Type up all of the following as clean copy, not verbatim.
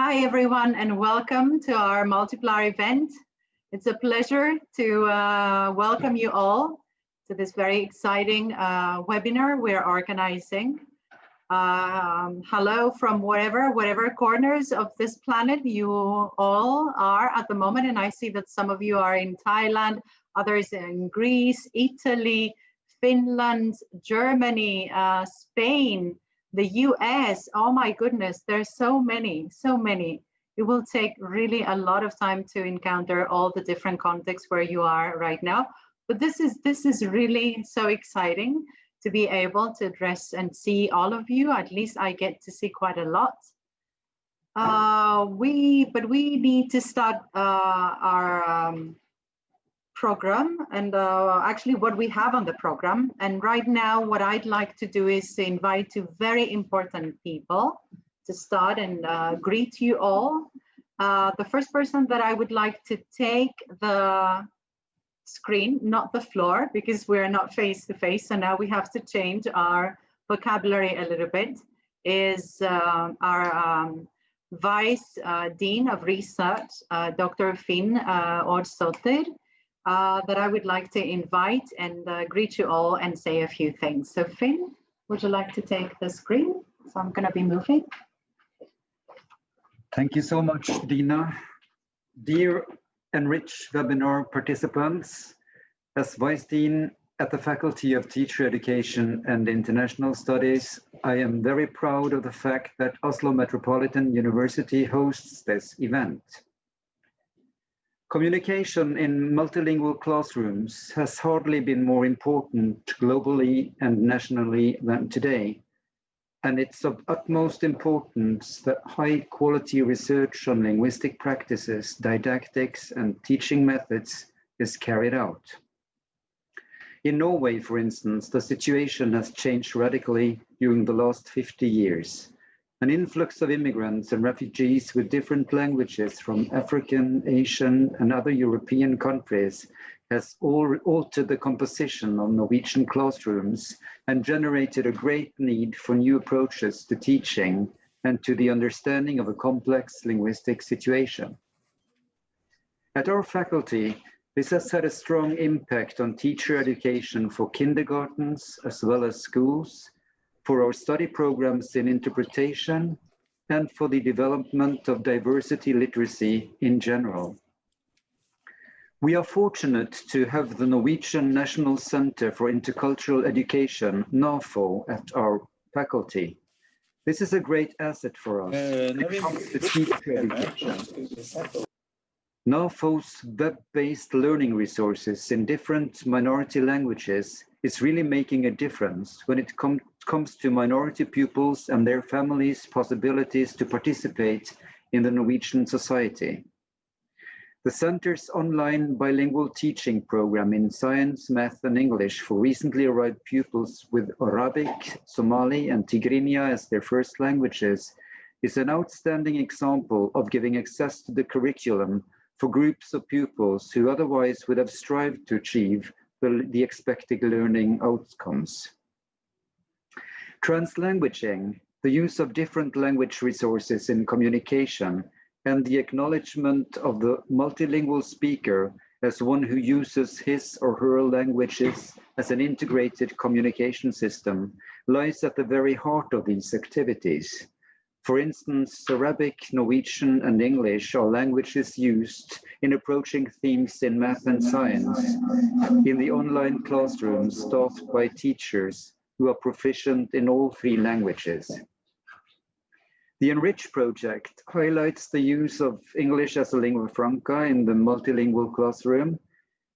Hi everyone, and welcome to our Multiplier event. It's a pleasure to welcome you all to this very exciting webinar we're organizing. Hello from whatever corners of this planet you all are at the moment, and I see that some of you are in Thailand, others in Greece, Italy, Finland, Germany, Spain, the US. Oh my goodness, there's so many. It will take really a lot of time to encounter all the different contexts where you are right now. But this is really so exciting to be able to address and see all of you. At least I get to see quite a lot. We need to start our program and actually what we have on the program. And right now, what I'd like to do is to invite two very important people to start and greet you all. The first person that I would like to take the screen, not the floor, because we're not face to face, so now we have to change our vocabulary a little bit, is our Vice Dean of Research, Dr. Finn Ordsdottir, that I would like to invite and greet you all and say a few things. So Finn, would you like to take the screen? So I'm going to be moving. Thank you so much, Dina. Dear Enrich webinar participants, as Vice Dean at the Faculty of Teacher Education and International Studies, I am very proud of the fact that Oslo Metropolitan University hosts this event. Communication in multilingual classrooms has hardly been more important globally and nationally than today. And it's of utmost importance that high-quality research on linguistic practices, didactics, and teaching methods is carried out. In Norway, for instance, the situation has changed radically during the last 50 years. An influx of immigrants and refugees with different languages from African, Asian, and other European countries has altered the composition of Norwegian classrooms and generated a great need for new approaches to teaching and to the understanding of a complex linguistic situation. At our faculty, this has had a strong impact on teacher education for kindergartens as well as schools, for our study programs in interpretation, and for the development of diversity literacy in general. We are fortunate to have the Norwegian National Center for Intercultural Education, NAFO, at our faculty. This is a great asset for us when it comes to teacher education. NAFO's web-based learning resources in different minority languages is really making a difference when it comes to minority pupils and their families' possibilities to participate in the Norwegian society. The Center's online bilingual teaching program in science, math, and English for recently arrived pupils with Arabic, Somali, and Tigrinya as their first languages is an outstanding example of giving access to the curriculum for groups of pupils who otherwise would have strived to achieve the expected learning outcomes. Translanguaging, the use of different language resources in communication, and the acknowledgement of the multilingual speaker as one who uses his or her languages as an integrated communication system lies at the very heart of these activities. For instance, Arabic, Norwegian, and English are languages used in approaching themes in math and science in the online classrooms staffed by teachers who are proficient in all three languages. The Enrich project highlights the use of English as a lingua franca in the multilingual classroom.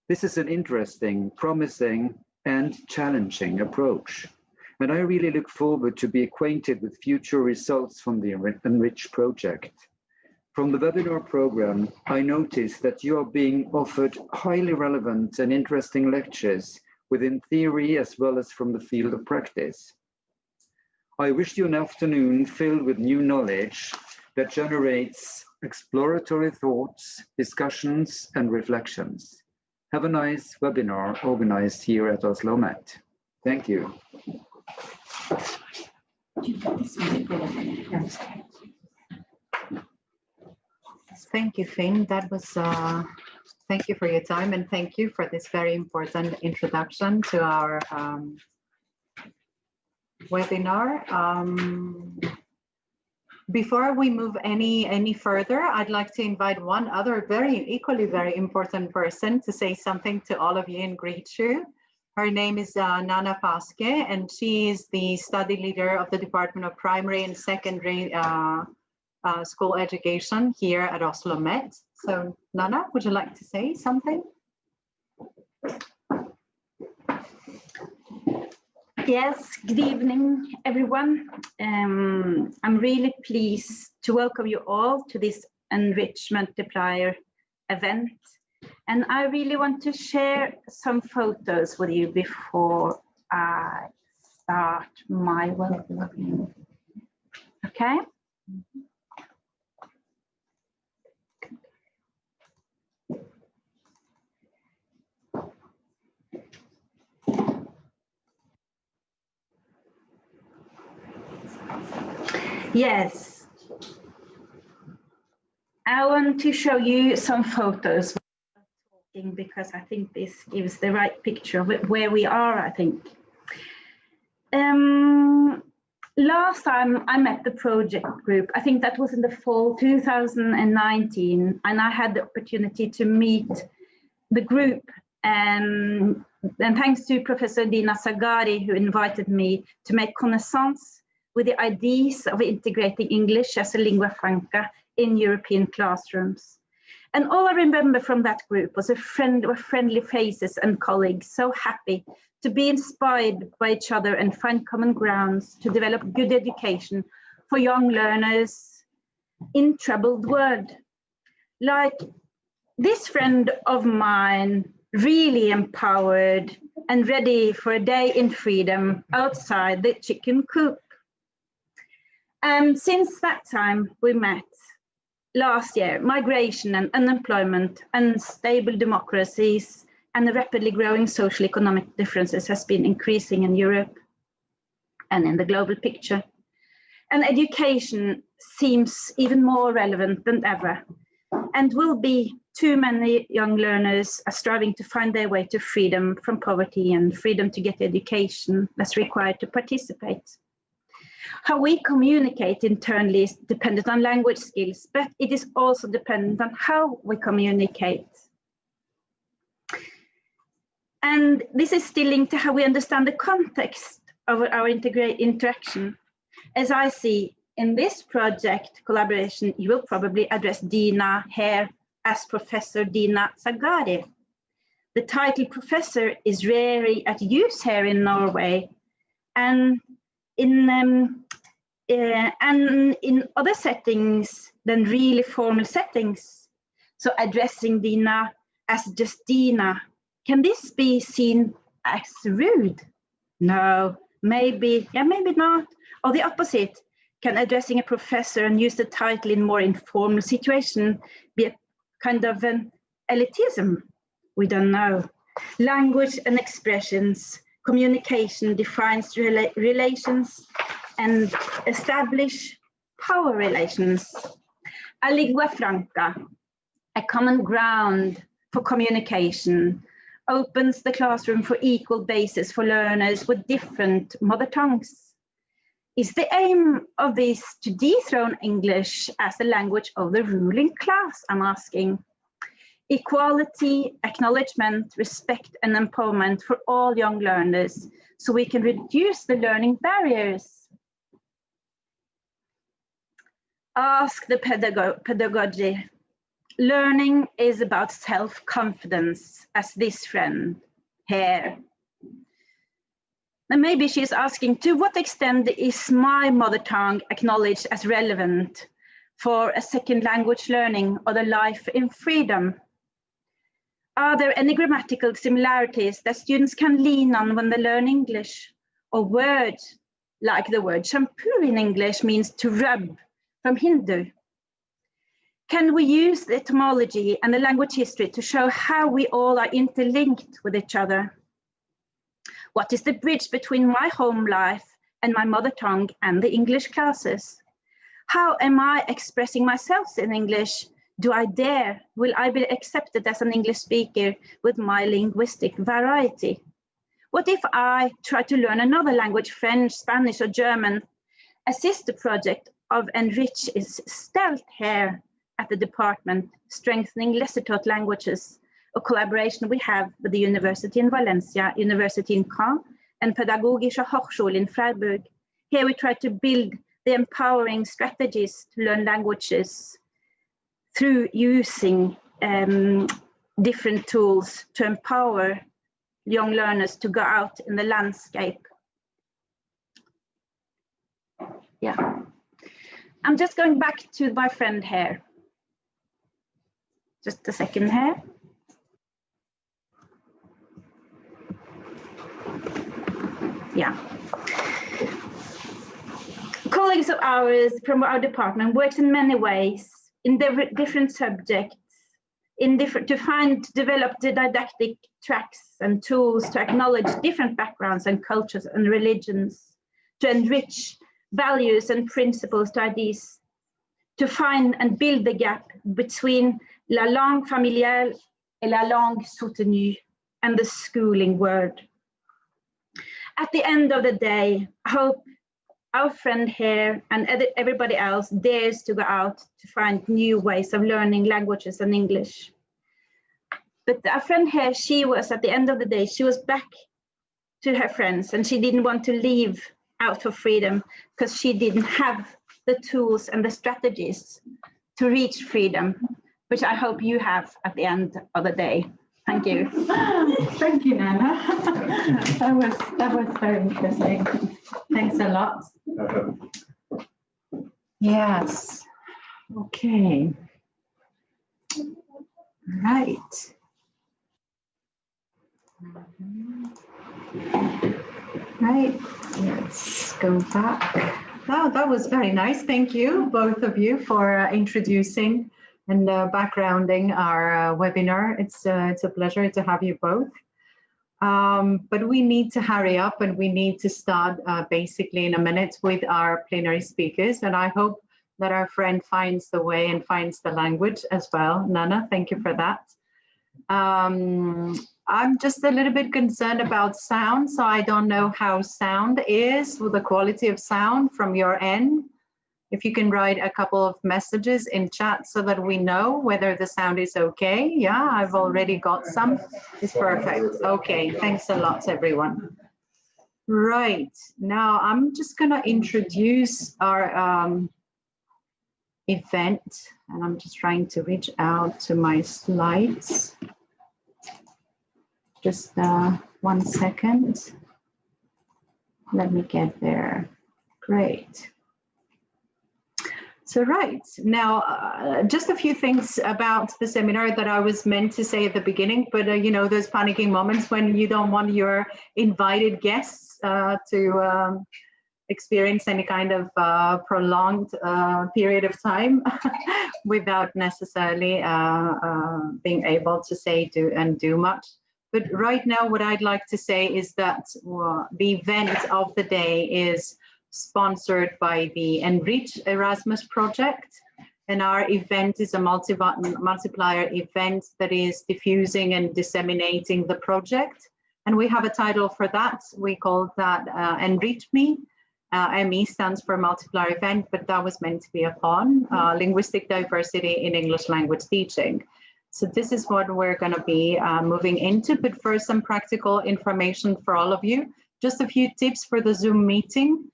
This is an interesting, promising, and challenging approach. And I really look forward to be acquainted with future results from the Enrich project. From the webinar program, I noticed that you are being offered highly relevant and interesting lectures within theory as well as from the field of practice. I wish you an afternoon filled with new knowledge that generates exploratory thoughts, discussions, and reflections. Have a nice webinar organized here at OsloMet. Thank you. Yes, thank you, Finn. That was, thank you for your time, and thank you for this very important introduction to our webinar. Before we move any further, I'd like to invite one other equally very important person to say something to all of you in ENRICH-EU. Her name is Nana Paske, and she is the study leader of the Department of Primary and Secondary School Education here at OsloMet. So Nana, would you like to say something? Yes, good evening, everyone. I'm really pleased to welcome you all to this Enrich Multiplier event. And I really want to share some photos with you before I start my welcoming. Okay? Yes, I want to show you some photos because I think this gives the right picture of it, where we are, I think. Last time I met the project group, I think that was in the fall 2019, and I had the opportunity to meet the group, and thanks to Professor Dina Sagari, who invited me to make connaissance with the ideas of integrating English as a lingua franca in European classrooms. And all I remember from that group was friendly faces and colleagues so happy to be inspired by each other and find common grounds to develop good education for young learners in troubled world. Like this friend of mine, really empowered and ready for a day in freedom outside the chicken coop. And since that time we met last year, migration and unemployment, unstable democracies, and the rapidly growing social economic differences has been increasing in Europe and in the global picture. And education seems even more relevant than ever, and will be too many young learners are striving to find their way to freedom from poverty and freedom to get the education that's required to participate. How we communicate internally is dependent on language skills, but it is also dependent on how we communicate. And this is still linked to how we understand the context of our interaction. As I see in this project collaboration, you will probably address Dina here as Professor Dina Sagari. The title professor is rarely at use here in Norway, and in other settings than really formal settings. So addressing Dina as just Dina, can this be seen as rude? No, maybe, yeah, maybe not. Or the opposite, can addressing a professor and use the title in more informal situation be a kind of an elitism? We don't know. Language and expressions, communication defines relations and establish power relations. A lingua franca, a common ground for communication, opens the classroom for equal basis for learners with different mother tongues. Is the aim of this to dethrone English as the language of the ruling class? I'm asking. Equality, acknowledgement, respect, and empowerment for all young learners, so we can reduce the learning barriers. Ask the pedagogy. Learning is about self-confidence, as this friend here. And maybe she's asking, to what extent is my mother tongue acknowledged as relevant for a second language learning or the life in freedom? Are there any grammatical similarities that students can lean on when they learn English? Or words like the word shampoo in English means to rub from Hindu? Can we use the etymology and the language history to show how we all are interlinked with each other? What is the bridge between my home life and my mother tongue and the English classes? How am I expressing myself in English Do I dare? Will I be accepted as an English speaker with my linguistic variety? What if I try to learn another language, French, Spanish, or German? A sister project of Enrich is stealth here at the department, strengthening lesser taught languages, a collaboration we have with the University in Valencia, University in Caen, and Pedagogische Hochschule in Freiburg. Here we try to build the empowering strategies to learn languages through using different tools to empower young learners to go out in the landscape. Yeah, I'm just going back to my friend here. Just a second here. Yeah. Colleagues of ours from our department works in many ways in different subjects, to develop the didactic tracks and tools to acknowledge different backgrounds and cultures and religions, to enrich values and principles to ideas, to find and build the gap between la langue familiale et la langue soutenue and the schooling world. At the end of the day, I hope our friend here and everybody else dares to go out to find new ways of learning languages and English. But our friend here, she was, at the end of the day, she was back to her friends and she didn't want to leave out of freedom because she didn't have the tools and the strategies to reach freedom, which I hope you have at the end of the day. Thank you. Thank you, Nana. that was very interesting. Thanks a lot. Yes. Okay. Right. Right. Let's go back. Wow, that was very nice. Thank you, both of you, for introducing and backgrounding our webinar. It's a pleasure to have you both. But we need to hurry up and we need to start basically in a minute with our plenary speakers. And I hope that our friend finds the way and finds the language as well. Nana, thank you for that. I'm just a little bit concerned about sound, so I don't know how sound is, with the quality of sound from your end. If you can write a couple of messages in chat so that we know whether the sound is okay. Yeah, I've already got some. It's perfect. Okay, thanks a lot, everyone. Right, now I'm just gonna introduce our event, and I'm just trying to reach out to my slides. Just 1 second. Let me get there. Great. So right, now just a few things about the seminar that I was meant to say at the beginning, but you know, those panicking moments when you don't want your invited guests to experience any kind of prolonged period of time without necessarily being able to say do much. But right now, what I'd like to say is that the event of the day is sponsored by the Enrich Erasmus project. And our event is a multiplier event that is diffusing and disseminating the project. And we have a title for that. We call that Enrich Me. ME stands for multiplier event, but that was meant to be upon linguistic diversity in English language teaching. So this is what we're going to be moving into. But first, some practical information for all of you. Just a few tips for the Zoom meeting.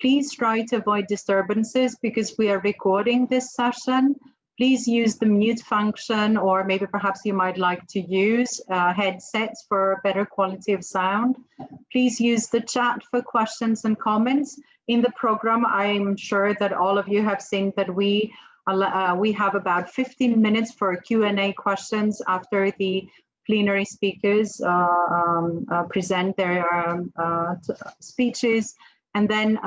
Please try to avoid disturbances because we are recording this session. Please use the mute function, or maybe perhaps you might like to use headsets for better quality of sound. Please use the chat for questions and comments. In the program, I'm sure that all of you have seen that we have about 15 minutes for Q&A questions after the plenary speakers present their speeches. And then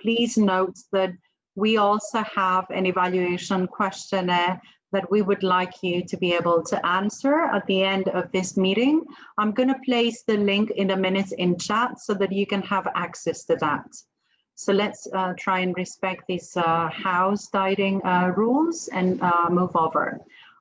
please note that we also have an evaluation questionnaire that we would like you to be able to answer at the end of this meeting. I'm going to place the link in a minute in chat so that you can have access to that. So let's try and respect these house guiding rules and move over.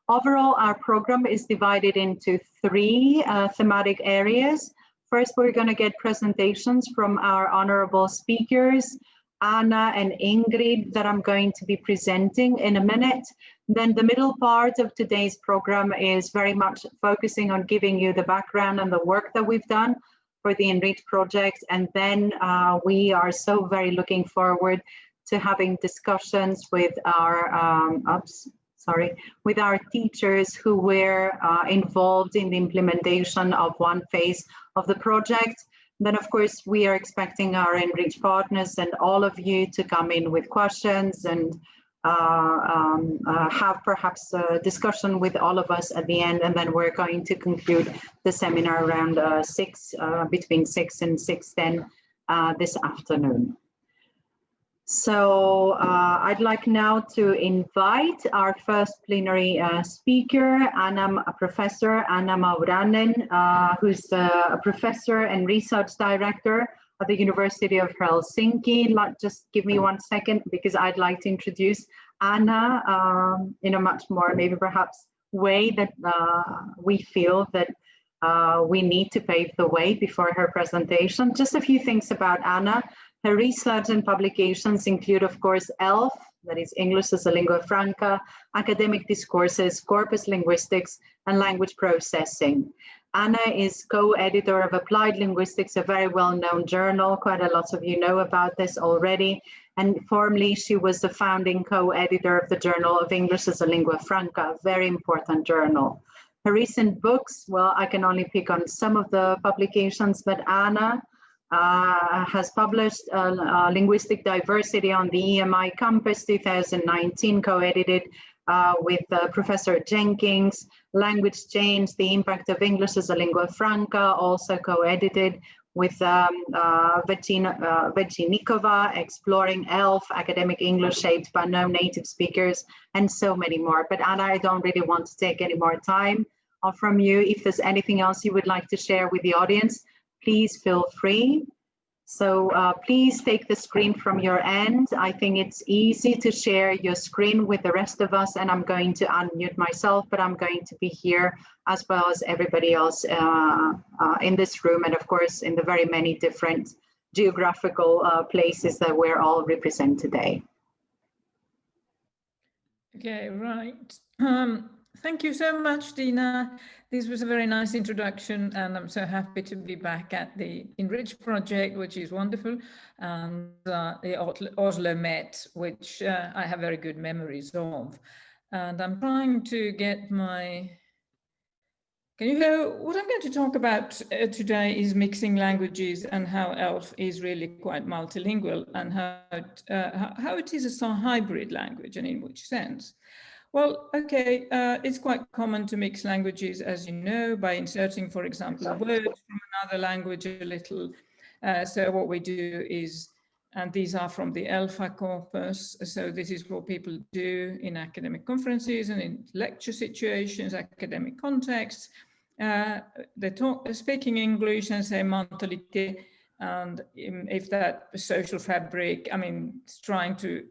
Overall, our program is divided into 3 thematic areas. First, we're going to get presentations from our honorable speakers, Anna and Ingrid, that I'm going to be presenting in a minute. Then the middle part of today's program is very much focusing on giving you the background and the work that we've done for the Enrich project. And then we are so very looking forward to having discussions with our, with our teachers who were involved in the implementation of one phase of the project. Then, of course, we are expecting our Enrich partners and all of you to come in with questions and have perhaps a discussion with all of us at the end. And then we're going to conclude the seminar around between 6 and 6:10 this afternoon. So I'd like now to invite our first plenary speaker, Professor Anna Mauranen, who's a professor and research director at the University of Helsinki. Just give me 1 second, because I'd like to introduce Anna in a much more, maybe perhaps, way that we feel that we need to pave the way before her presentation. Just a few things about Anna. Her research and publications include, of course, ELF, that is English as a Lingua Franca, academic discourses, corpus linguistics, and language processing. Anna is co-editor of Applied Linguistics, a very well-known journal. Quite a lot of you know about this already. And formerly, she was the founding co-editor of the Journal of English as a Lingua Franca, a very important journal. Her recent books, well, I can only pick on some of the publications, but Anna has published Linguistic Diversity on the EMI Campus 2019, co-edited with Professor Jenkins, Language Change, The Impact of English as a Lingua Franca, also co-edited with Vechinikova, Exploring ELF, Academic English Shaped by No-Native Speakers, and so many more. But Anna, I don't really want to take any more time from you. If there's anything else you would like to share with the audience, please feel free. So please take the screen from your end. I think it's easy to share your screen with the rest of us, and I'm going to unmute myself, but I'm going to be here as well as everybody else in this room, and of course in the very many different geographical places that we're all represented today. Okay, right. Thank you so much, Dina. This was a very nice introduction, and I'm so happy to be back at the Enrich project, which is wonderful, and the OsloMet, which I have very good memories of. And I'm trying to get my... Can you hear? What I'm going to talk about today is mixing languages and how ELF is really quite multilingual, and how it is a hybrid language, and in which sense. Well, okay, it's quite common to mix languages, as you know, by inserting, for example, words from another language a little. So what we do is, and these are from the ELFA corpus, so this is what people do in academic conferences and in lecture situations, academic contexts. They talk speaking English and say mentalite, and if that social fabric, I mean, it's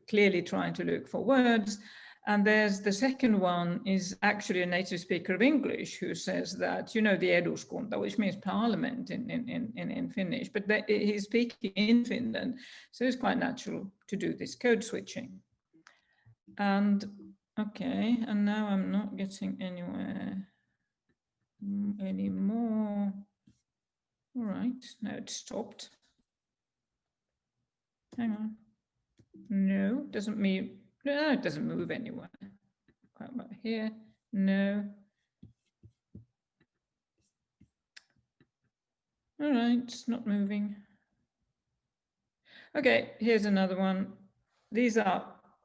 clearly trying to look for words. And there's the second one is actually a native speaker of English who says that, you know, the eduskunta, which means parliament in Finnish, but he's speaking in Finland. So it's quite natural to do this code switching. And okay, and now I'm not getting anywhere anymore. All right, now it's stopped. Hang on. No, doesn't mean. No, it doesn't move anywhere. How about here? No. All right, it's not moving. Okay, here's another one. These are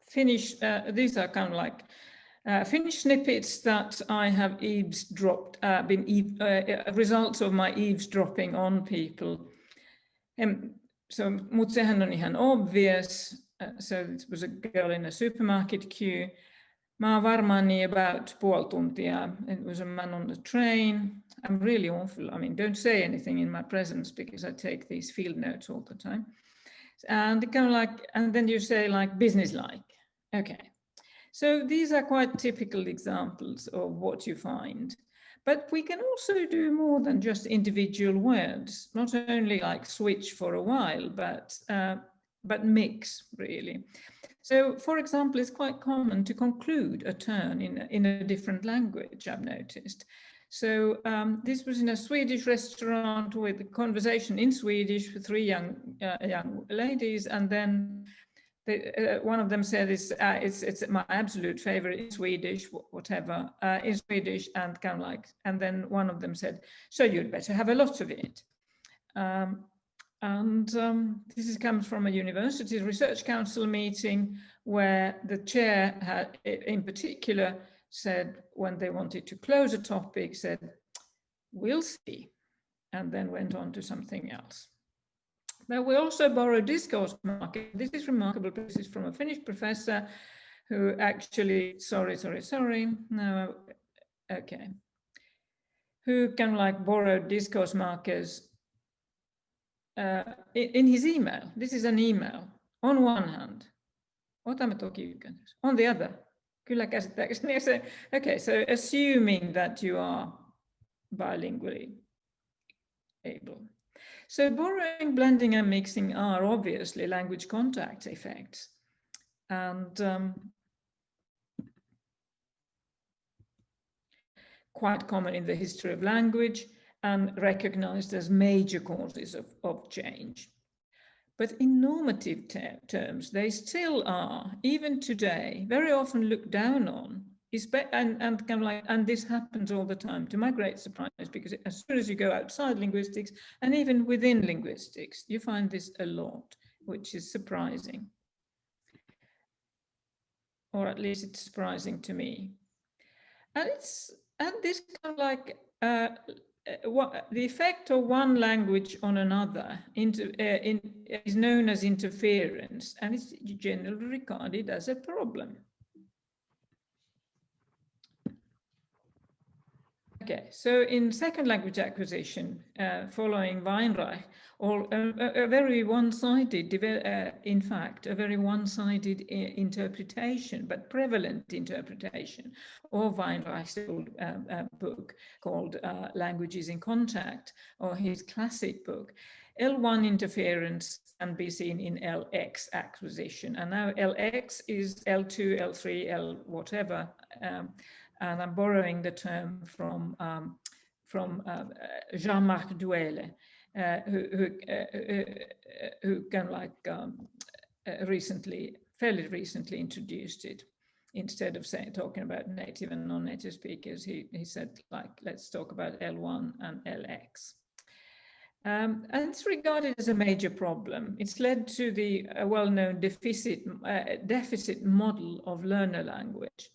Finnish, these are kind of like Finnish snippets that I have eavesdropped, results of my eavesdropping on people. Mutta sehän on ihan obvious. So it was a girl in a supermarket queue. Mä oon varmaan niin about puoli tuntia. It was a man on the train. I'm really awful. I mean, don't say anything in my presence because I take these field notes all the time. And kind of like, and then you say like business-like. Okay. So these are quite typical examples of what you find. But we can also do more than just individual words, not only like switch for a while, but mix really. So for example, it's quite common to conclude a turn in a different language, I've noticed. So this was in a Swedish restaurant with a conversation in Swedish with three young ladies, and then one of them said, it's my absolute favorite in Swedish, whatever, in Swedish, and kind of like, and then one of them said, so you'd better have a lot of it. This comes from a university research council meeting where the chair had, in particular, said when they wanted to close a topic, said, we'll see, and then went on to something else. But we also borrow discourse markers. This is remarkable. This is from a Finnish professor who actually, no, okay, who kind of like borrowed discourse markers in his email. This is an email on one hand. Otamme toki on the other. Kyllä käsittääkseni. Okay, so assuming that you are bilingually able. So borrowing, blending and mixing are obviously language contact effects, and quite common in the history of language and recognized as major causes of change. But in normative terms, they still are, even today, very often looked down on, and kind of like, and this happens all the time, to my great surprise, because as soon as you go outside linguistics and even within linguistics, you find this a lot, which is surprising, or at least it's surprising to me. And this kind of like the effect of one language on another is known as interference, and it's generally regarded as a problem. Okay, so in second language acquisition, following Weinreich, a very one-sided, in fact, a very one-sided interpretation, but prevalent interpretation of Weinreich's old book called Languages in Contact, or his classic book. L1 interference can be seen in LX acquisition, and now LX is L2, L3, L whatever. And I'm borrowing the term from Jean-Marc Douelle, who kind of like fairly recently introduced it. Instead of talking about native and non-native speakers, he said, like, let's talk about L1 and LX. And it's regarded as a major problem. It's led to the well-known deficit model of learner language.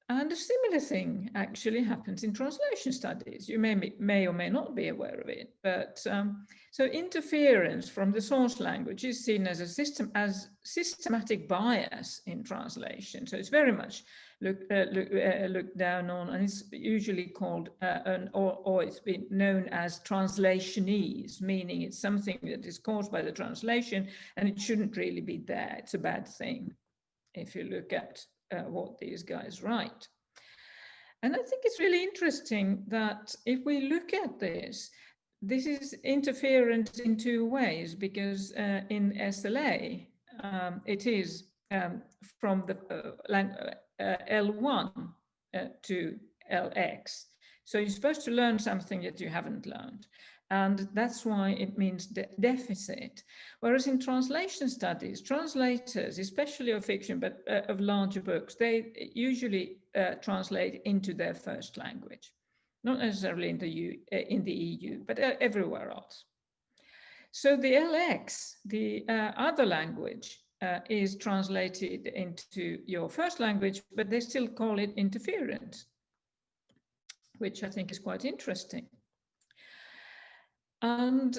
And a similar thing actually happens in translation studies. You may or may not be aware of it, but so interference from the source language is seen as a systematic bias in translation. So it's very much looked down on, and it's usually called or it's been known as translationese, meaning it's something that is caused by the translation and it shouldn't really be there. It's a bad thing if you look at what these guys write. And I think it's really interesting that if we look at this is interference in two ways, because in SLA, it is from the L1 to LX. So you're supposed to learn something that you haven't learned. And that's why it means deficit. Whereas in translation studies, translators, especially of fiction, but of larger books, they usually translate into their first language, not necessarily in the EU, but everywhere else. So the LX, the other language, is translated into your first language, but they still call it interference, which I think is quite interesting. And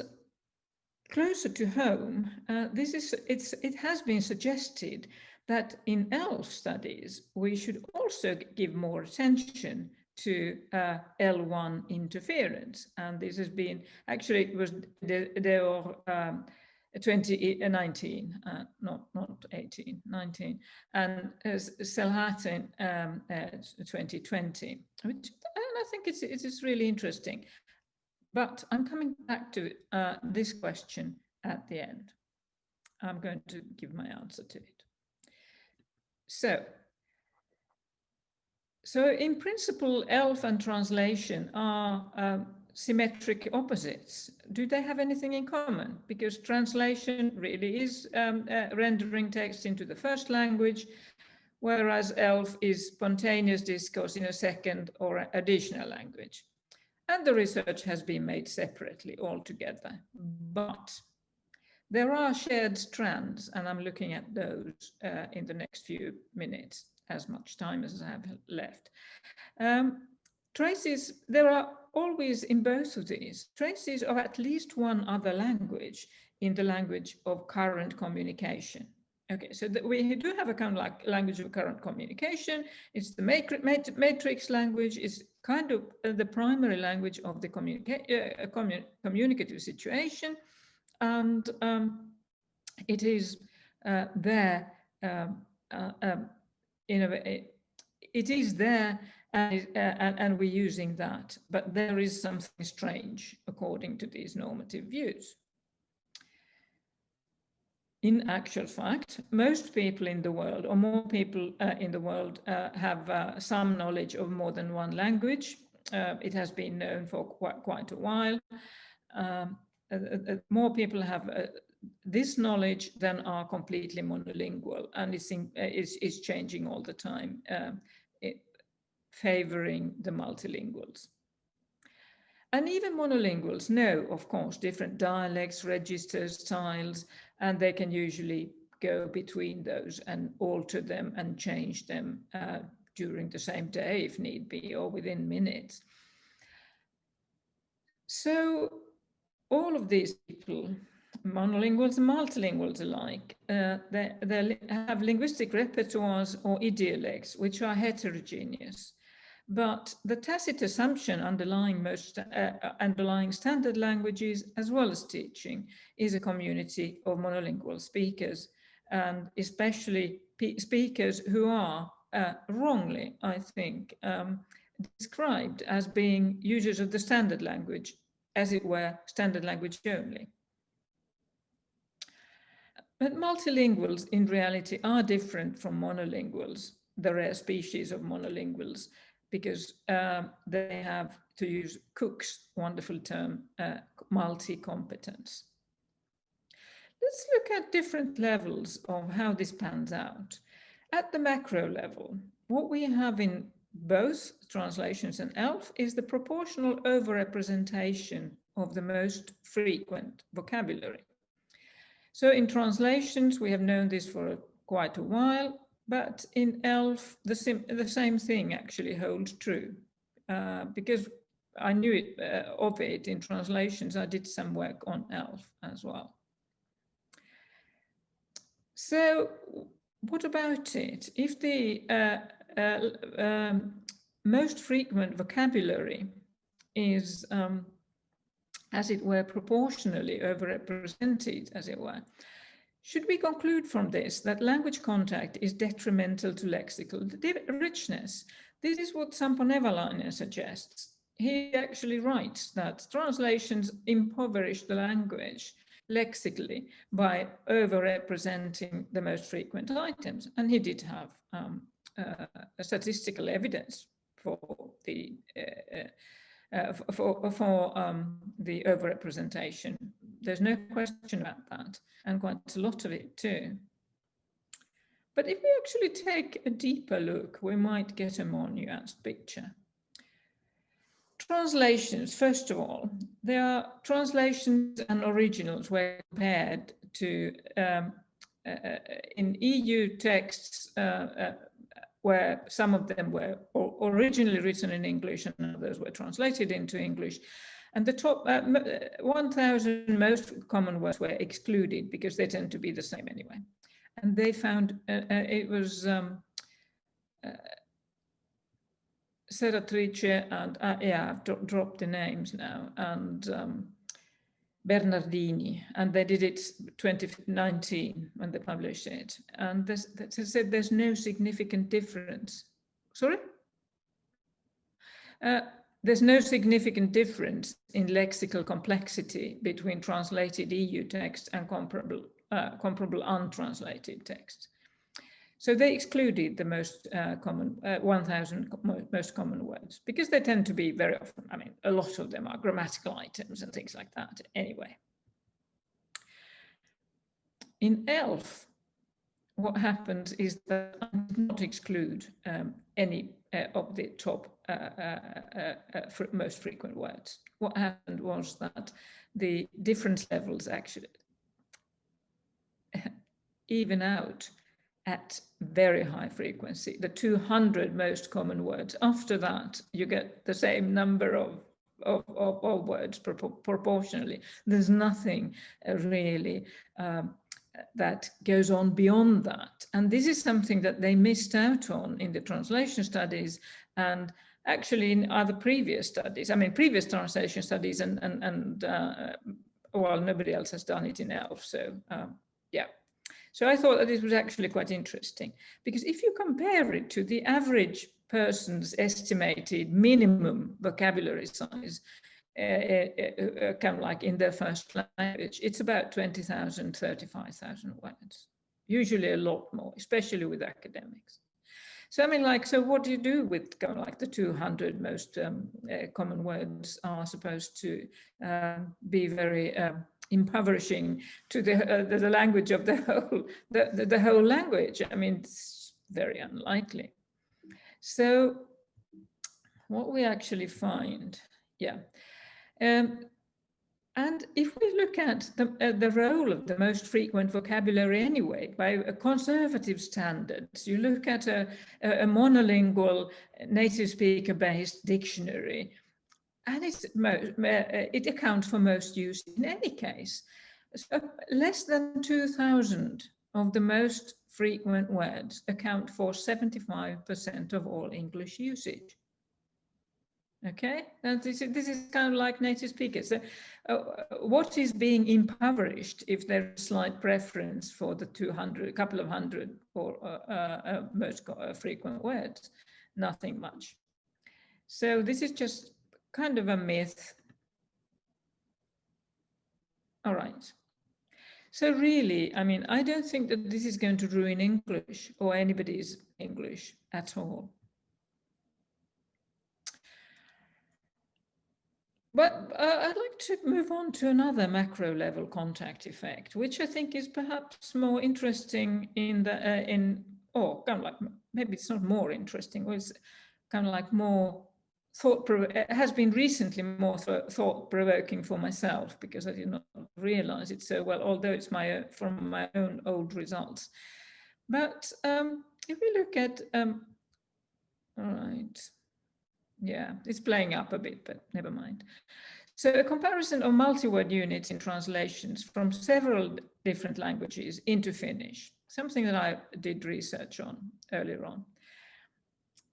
closer to home, it has been suggested that in ELF studies, we should also give more attention to L1 interference. And this has been, actually it was 2019, not 18, 19, and Selhatin 2020, which, and I think it is really interesting. But I'm coming back to this question at the end. I'm going to give my answer to it. So in principle, ELF and translation are symmetric opposites. Do they have anything in common? Because translation really is rendering text into the first language, whereas ELF is spontaneous discourse in a second or additional language. And the research has been made separately altogether. But there are shared strands, and I'm looking at those in the next few minutes, as much time as I have left. Traces, there are always in both of these traces of at least one other language in the language of current communication. Okay, so we do have a kind of like language of current communication. It's the matrix language. It's kind of the primary language of the communicative situation. And it is there in a way, it is there, and we're using that, but there is something strange according to these normative views. In actual fact, most people in the world, or more people in the world, have some knowledge of more than one language. It has been known for quite a while. More people have this knowledge than are completely monolingual, and it's changing all the time, favoring the multilinguals. And even monolinguals know, of course, different dialects, registers, styles, and they can usually go between those and alter them and change them during the same day if need be, or within minutes. So all of these people, monolinguals and multilinguals alike, they have linguistic repertoires or idiolects, which are heterogeneous. But the tacit assumption underlying most underlying standard languages, as well as teaching, is a community of monolingual speakers, and especially speakers who are wrongly, I think, described as being users of the standard language, as it were, standard language only. But multilinguals in reality are different from monolinguals, the rare species of monolinguals, because they have, to use Cook's wonderful term, multi-competence. Let's look at different levels of how this pans out. At the macro level, what we have in both translations and ELF is the proportional overrepresentation of the most frequent vocabulary. So in translations, we have known this for quite a while, but in ELF, the same thing actually holds true, because I knew it, of it in translations. I did some work on ELF as well. So what about it? If the most frequent vocabulary is, as it were, proportionally overrepresented, as it were, should we conclude from this that language contact is detrimental to lexical richness? This is what Sampo Nevala suggests. He actually writes that translations impoverish the language lexically by overrepresenting the most frequent items. And he did have statistical evidence for the overrepresentation. There's no question about that, and quite a lot of it too. But if we actually take a deeper look, we might get a more nuanced picture. Translations, first of all, there are translations and originals were compared to in EU texts where some of them were originally written in English and others were translated into English. And the top 1,000 most common words were excluded because they tend to be the same anyway. And they found it was Seratrice and, yeah, I've dropped the names now, and Bernardini, and they did it 2019 when they published it. And they said there's no significant difference. Sorry? There's no significant difference in lexical complexity between translated EU text and comparable untranslated text. So they excluded the most common 1,000 most common words because they tend to be very often, I mean, a lot of them are grammatical items and things like that anyway. In ELF, what happens is that I did not exclude any of the top most frequent words. What happened was that the difference levels actually even out at very high frequency, the 200 most common words. After that, you get the same number of words proportionally. There's nothing really that goes on beyond that. And this is something that they missed out on in the translation studies and actually in other previous studies. I mean, previous translation studies well, nobody else has done it in ELF, so yeah. So I thought that this was actually quite interesting because if you compare it to the average person's estimated minimum vocabulary size, kind of like in their first language, it's about 20,000, 35,000 words, usually a lot more, especially with academics. So I mean, like, so what do you do with kind of like the 200 most common words are supposed to be very impoverishing to the language of the whole language? I mean, it's very unlikely. So what we actually find, yeah. And if we look at the role of the most frequent vocabulary anyway, by a conservative standards, you look at a monolingual native speaker-based dictionary, and it accounts for most use in any case. So less than 2,000 of the most frequent words account for 75% of all English usage. Okay, and this is kind of like native speakers. So, what is being impoverished if there's slight preference for the 200, couple of hundred or most frequent words? Nothing much. So this is just kind of a myth. All right. So really, I mean, I don't think that this is going to ruin English or anybody's English at all. But I'd like to move on to another macro level contact effect, which I think is perhaps more interesting in the or kind of like, maybe it's not more interesting, or it's kind of like more it has been recently more thought-provoking for myself because I did not realize it so well, although it's from my own old results. But if we look at, all right. Yeah, it's playing up a bit, but never mind. So a comparison of multi-word units in translations from several different languages into Finnish, something that I did research on earlier on.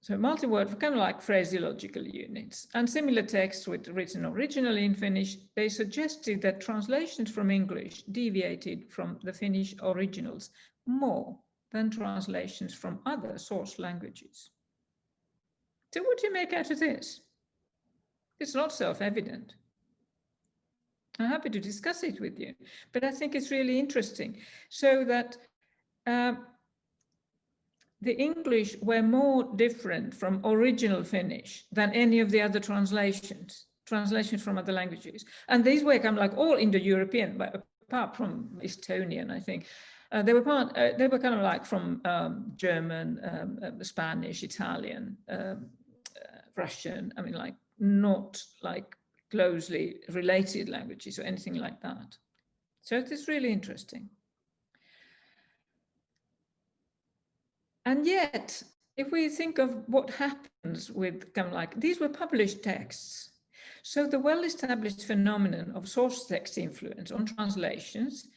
So multi-word, kind of like phraseological units, and similar texts written originally in Finnish, they suggested that translations from English deviated from the Finnish originals more than translations from other source languages. So what do you make out of this? It's not self-evident. I'm happy to discuss it with you, but I think it's really interesting. So that the English were more different from original Finnish than any of the other translations from other languages. And these were kind of like all Indo-European, but apart from Estonian, I think. They were kind of like from German, Spanish, Italian, Russian, I mean, like not like closely related languages or anything like that. So it is really interesting. And yet, if we think of what happens with kind of like, these were published texts. So the well-established phenomenon of source text influence on translations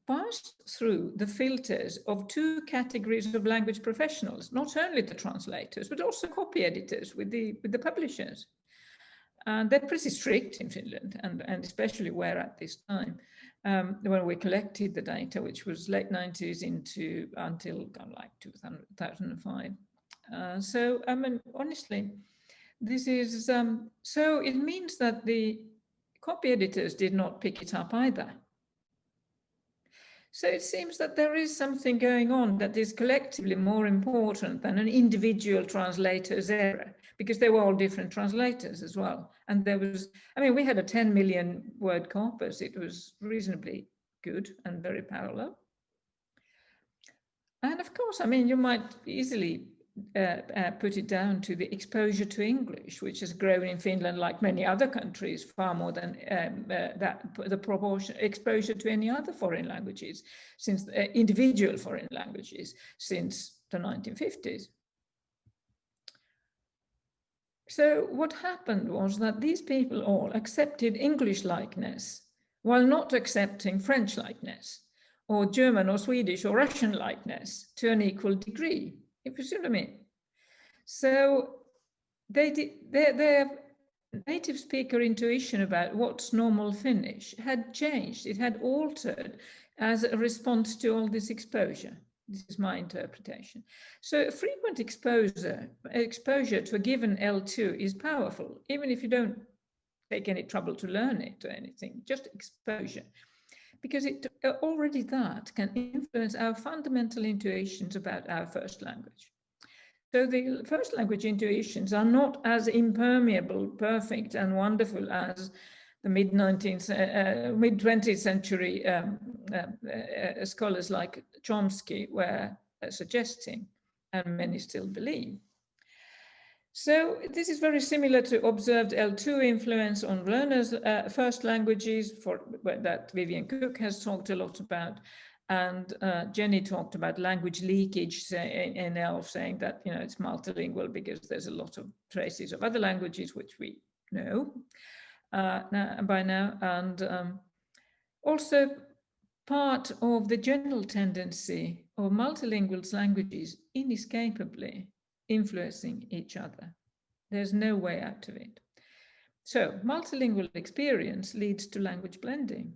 passed through the filters of two categories of language professionals, not only the translators, but also copy editors with the publishers. And they're pretty strict in Finland, and especially were at this time when we collected the data, which was late 90s until kind of like 2005. So, I mean, honestly, this is, so it means that the copy editors did not pick it up either. So it seems that there is something going on that is collectively more important than an individual translator's error, because they were all different translators as well. And there was, I mean, we had a 10 million word corpus. It was reasonably good and very parallel. And of course, I mean, you might easily put it down to the exposure to English, which has grown in Finland, like many other countries, far more than the proportion exposure to any other foreign languages, since individual foreign languages, since the 1950s. So what happened was that these people all accepted English likeness while not accepting French likeness, or German or Swedish or Russian likeness to an equal degree, if you see what I mean. So their native speaker intuition about what's normal Finnish had changed. It had altered as a response to all this exposure. This is my interpretation. So frequent exposure to a given L2 is powerful, even if you don't take any trouble to learn it or anything, just exposure. Because it already that can influence our fundamental intuitions about our first language. So the first language intuitions are not as impermeable, perfect, and wonderful as the mid-20th century scholars like Chomsky were suggesting, and many still believe. So this is very similar to observed L2 influence on learners' first languages that Vivian Cook has talked a lot about. And Jenny talked about language leakage in ELF, saying that, you know, it's multilingual because there's a lot of traces of other languages, which we know by now. And also part of the general tendency of multilingual languages inescapably influencing each other. There's no way out of it. So multilingual experience leads to language blending.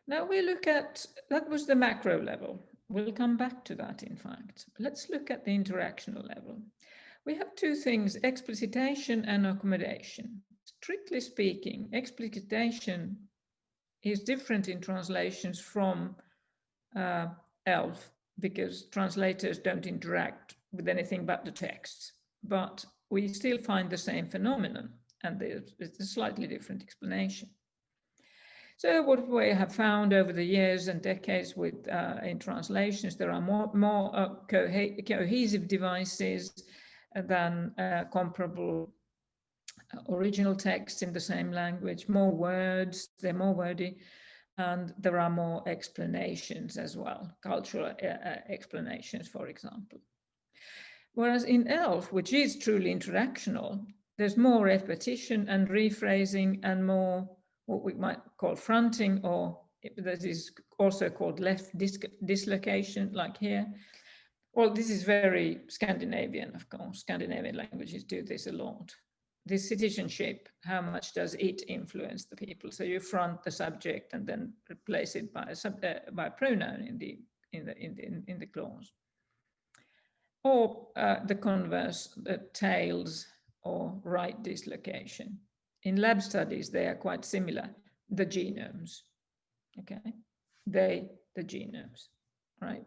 Now we look at, that was the macro level. We'll come back to that, in fact. Let's look at the interactional level. We have two things, explicitation and accommodation. Strictly speaking, explicitation is different in translations from ELF, because translators don't interact with anything but the text. But we still find the same phenomenon, and there's a slightly different explanation. So what we have found over the years and decades with in translations, there are more cohesive devices than comparable original texts in the same language, more words, they're more wordy, and there are more explanations as well, cultural explanations, for example. Whereas in ELF, which is truly interactional, there's more repetition and rephrasing and more what we might call fronting, or that is also called left dislocation, like here. Well, this is very Scandinavian, of course. Scandinavian languages do this a lot. This citizenship, how much does it influence the people? So you front the subject and then replace it by a pronoun in the clause. Or the converse, the tails or right dislocation. In lab studies, they are quite similar, the genomes, okay? The genomes, right?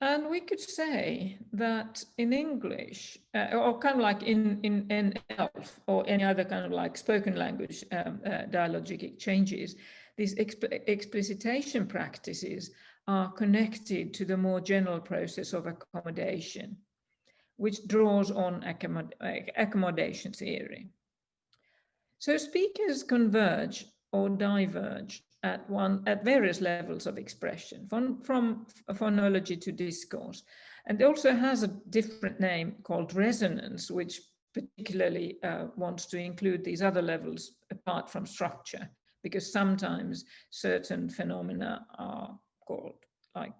And we could say that in English, or kind of like in ELF or any other kind of like spoken language dialogic exchanges, these explicitation practices are connected to the more general process of accommodation, which draws on accommodation theory. So speakers converge or diverge at various levels of expression, from phonology to discourse. And it also has a different name called resonance, which particularly wants to include these other levels apart from structure, because sometimes certain phenomena are called like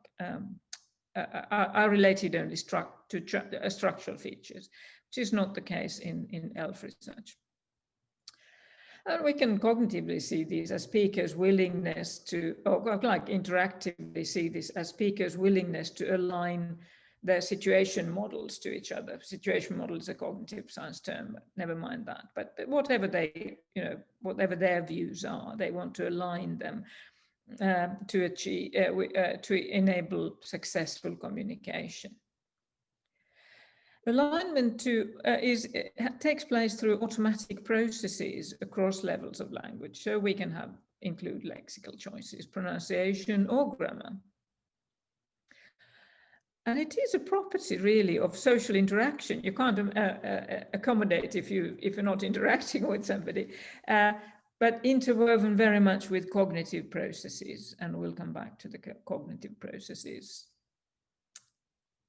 are related only to structural features, which is not the case in ELF research. And we can cognitively see these as speakers' willingness to, or like interactively see this as speakers' willingness to align their situation models to each other. Situation model is a cognitive science term, but never mind that. But whatever they, whatever their views are, they want to align them to achieve, to enable successful communication. Alignment takes place through automatic processes across levels of language. So we can include lexical choices, pronunciation, or grammar. And it is a property really of social interaction. You can't accommodate if you're not interacting with somebody, but interwoven very much with cognitive processes. And we'll come back to the cognitive processes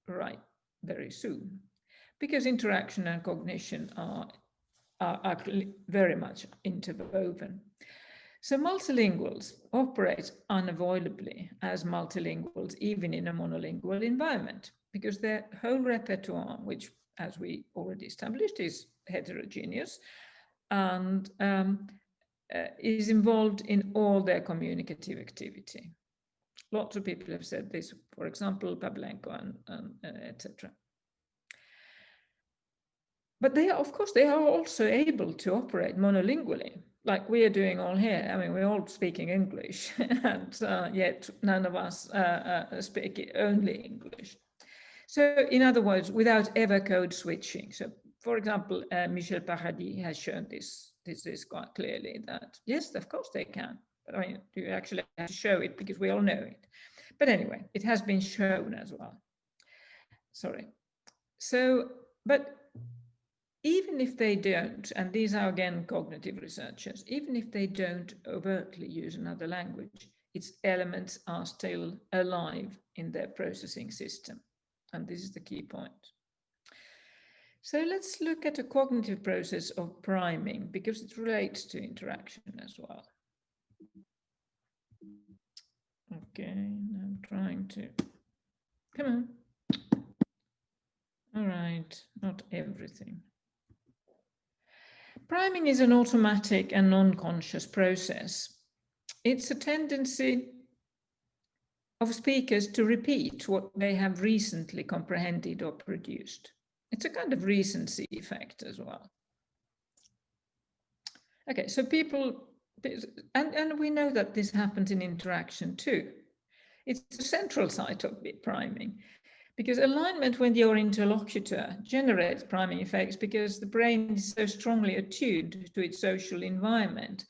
very soon. Because interaction and cognition are very much interwoven. So multilinguals operate unavoidably as multilinguals, even in a monolingual environment, because their whole repertoire, which, as we already established, is heterogeneous and is involved in all their communicative activity. Lots of people have said this, for example, Pavlenko and etc. But they are, of course, they are also able to operate monolingually, like we are doing all here. I mean, we're all speaking English, and yet none of us speak only English. So, in other words, without ever code switching. So, for example, Michel Paradis has shown this quite clearly, that yes, of course they can. But I mean, you actually have to show it because we all know it. But anyway, it has been shown as well. Sorry. So, but even if they don't, and these are again cognitive researchers, even if they don't overtly use another language, its elements are still alive in their processing system. And this is the key point. So let's look at a cognitive process of priming, because it relates to interaction as well. Okay, I'm trying to, come on. All right, not everything. Priming is an automatic and non-conscious process. It's a tendency of speakers to repeat what they have recently comprehended or produced. It's a kind of recency effect as well. Okay, so people, and we know that this happens in interaction too. It's the central site of priming. Because alignment with your interlocutor generates priming effects because the brain is so strongly attuned to its social environment,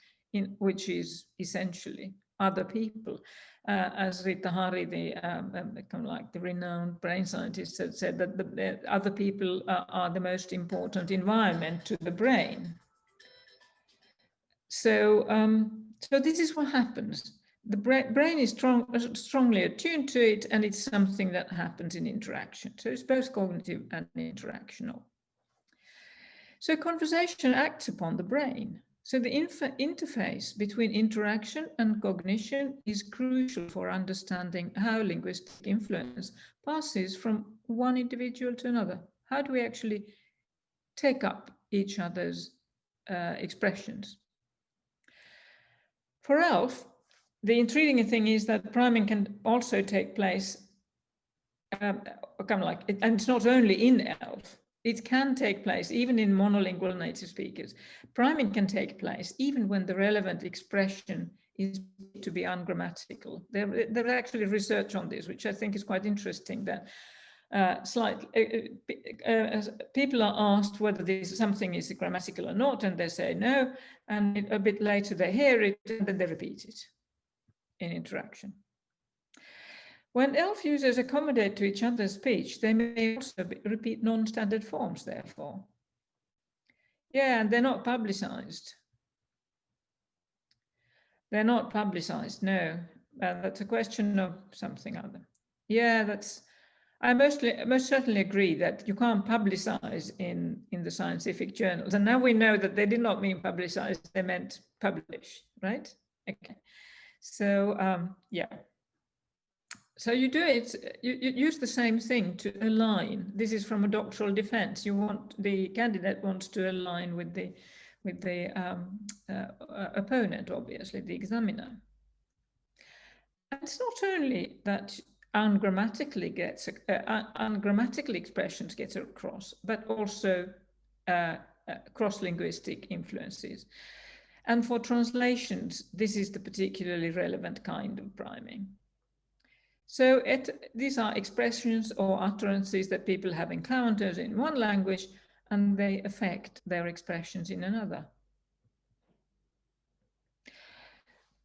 which is essentially other people. As Rita Hari, the renowned brain scientist, had said that the other people are the most important environment to the brain. So, so this is what happens. The brain is strongly attuned to it, and it's something that happens in interaction. So it's both cognitive and interactional. So conversation acts upon the brain. So the interface between interaction and cognition is crucial for understanding how linguistic influence passes from one individual to another. How do we actually take up each other's expressions? For ELF, the intriguing thing is that priming can also take place, and it's not only in ELF, it can take place even in monolingual native speakers. Priming can take place even when the relevant expression is to be ungrammatical. There's actually research on this, which I think is quite interesting, that people are asked whether something is grammatical or not, and they say no, and a bit later they hear it, and then they repeat it in interaction. When ELF users accommodate to each other's speech, they may also repeat non-standard forms, therefore. Yeah, and they're not publicized. They're not publicized, no. That's a question of something other. Yeah, I most certainly agree that you can't publicize in the scientific journals. And now we know that they did not mean publicize, they meant publish, right? Okay. So, yeah. So you do it, you use the same thing to align. This is from a doctoral defense. The candidate wants to align with the opponent, obviously, the examiner. And it's not only that ungrammatical expressions get across, but also cross-linguistic influences. And for translations, this is the particularly relevant kind of priming. So these are expressions or utterances that people have encountered in one language, and they affect their expressions in another.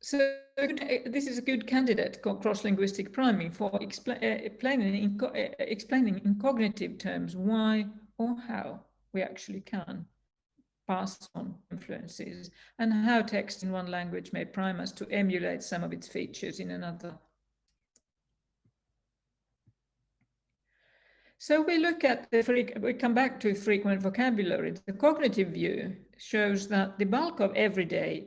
So this is a good candidate, cross-linguistic priming, for explaining in cognitive terms why or how we actually can pass on influences, and how text in one language may prime us to emulate some of its features in another. So we look at we come back to frequent vocabulary. The cognitive view shows that the bulk of everyday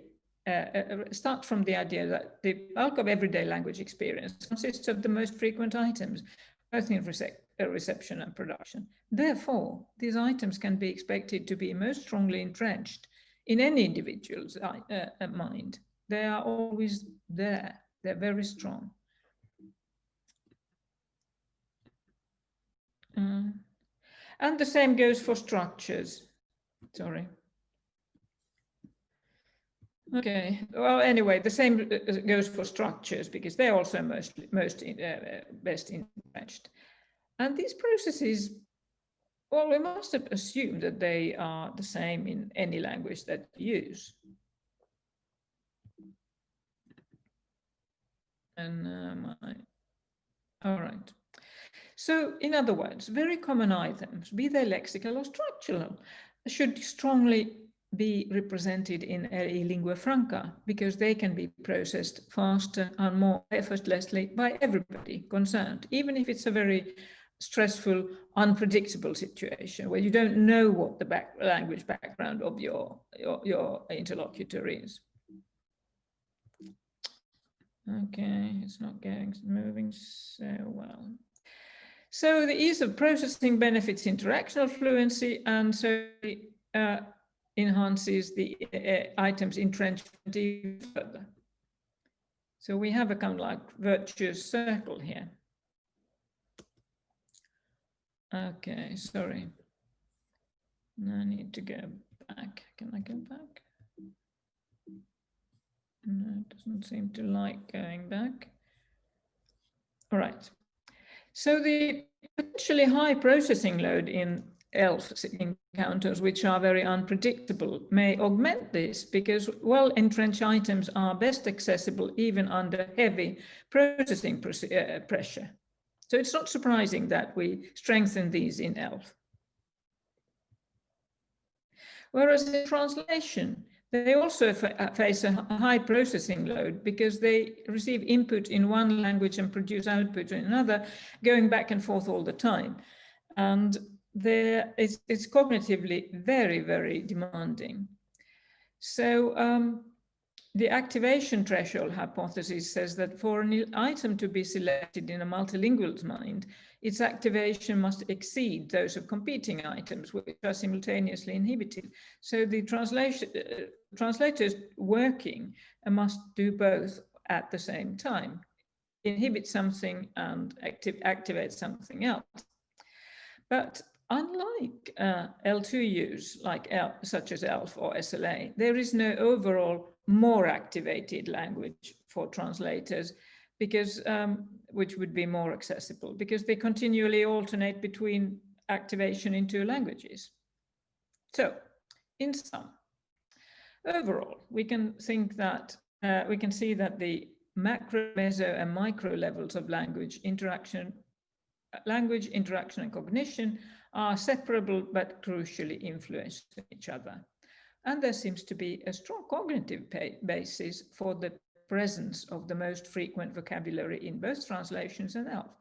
start from the idea that the bulk of everyday language experience consists of the most frequent items, both in reception and production. Therefore, these items can be expected to be most strongly entrenched in any individual's mind. They are always there. They're very strong. And the same goes for structures. Sorry. Okay, well, anyway, the same goes for structures, because they're also best entrenched. And these processes, well, we must assume that they are the same in any language that you use. And all right. So, in other words, very common items, be they lexical or structural, should strongly be represented in a lingua franca, because they can be processed faster and more effortlessly by everybody concerned, even if it's a very stressful, unpredictable situation where you don't know what the language background of your interlocutor is. Okay, it's not moving so well. So the ease of processing benefits interactional fluency, and so enhances the items entrenchment even further. So we have a kind of like virtuous circle here. Okay, sorry. I need to go back. Can I go back? No, it doesn't seem to like going back. All right. So the potentially high processing load in ELF encounters, which are very unpredictable, may augment this, because well-entrenched items are best accessible even under heavy processing pressure. So it's not surprising that we strengthen these in ELF. Whereas in translation, they also face a high processing load, because they receive input in one language and produce output in another, going back and forth all the time. And it's cognitively very, very demanding. So the activation threshold hypothesis says that for an item to be selected in a multilingual's mind, its activation must exceed those of competing items, which are simultaneously inhibited. So the translators working must do both at the same time, inhibit something and activate something else. But unlike L2Us, such as ELF or SLA, there is no overall more activated language for translators, because which would be more accessible, because they continually alternate between activation in two languages. So, in sum, overall, we can think that we can see that the macro, meso, and micro levels of language interaction, and cognition are separable but crucially influence each other. And there seems to be a strong cognitive basis for the presence of the most frequent vocabulary in both translations and ELF,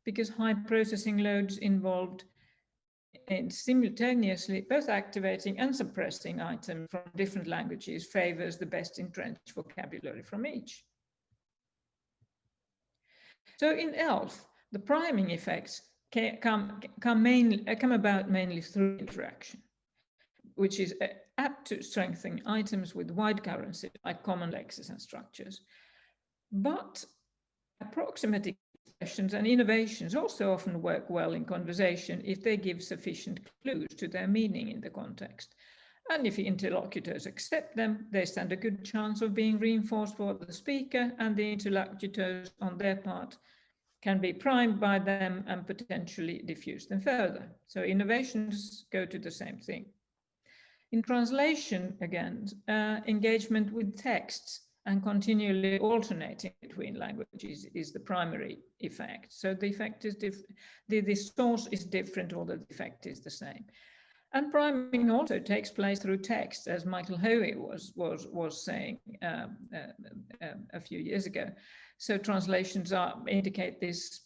because high processing loads involved in simultaneously both activating and suppressing items from different languages favors the best entrenched vocabulary from each. So in ELF, the priming effects come about mainly through interaction, which is apt to strengthen items with wide currency, like common lexes and structures. But approximate expressions and innovations also often work well in conversation if they give sufficient clues to their meaning in the context. And if interlocutors accept them, they stand a good chance of being reinforced for the speaker, and the interlocutors on their part can be primed by them and potentially diffuse them further. So innovations go to the same thing. In translation, again, engagement with texts and continually alternating between languages is the primary effect. So the effect is the source is different, although the effect is the same. And priming also takes place through text, as Michael Hoey was saying a few years ago. So translations indicate this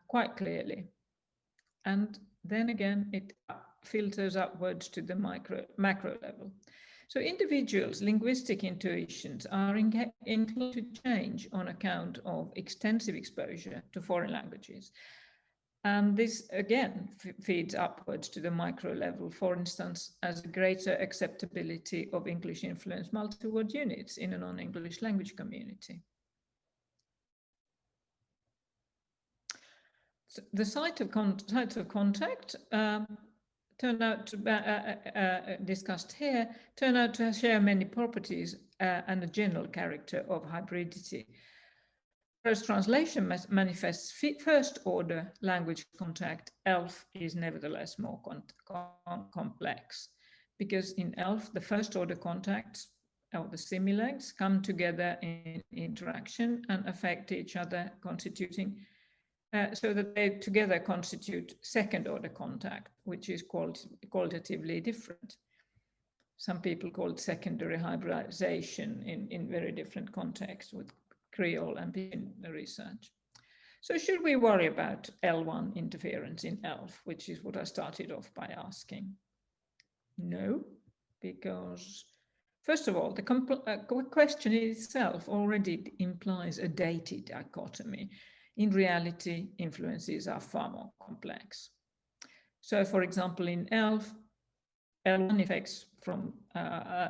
quite clearly. And then again, it filters upwards to the macro level. So individuals' linguistic intuitions are inclined to change on account of extensive exposure to foreign languages. And this again feeds upwards to the micro level, for instance, as a greater acceptability of English influenced multi-word units in a non-English language community. So the site of contact turned out to discussed here, turned out to share many properties and a general character of hybridity. Whereas translation manifests first order language contact, ELF is nevertheless more complex, because in ELF, the first order contacts, or the similex, come together in interaction and affect each other, constituting so that they together constitute second order contact, which is qualitatively different. Some people call it secondary hybridization in very different contexts with Creole and Pidgin research. So should we worry about L1 interference in ELF, which is what I started off by asking? No, because first of all, the question itself already implies a dated dichotomy. In reality, influences are far more complex. So for example, in ELF, L1 effects from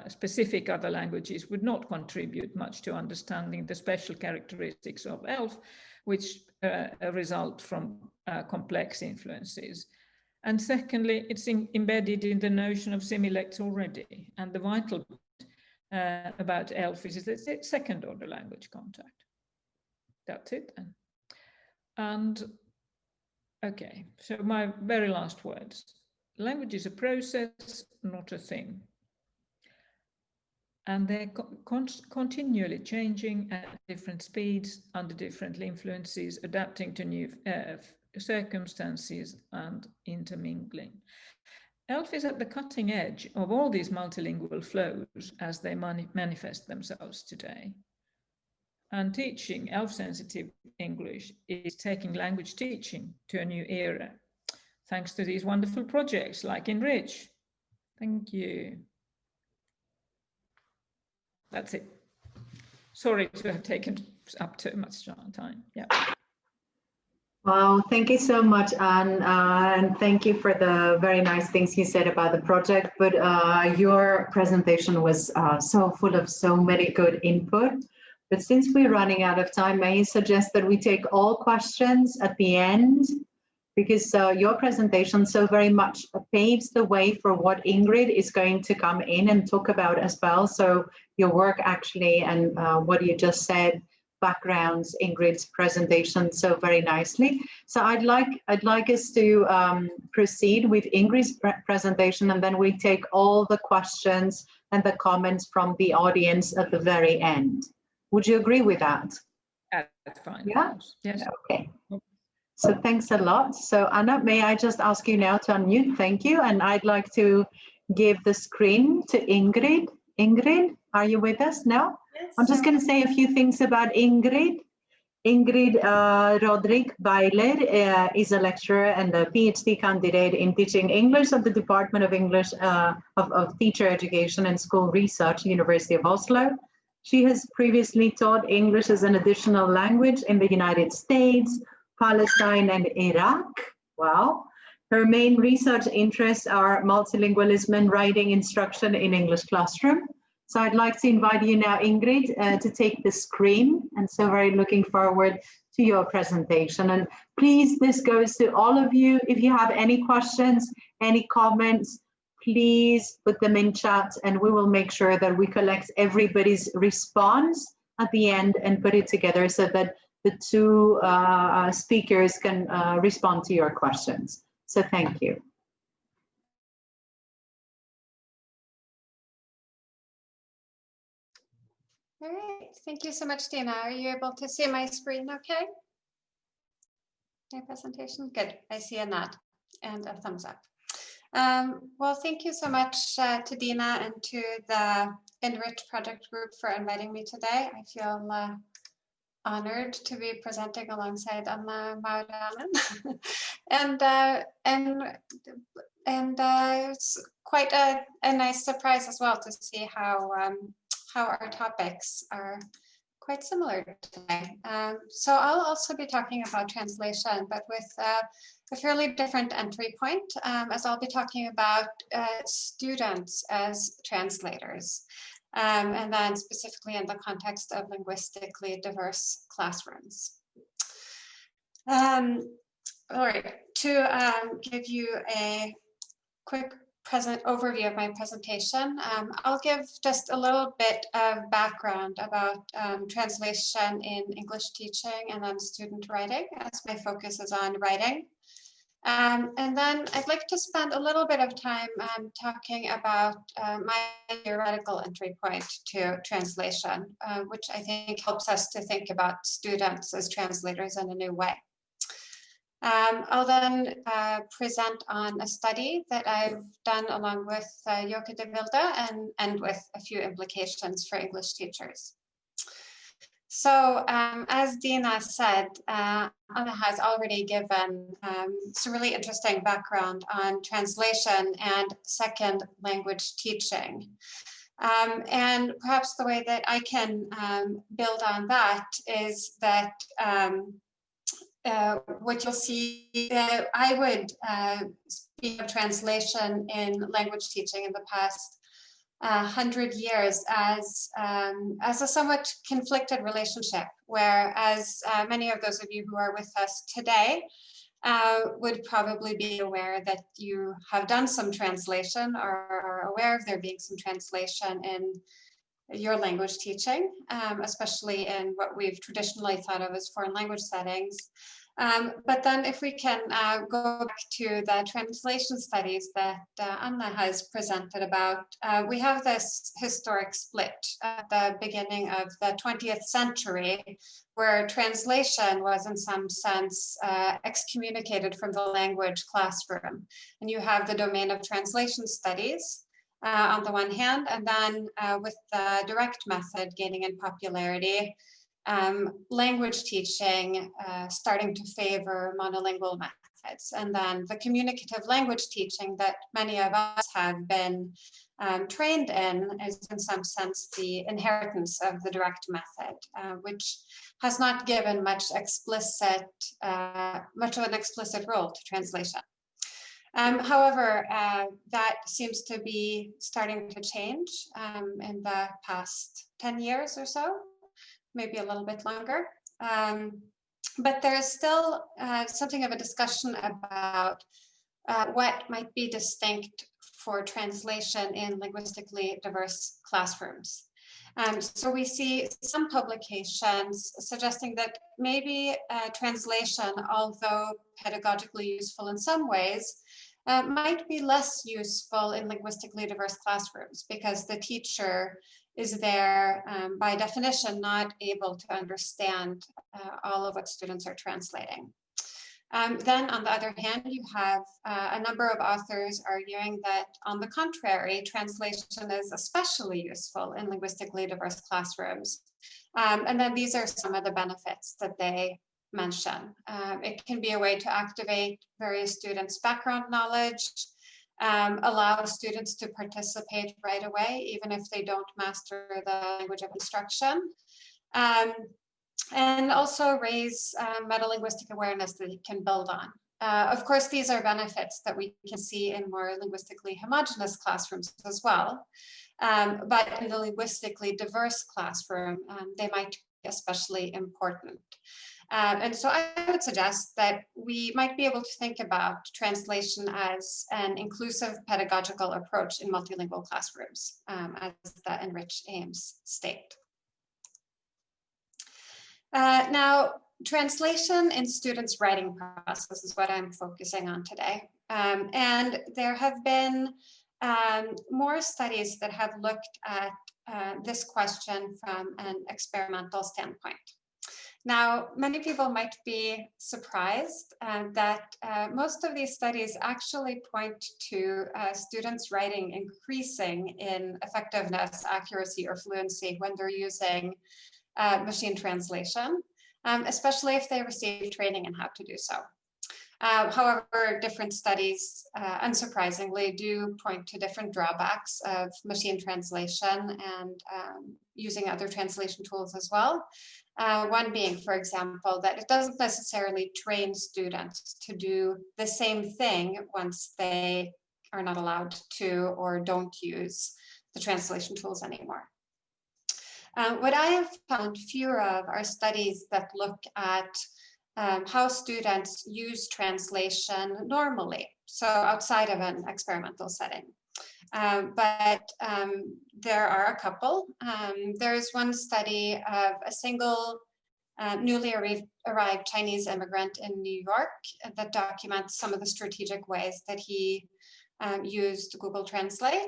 specific other languages would not contribute much to understanding the special characteristics of ELF, which result from complex influences. And secondly, it's embedded in the notion of similex already. And the vital point about ELF is that it's second order language contact. That's it then. And okay, so my very last words. Language is a process, not a thing. And they're continually changing at different speeds, under different influences, adapting to new circumstances and intermingling. ELF is at the cutting edge of all these multilingual flows as they manifest themselves today. And teaching ELF-sensitive English is taking language teaching to a new era, thanks to these wonderful projects like Enrich. Thank you. That's it. Sorry to have taken up too much time. Yeah. Wow, thank you so much, Anne, and thank you for the very nice things you said about the project. But your presentation was so full of so many good input. But since we're running out of time, may I suggest that we take all questions at the end, because your presentation so very much paves the way for what Ingrid is going to come in and talk about as well. So your work actually and what you just said backgrounds Ingrid's presentation so very nicely. So I'd like us to proceed with Ingrid's presentation, and then we take all the questions and the comments from the audience at the very end. Would you agree with that? That's fine. Yeah. Yes. Okay. So thanks a lot. So Anna, may I just ask you now to unmute? Thank you. And I'd like to give the screen to Ingrid. Ingrid, are you with us now? Yes. I'm just going to say a few things about Ingrid. Ingrid Rodrik-Weiler is a lecturer and a PhD candidate in teaching English at the Department of English of Teacher Education and School Research, University of Oslo. She has previously taught English as an additional language in the United States, Palestine, and Iraq. Wow. Her main research interests are multilingualism and writing instruction in English classroom. So I'd like to invite you now, Ingrid, to take the screen. And so very looking forward to your presentation. And please, this goes to all of you. If you have any questions, any comments, please put them in chat and we will make sure that we collect everybody's response at the end and put it together so that the two speakers can respond to your questions. So thank you. All right, thank you so much, Dina. Are you able to see my screen okay? My presentation? Good, I see a nod and a thumbs up. Well, thank you so much to Dina and to the Enrich project group for inviting me today. I feel honored to be presenting alongside Anna Mauranen. and it's quite a nice surprise as well to see how our topics are quite similar today. So I'll also be talking about translation, but with a fairly different entry point, as I'll be talking about students as translators, and then specifically in the context of linguistically diverse classrooms. All right, to give you a quick overview of my presentation, I'll give just a little bit of background about translation in English teaching and then student writing, as my focus is on writing. And then I'd like to spend a little bit of time talking about my theoretical entry point to translation, which I think helps us to think about students as translators in a new way. I'll then present on a study that I've done along with Joke de Wilde and with a few implications for English teachers. So as Dina said, Anna has already given some really interesting background on translation and second language teaching. And perhaps the way that I can build on that is that what you'll see, I would speak of translation in language teaching in the past 100 years as a somewhat conflicted relationship, where as many of those of you who are with us today would probably be aware that you have done some translation or are aware of there being some translation in your language teaching, especially in what we've traditionally thought of as foreign language settings. But then if we can go back to the translation studies that Anna has presented about, we have this historic split at the beginning of the 20th century, where translation was in some sense excommunicated from the language classroom. And you have the domain of translation studies on the one hand, and then with the direct method gaining in popularity, language teaching starting to favor monolingual methods, and then the communicative language teaching that many of us have been trained in is in some sense the inheritance of the direct method, which has not given much of an explicit role to translation. However, that seems to be starting to change in the past 10 years or so, maybe a little bit longer. But there's still something of a discussion about what might be distinct for translation in linguistically diverse classrooms. So we see some publications suggesting that maybe translation, although pedagogically useful in some ways, might be less useful in linguistically diverse classrooms because the teacher is there by definition not able to understand all of what students are translating. Then on the other hand, you have a number of authors arguing that on the contrary, translation is especially useful in linguistically diverse classrooms. And then these are some of the benefits that they mention. It can be a way to activate various students' background knowledge. allow students to participate right away, even if they don't master the language of instruction. And also raise metalinguistic awareness that you can build on. Of course, these are benefits that we can see in more linguistically homogeneous classrooms as well. But in the linguistically diverse classroom, they might be especially important. And so I would suggest that we might be able to think about translation as an inclusive pedagogical approach in multilingual classrooms, as the Enrich aims state. Now, translation in students' writing process is what I'm focusing on today. And there have been more studies that have looked at this question from an experimental standpoint. Now, many people might be surprised that most of these studies actually point to students' writing increasing in effectiveness, accuracy, or fluency when they're using machine translation, especially if they receive training in how to do so. However, different studies, unsurprisingly, do point to different drawbacks of machine translation and using other translation tools as well. One being, for example, that it doesn't necessarily train students to do the same thing once they are not allowed to or don't use the translation tools anymore. What I have found fewer of are studies that look at how students use translation normally, so outside of an experimental setting. But there are a couple. There's one study of a single newly arrived Chinese immigrant in New York that documents some of the strategic ways that he used Google Translate.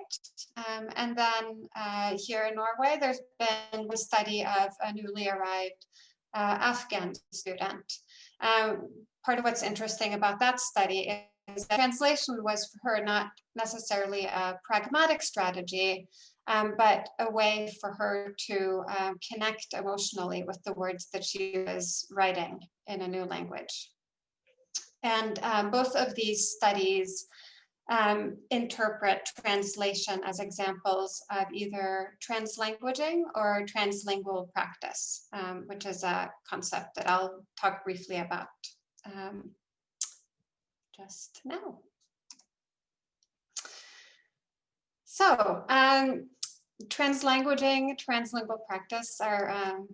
And then here in Norway, there's been a study of a newly arrived Afghan student. Part of what's interesting about that study is that translation was for her not necessarily a pragmatic strategy, but a way for her to connect emotionally with the words that she was writing in a new language. And both of these studies interpret translation as examples of either translanguaging or translingual practice, which is a concept that I'll talk briefly about just now. So, translanguaging, translingual practice are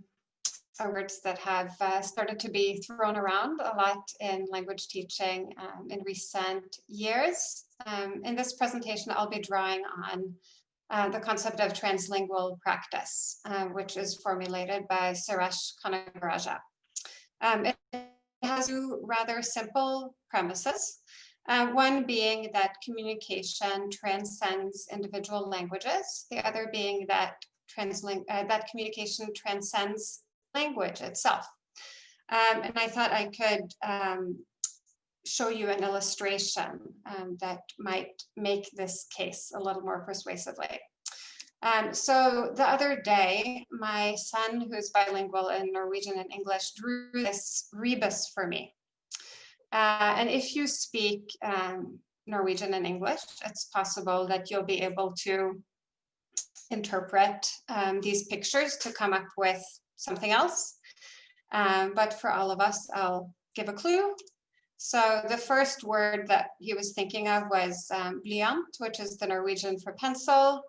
words that have started to be thrown around a lot in language teaching in recent years. In this presentation, I'll be drawing on the concept of translingual practice, which is formulated by Suresh Kanagaraja. It has two rather simple premises. One being that communication transcends individual languages, the other being that communication transcends language itself. And I thought I could show you an illustration that might make this case a little more persuasively. So the other day, my son, who's bilingual in Norwegian and English, drew this rebus for me. And if you speak Norwegian and English, it's possible that you'll be able to interpret these pictures to come up with something else. But for all of us, I'll give a clue. So the first word that he was thinking of was blyant, which is the Norwegian for pencil.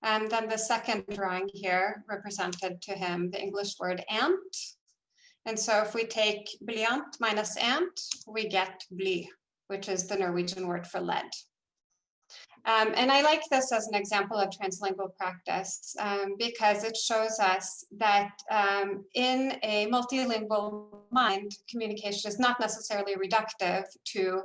And then the second drawing here represented to him the English word ant. And so if we take blyant minus ant, we get bly, which is the Norwegian word for lead. And I like this as an example of translingual practice because it shows us that in a multilingual mind, communication is not necessarily reductive to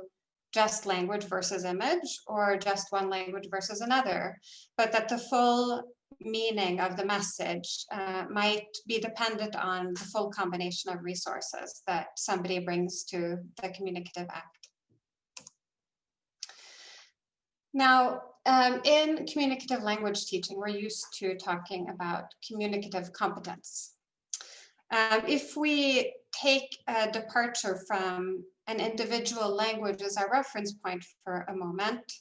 just language versus image or just one language versus another, but that the full meaning of the message might be dependent on the full combination of resources that somebody brings to the communicative act. Now, in communicative language teaching, we're used to talking about communicative competence. If we take a departure from an individual language as our reference point for a moment,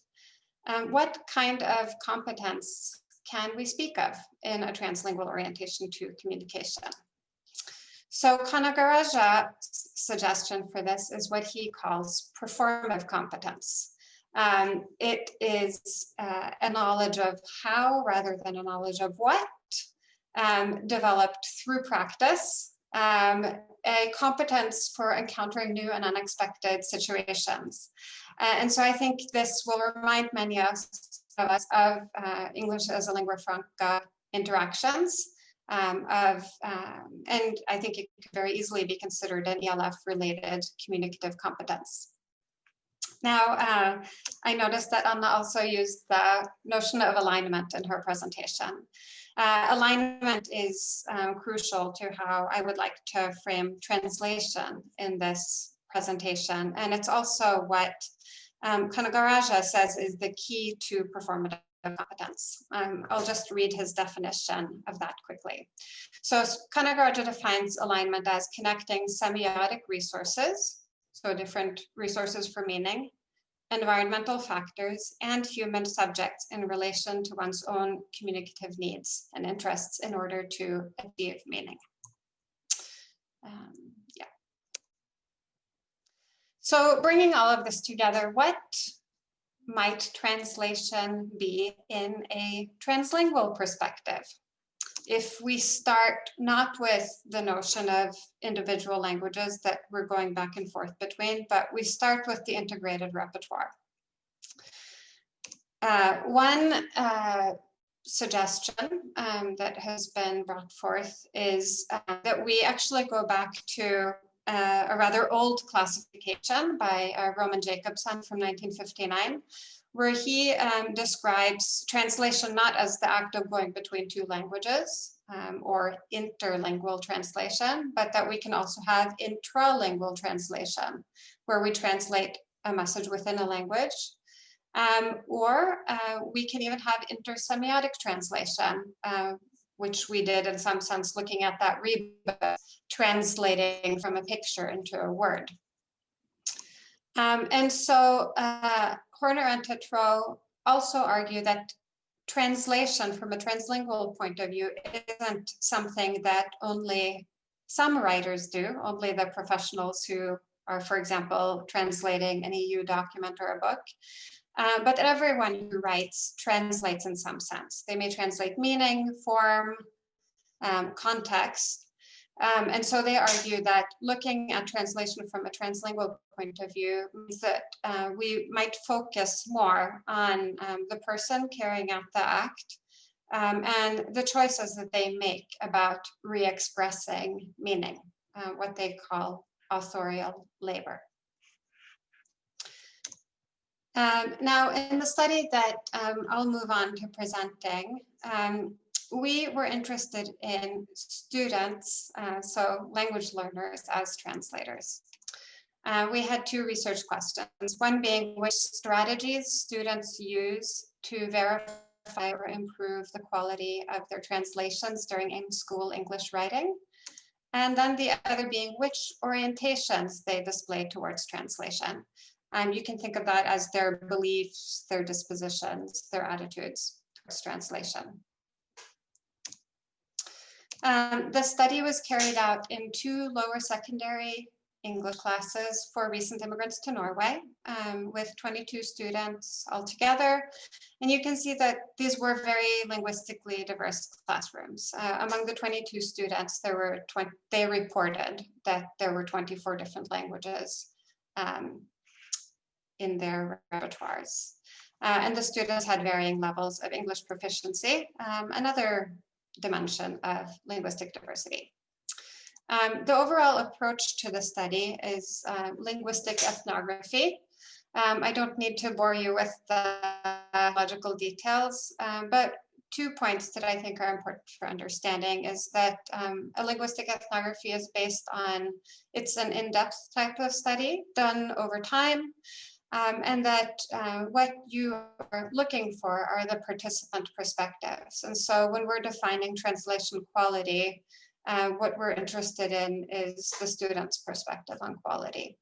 what kind of competence can we speak of in a translingual orientation to communication? So Kanagaraja's suggestion for this is what he calls performative competence. It is a knowledge of how rather than a knowledge of what, developed through practice, a competence for encountering new and unexpected situations. And so I think this will remind many of us of English as a lingua franca interactions, and I think it could very easily be considered an ELF-related communicative competence. Now, I noticed that Anna also used the notion of alignment in her presentation. Alignment is crucial to how I would like to frame translation in this presentation. And it's also what Kanagaraja says is the key to performative competence. I'll just read his definition of that quickly. So Kanagaraja defines alignment as connecting semiotic resources, so different resources for meaning, environmental factors, and human subjects in relation to one's own communicative needs and interests in order to achieve meaning. Yeah. So bringing all of this together, what might translation be in a translingual perspective? If we start not with the notion of individual languages that we're going back and forth between, but we start with the integrated repertoire. One suggestion that has been brought forth is that we actually go back to a rather old classification by Roman Jacobson from 1959, where he describes translation not as the act of going between two languages or interlingual translation, but that we can also have intralingual translation, where we translate a message within a language, or we can even have intersemiotic translation, which we did in some sense looking at that rebus, translating from a picture into a word. And so Horner and Tétrault also argue that translation from a translingual point of view isn't something that only some writers do, only the professionals who are, for example, translating an EU document or a book, but that everyone who writes translates in some sense. They may translate meaning, form, context. And so they argue that looking at translation from a translingual point of view means that we might focus more on the person carrying out the act and the choices that they make about re-expressing meaning, what they call authorial labor. Now, in the study that I'll move on to presenting, we were interested in students, so language learners as translators. We had two research questions, one being which strategies students use to verify or improve the quality of their translations during in-school English writing, and then the other being which orientations they display towards translation. You can think of that as their beliefs, their dispositions, their attitudes towards translation. The study was carried out in 2 lower secondary English classes for recent immigrants to Norway, with 22 students altogether. And you can see that these were very linguistically diverse classrooms. Among the 22 students, they reported that there were 24 different languages in their repertoires. And the students had varying levels of English proficiency, another dimension of linguistic diversity. The overall approach to the study is linguistic ethnography. I don't need to bore you with the logical details, but 2 points that I think are important for understanding is that a linguistic ethnography is based on, it's an in-depth type of study done over time, and that what you are looking for are the participant perspectives. And so when we're defining translation quality, what we're interested in is the student's perspective on quality.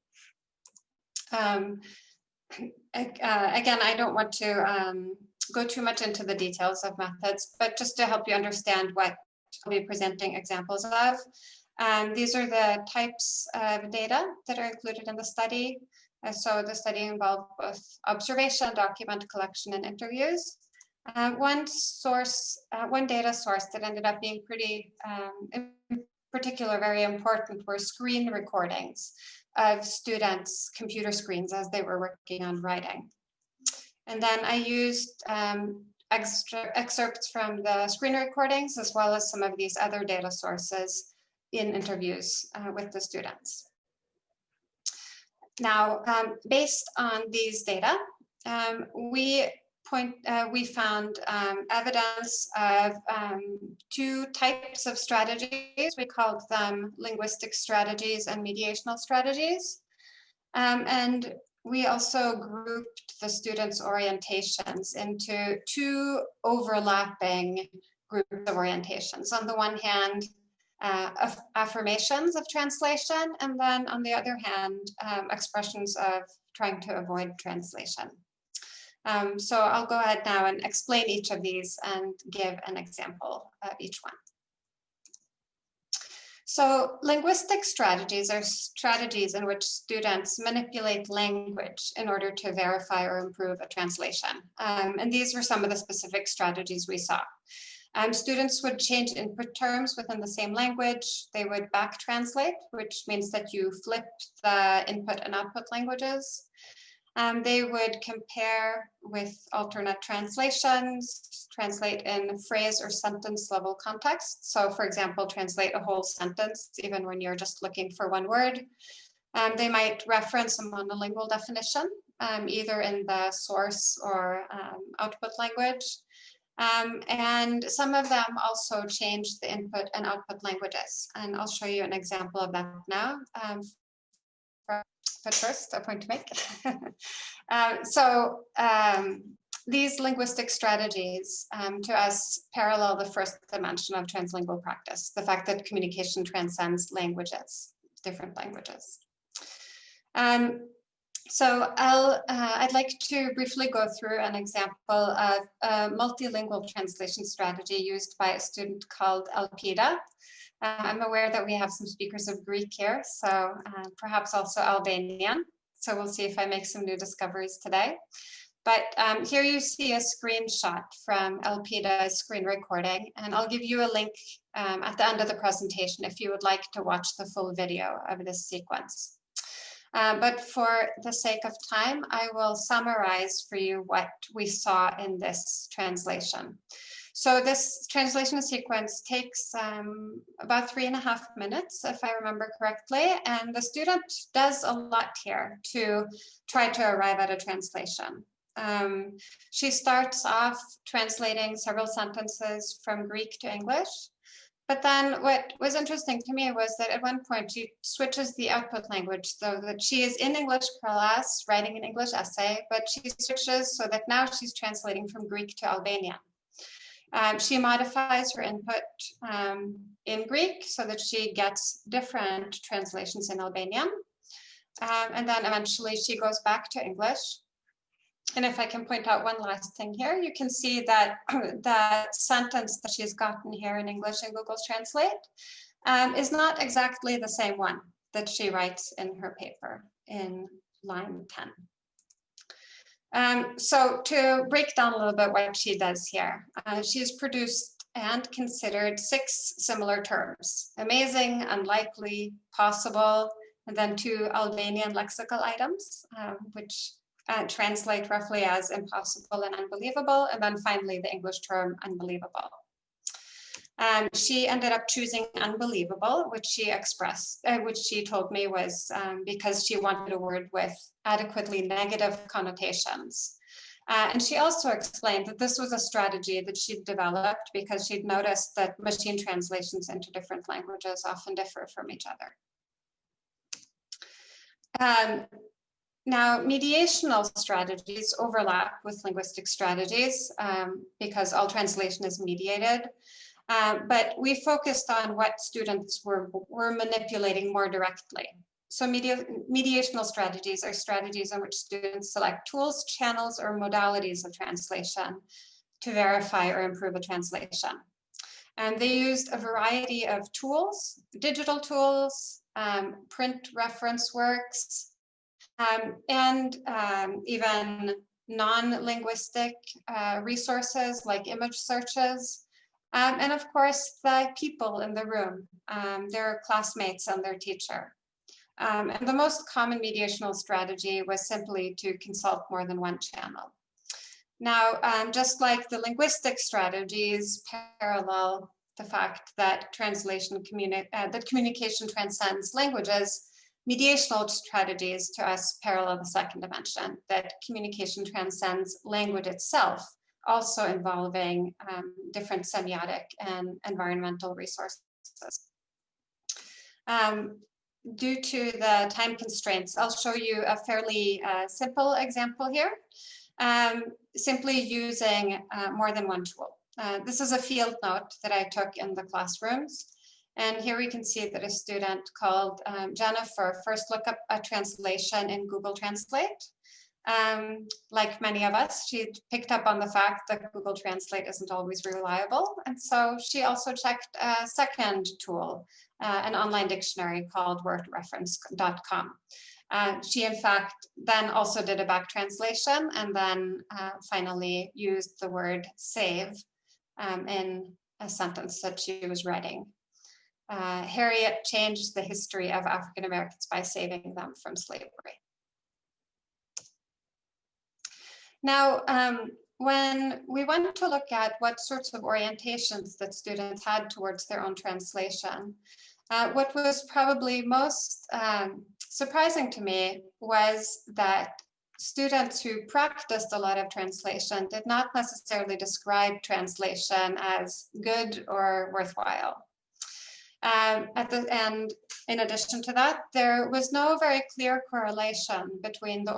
again, I don't want to go too much into the details of methods, but just to help you understand what I'll be presenting examples of. These are the types of data that are included in the study. So the study involved both observation, document collection, and interviews. One data source that ended up being pretty, in particular, very important were screen recordings of students' computer screens as they were working on writing. And then I used excerpts from the screen recordings as well as some of these other data sources in interviews with the students. Now, based on these data, we found evidence of two types of strategies. We called them linguistic strategies and mediational strategies. And we also grouped the students' orientations into two overlapping groups of orientations. On the one hand, affirmations of translation, and then on the other hand, expressions of trying to avoid translation. So I'll go ahead now and explain each of these and give an example of each one. So linguistic strategies are strategies in which students manipulate language in order to verify or improve a translation. And these were some of the specific strategies we saw. Students would change input terms within the same language. They would back translate, which means that you flip the input and output languages. They would compare with alternate translations, translate in phrase or sentence level context. So for example, translate a whole sentence, even when you're just looking for one word. They might reference a monolingual definition, either in the source or output language. And some of them also change the input and output languages. And I'll show you an example of that now. But first, a point to make. These linguistic strategies to us parallel the first dimension of translingual practice, the fact that communication transcends languages, different languages. So I'd like to briefly go through an example of a multilingual translation strategy used by a student called Elpida. I'm aware that we have some speakers of Greek here, so perhaps also Albanian. So we'll see if I make some new discoveries today. But here you see a screenshot from Elpida's screen recording, and I'll give you a link at the end of the presentation if you would like to watch the full video of this sequence. But for the sake of time, I will summarize for you what we saw in this translation. So this translation sequence takes about 3.5 minutes, if I remember correctly, and the student does a lot here to try to arrive at a translation. She starts off translating several sentences from Greek to English. But then what was interesting to me was that at one point she switches the output language so that she is in English class writing an English essay, but she switches so that now she's translating from Greek to Albanian. She modifies her input in Greek so that she gets different translations in Albanian. And then eventually she goes back to English. And if I can point out one last thing here, you can see that that sentence that she's gotten here in English in Google's Translate is not exactly the same one that she writes in her paper in line 10. So to break down a little bit what she does here, she's produced and considered 6 similar terms: amazing, unlikely, possible, and then 2 Albanian lexical items, which translate roughly as impossible and unbelievable, and then finally the English term unbelievable. She ended up choosing unbelievable, which she told me was because she wanted a word with adequately negative connotations. And she also explained that this was a strategy that she'd developed because she'd noticed that machine translations into different languages often differ from each other. Now, mediational strategies overlap with linguistic strategies because all translation is mediated. But we focused on what students were manipulating more directly. So mediational strategies are strategies in which students select tools, channels, or modalities of translation to verify or improve a translation. And they used a variety of tools, digital tools, print reference works, and even non-linguistic resources like image searches, and of course the people in the room, their classmates and their teacher. And the most common mediational strategy was simply to consult more than one channel. Now, just like the linguistic strategies parallel the fact that communication transcends languages, mediational strategies to us parallel the second dimension, that communication transcends language itself, also involving different semiotic and environmental resources. Due to the time constraints, I'll show you a fairly simple example here, simply using more than one tool. This is a field note that I took in the classrooms. And here we can see that a student called Jennifer first looked up a translation in Google Translate. Like many of us, she picked up on the fact that Google Translate isn't always reliable. And so she also checked a second tool, an online dictionary called wordreference.com. She, in fact, then also did a back translation and then finally used the word save in a sentence that she was writing. Harriet changed the history of African Americans by saving them from slavery. Now, when we want to look at what sorts of orientations that students had towards their own translation, what was probably most surprising to me was that students who practiced a lot of translation did not necessarily describe translation as good or worthwhile. At the end, in addition to that, there was no very clear correlation between the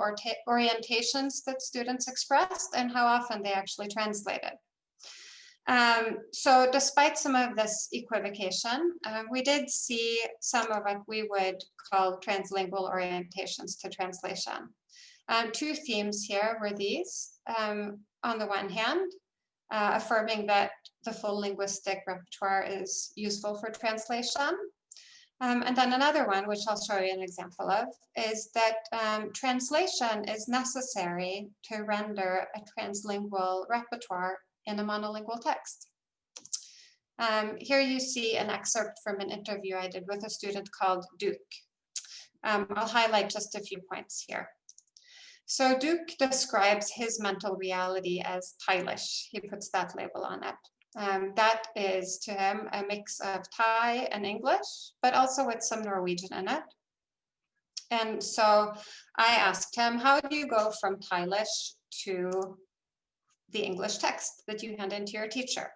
orientations that students expressed and how often they actually translated. So despite some of this equivocation, we did see some of what we would call translingual orientations to translation. Two themes here were these. On the one hand, affirming that the full linguistic repertoire is useful for translation. And then another one, which I'll show you an example of, is that translation is necessary to render a translingual repertoire in a monolingual text. Here you see an excerpt from an interview I did with a student called Duke. I'll highlight just a few points here. So Duke describes his mental reality as Thailish. He puts that label on it. That is to him a mix of Thai and English, but also with some Norwegian in it. And so I asked him, how do you go from Thailish to the English text that you hand into your teacher?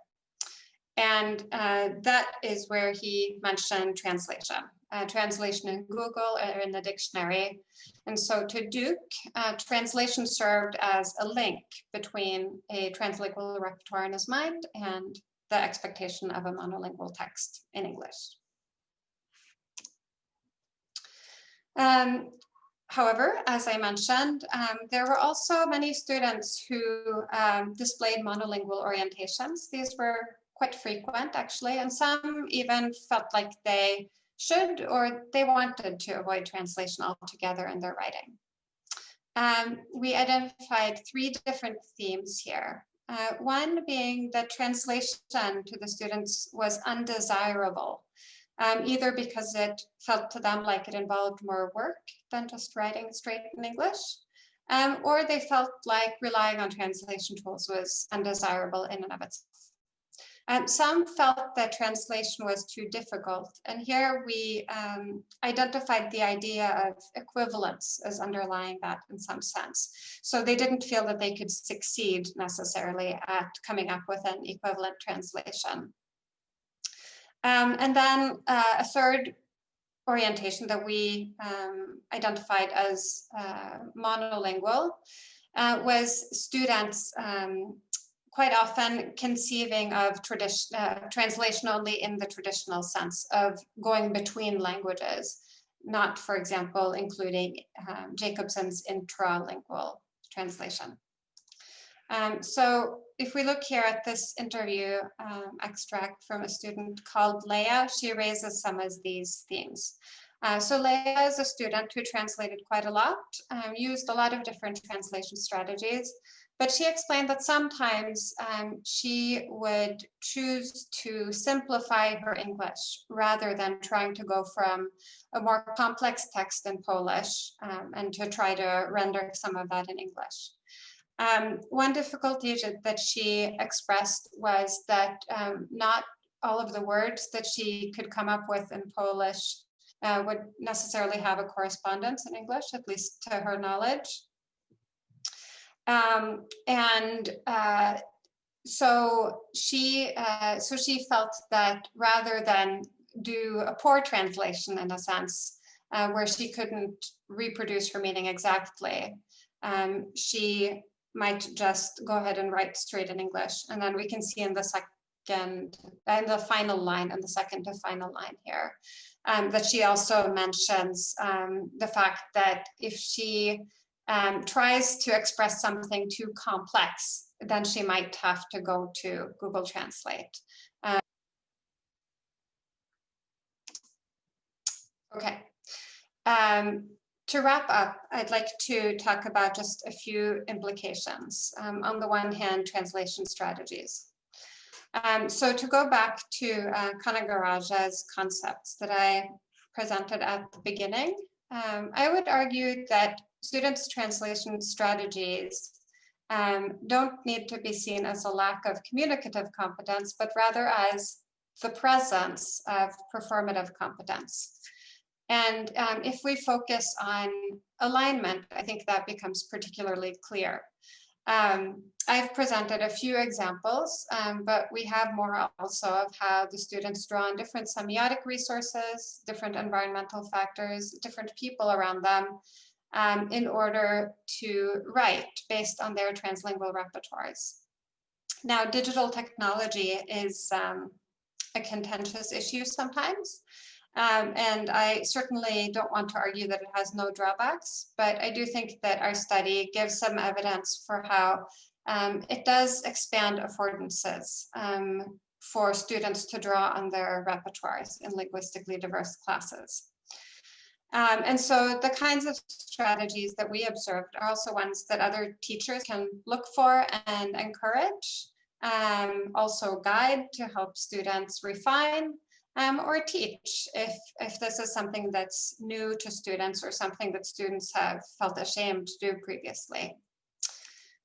And that is where he mentioned translation. Translation in Google or in the dictionary. And so to Duke, translation served as a link between a translingual repertoire in his mind and the expectation of a monolingual text in English. However, as I mentioned, there were also many students who displayed monolingual orientations. These were quite frequent, actually, and some even felt like they should or they wanted to avoid translation altogether in their writing. We identified three different themes here. One being that translation to the students was undesirable, either because it felt to them like it involved more work than just writing straight in English, or they felt like relying on translation tools was undesirable in and of itself. Some felt that translation was too difficult, and here we identified the idea of equivalence as underlying that in some sense. So they didn't feel that they could succeed necessarily at coming up with an equivalent translation. And then a third orientation that we identified as monolingual was students quite often conceiving of translation only in the traditional sense of going between languages, not, for example, including Jacobson's intralingual translation. So if we look here at this interview extract from a student called Leia, she raises some of these themes. So Leia is a student who translated quite a lot, used a lot of different translation strategies, but she explained that sometimes she would choose to simplify her English rather than trying to go from a more complex text in Polish and to try to render some of that in English. One difficulty that she expressed was that not all of the words that she could come up with in Polish would necessarily have a correspondence in English, at least to her knowledge. So she felt that rather than do a poor translation in a sense, where she couldn't reproduce her meaning exactly, she might just go ahead and write straight in English. And then we can see in the second, and the final line, and the second to final line here, that she also mentions the fact that if she tries to express something too complex, then she might have to go to Google Translate. Okay. To wrap up, I'd like to talk about just a few implications. On the one hand, translation strategies. So to go back to Kanagaraja's concepts that I presented at the beginning, I would argue that students' translation strategies don't need to be seen as a lack of communicative competence, but rather as the presence of performative competence. And if we focus on alignment, I think that becomes particularly clear. I've presented a few examples, but we have more also of how the students draw on different semiotic resources, different environmental factors, different people around them in order to write based on their translingual repertoires. Now, digital technology is a contentious issue sometimes. And I certainly don't want to argue that it has no drawbacks, but I do think that our study gives some evidence for how it does expand affordances for students to draw on their repertoires in linguistically diverse classes. And so the kinds of strategies that we observed are also ones that other teachers can look for and encourage, also guide to help students refine, or teach if this is something that's new to students or something that students have felt ashamed to do previously.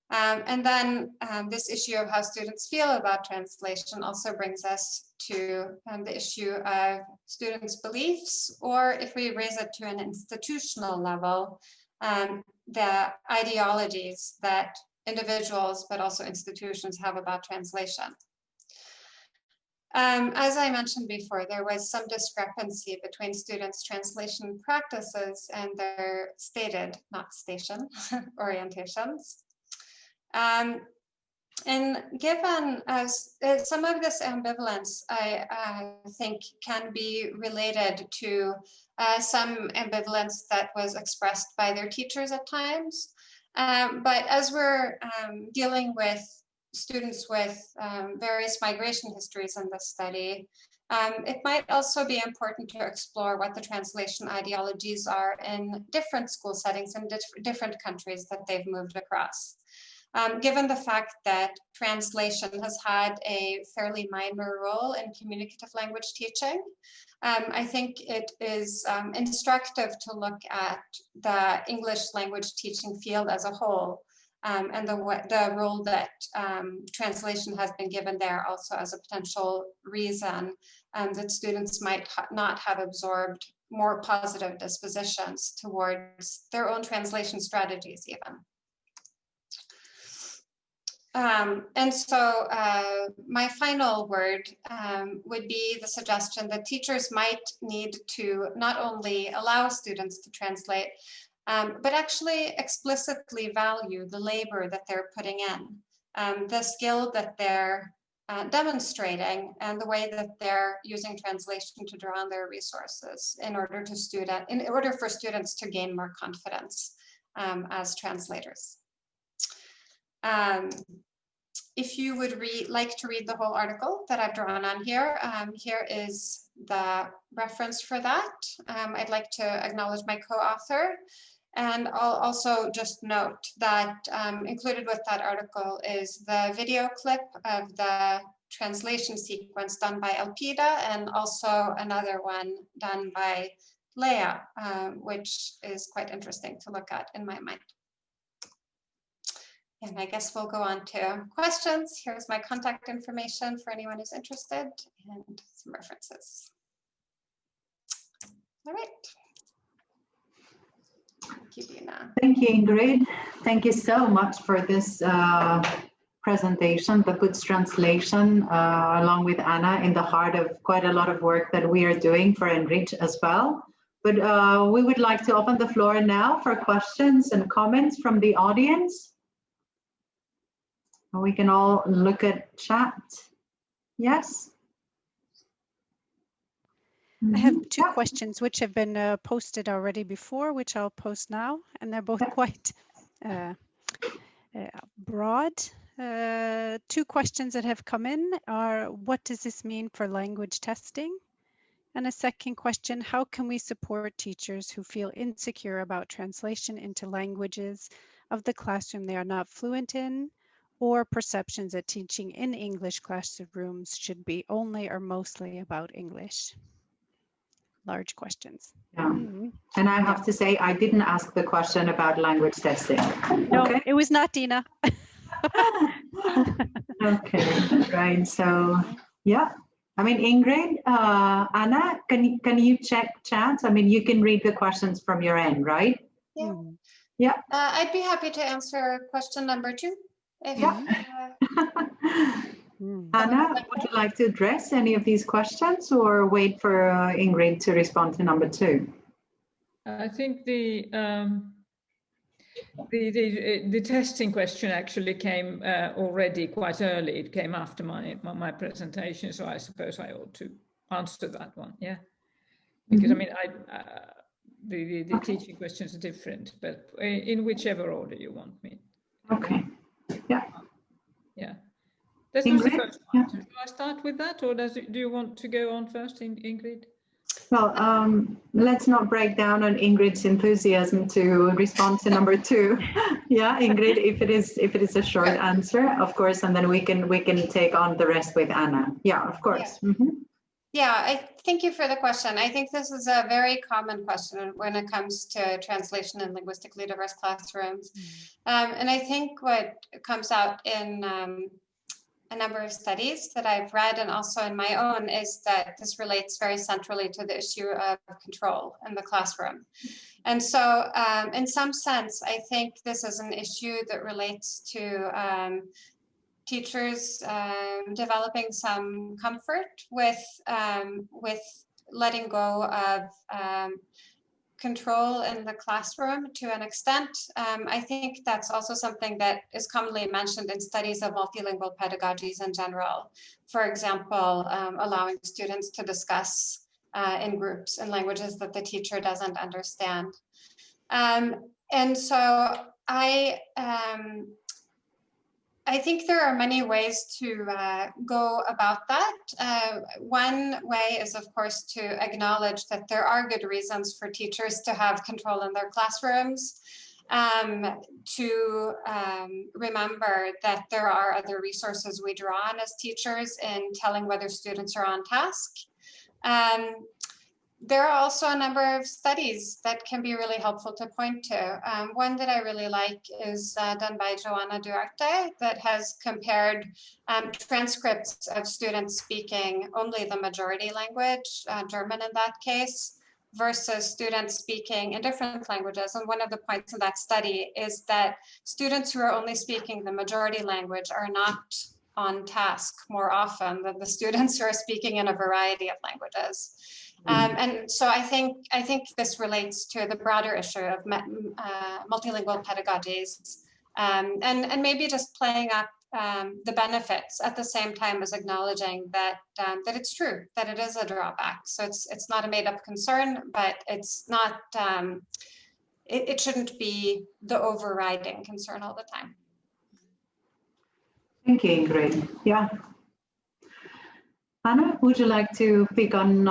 And then this issue of how students feel about translation also brings us to the issue of students' beliefs, or if we raise it to an institutional level, the ideologies that individuals but also institutions have about translation. As I mentioned before, there was some discrepancy between students' translation practices and their stated, not station, orientations. And given some of this ambivalence, I think can be related to some ambivalence that was expressed by their teachers at times. But as we're dealing with students with various migration histories in this study, it might also be important to explore what the translation ideologies are in different school settings in different countries that they've moved across. Given the fact that translation has had a fairly minor role in communicative language teaching, I think it is instructive to look at the English language teaching field as a whole, and the role that translation has been given there also as a potential reason that students might not have absorbed more positive dispositions towards their own translation strategies even. And so my final word would be the suggestion that teachers might need to not only allow students to translate, but actually explicitly value the labor that they're putting in, the skill that they're demonstrating and the way that they're using translation to draw on their resources in order for students to gain more confidence as translators. If you would like to read the whole article that I've drawn on here, here is the reference for that. I'd like to acknowledge my co-author, and I'll also just note that included with that article is the video clip of the translation sequence done by Elpida, and also another one done by Leah, which is quite interesting to look at in my mind. And I guess we'll go on to questions. Here's my contact information for anyone who's interested and some references. All right. Thank you, Dina. Thank you, Ingrid. Thank you so much for this presentation that puts translation along with Anna in the heart of quite a lot of work that we are doing for Enrich as well. But we would like to open the floor now for questions and comments from the audience. We can all look at chat. Yes? I have two questions which have been posted already before, which I'll post now, and they're both quite broad. Two questions that have come in are, what does this mean for language testing? And a second question, how can we support teachers who feel insecure about translation into languages of the classroom they are not fluent in, or perceptions that teaching in English classrooms should be only or mostly about English? Large questions. Yeah. And I have to say, I didn't ask the question about language testing. No, okay? It was not Dina. Okay, right. So, yeah. I mean, Ingrid, Anna, can you check chat? I mean, you can read the questions from your end, right? Yeah. Yeah. I'd be happy to answer question number 2. If Anna, would you like to address any of these questions or wait for Ingrid to respond to number 2? I think the testing question actually came already quite early. It came after my presentation, so I suppose I ought to answer that one. Yeah, because I mean, the teaching questions are different, but in whichever order you want me. Okay. Yeah. Yeah. This was the first one. Yeah. Do I start with that, or do you want to go on first, Ingrid? Well, let's not break down on Ingrid's enthusiasm to respond to number 2. Yeah, Ingrid, if it is a short answer, of course, and then we can take on the rest with Anna. Yeah, of course. Yeah. Yeah, I thank you for the question. I think this is a very common question when it comes to translation in linguistically diverse classrooms. And I think what comes out in a number of studies that I've read and also in my own is that this relates very centrally to the issue of control in the classroom. And so in some sense, I think this is an issue that relates to teachers developing some comfort with letting go of control in the classroom to an extent. I think that's also something that is commonly mentioned in studies of multilingual pedagogies in general. For example, allowing students to discuss in groups in languages that the teacher doesn't understand. And so I think there are many ways to go about that. One way is, of course, to acknowledge that there are good reasons for teachers to have control in their classrooms, to remember that there are other resources we draw on as teachers in telling whether students are on task. There are also a number of studies that can be really helpful to point to. One that I really like is done by Joanna Duarte that has compared transcripts of students speaking only the majority language, German in that case, versus students speaking in different languages. And one of the points of that study is that students who are only speaking the majority language are not on task more often than the students who are speaking in a variety of languages. And so I think this relates to the broader issue of multilingual pedagogies, and maybe just playing up the benefits at the same time as acknowledging that that it's true, that it is a drawback. So it's not a made-up concern, but it's not, it shouldn't be the overriding concern all the time. Thank you, Ingrid. Yeah. Anna, would you like to pick on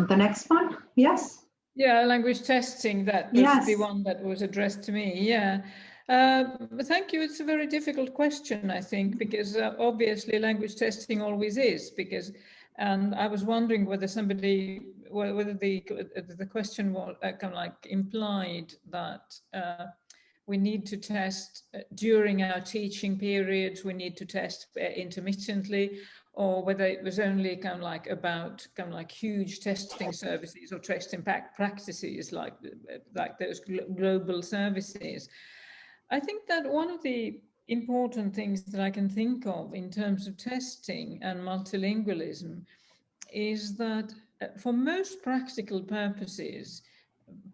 the next one? Yes? Yeah, language testing, that was the one that was addressed to me, yeah. Thank you. It's a very difficult question, I think, because obviously language testing always is, because, and I was wondering whether whether the question was kind of like implied that we need to test during our teaching periods, we need to test intermittently, or whether it was only kind of like huge testing services or testing practices like those global services. I think that one of the important things that I can think of in terms of testing and multilingualism is that for most practical purposes,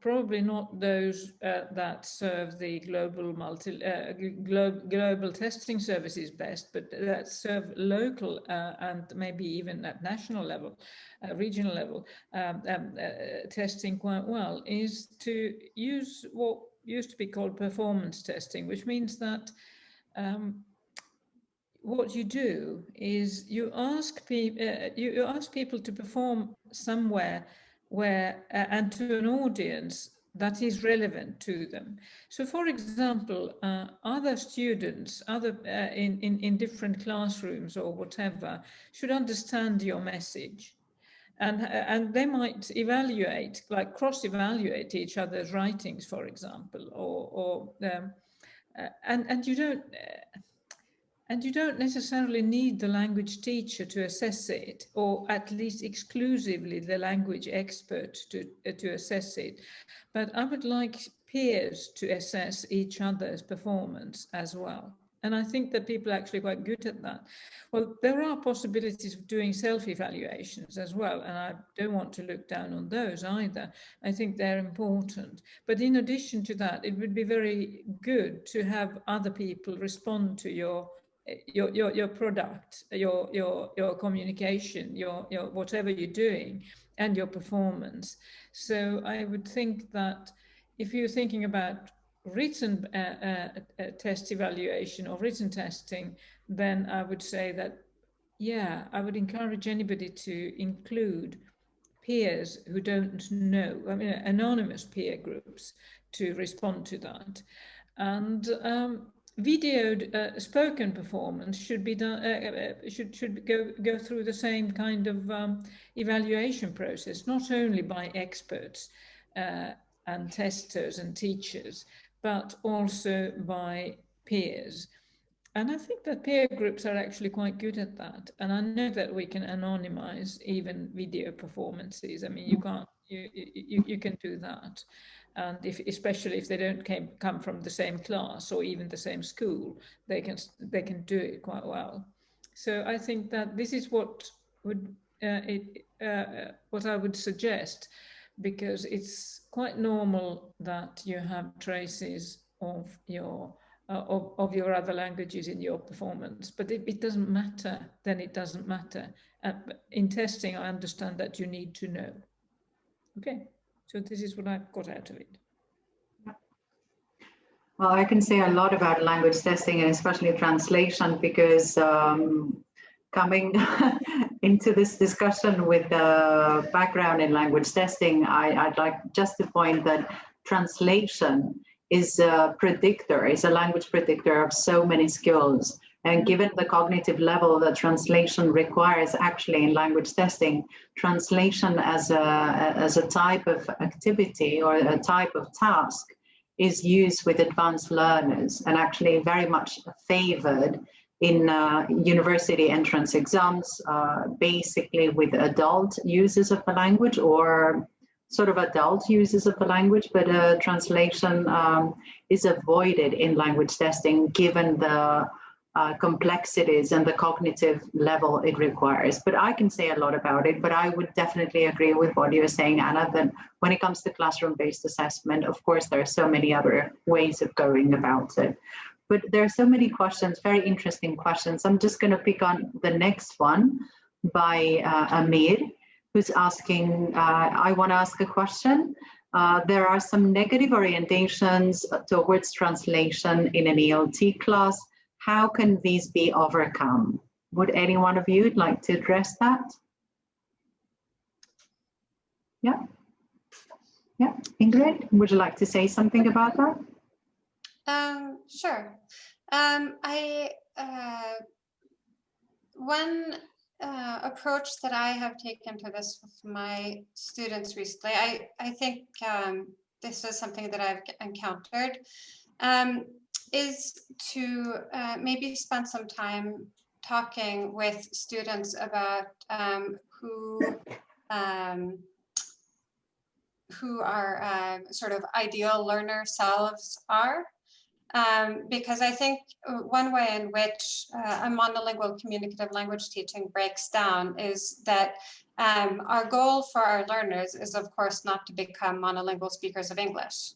probably not those that serve the global global testing services best, but that serve local and maybe even at national level, regional level testing quite well, is to use what used to be called performance testing, which means that what you do is you ask people to perform somewhere where and to an audience that is relevant to them. So, for example, other students, in different classrooms or whatever, should understand your message, and they might evaluate, like cross-evaluate each other's writings, for example, and you don't necessarily need the language teacher to assess it, or at least exclusively the language expert to assess it. But I would like peers to assess each other's performance as well. And I think that people are actually quite good at that. Well, there are possibilities of doing self-evaluations as well, and I don't want to look down on those either. I think they're important. But in addition to that, it would be very good to have other people respond to your product, your communication, your whatever you're doing, and your performance. So I would think that if you're thinking about written test evaluation or written testing, then I would say that, yeah, I would encourage anybody to include peers who don't know, I mean, anonymous peer groups to respond to that. And videoed spoken performance should be done. Should go through the same kind of evaluation process, not only by experts and testers and teachers, but also by peers. And I think that peer groups are actually quite good at that. And I know that we can anonymize even video performances. I mean, you can't. You can do that. And especially if they don't come from the same class or even the same school, they can do it quite well. So I think that this is what I would suggest, because it's quite normal that you have traces of your other languages in your performance. But if it doesn't matter, then it doesn't matter. In testing, I understand that you need to know. Okay. So this is what I've got out of it. Well, I can say a lot about language testing and especially translation, because coming into this discussion with the background in language testing, I'd like just to point that translation is a predictor, is a language predictor of so many skills. And given the cognitive level that translation requires actually in language testing, translation as a type of activity or a type of task is used with advanced learners and actually very much favored in university entrance exams, basically with adult users of the language or sort of adult users of the language, but translation is avoided in language testing given the complexities and the cognitive level it requires. But I can say a lot about it, but I would definitely agree with what you're saying, Anna, that when it comes to classroom-based assessment, of course, there are so many other ways of going about it. but there are so many questions, very interesting questions. I'm just going to pick on the next one by Amir, who's asking, I want to ask a question. There are some negative orientations towards translation in an ELT class. How can these be overcome? Would any one of you like to address that? Yeah. Yeah, Ingrid, would you like to say something about that? Sure. One approach that I have taken to this with my students recently, I think this is something that I've encountered, is to maybe spend some time talking with students about who our sort of ideal learner selves are. Because I think one way in which a monolingual communicative language teaching breaks down is that our goal for our learners is, of course, not to become monolingual speakers of English.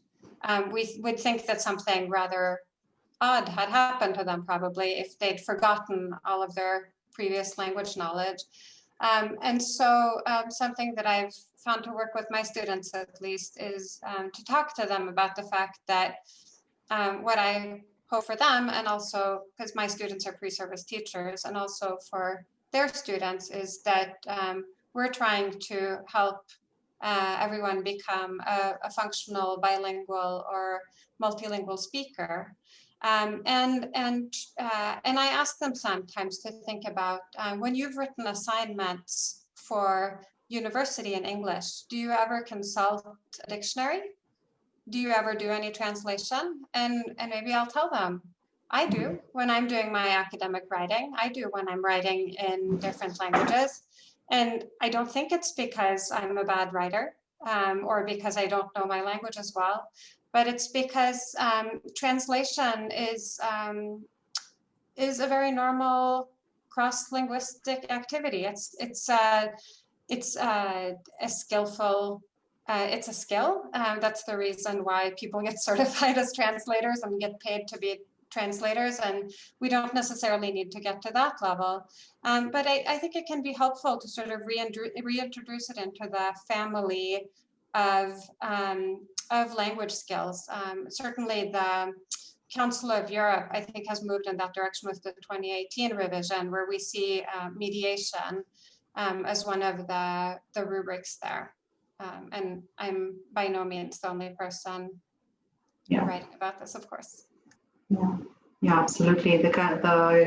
We would think that something rather odd had happened to them probably if they'd forgotten all of their previous language knowledge. And so something that I've found to work with my students at least is to talk to them about the fact that what I hope for them, and also because my students are pre-service teachers, and also for their students, is that we're trying to help everyone become a functional bilingual or multilingual speaker. And I ask them sometimes to think about when you've written assignments for university in English, do you ever consult a dictionary? Do you ever do any translation? And maybe I'll tell them, I do when I'm doing my academic writing. I do when I'm writing in different languages. And I don't think it's because I'm a bad writer or because I don't know my language as well, but it's because translation is a very normal cross-linguistic activity. It's a skillful. It's a skill. That's the reason why people get certified as translators and get paid to be translators. And we don't necessarily need to get to that level. But I think it can be helpful to sort of reintroduce it into the family of language skills. Certainly the Council of Europe, I think, has moved in that direction with the 2018 revision, where we see mediation as one of the rubrics there. And I'm by no means the only person writing about this, of course. Yeah, absolutely. The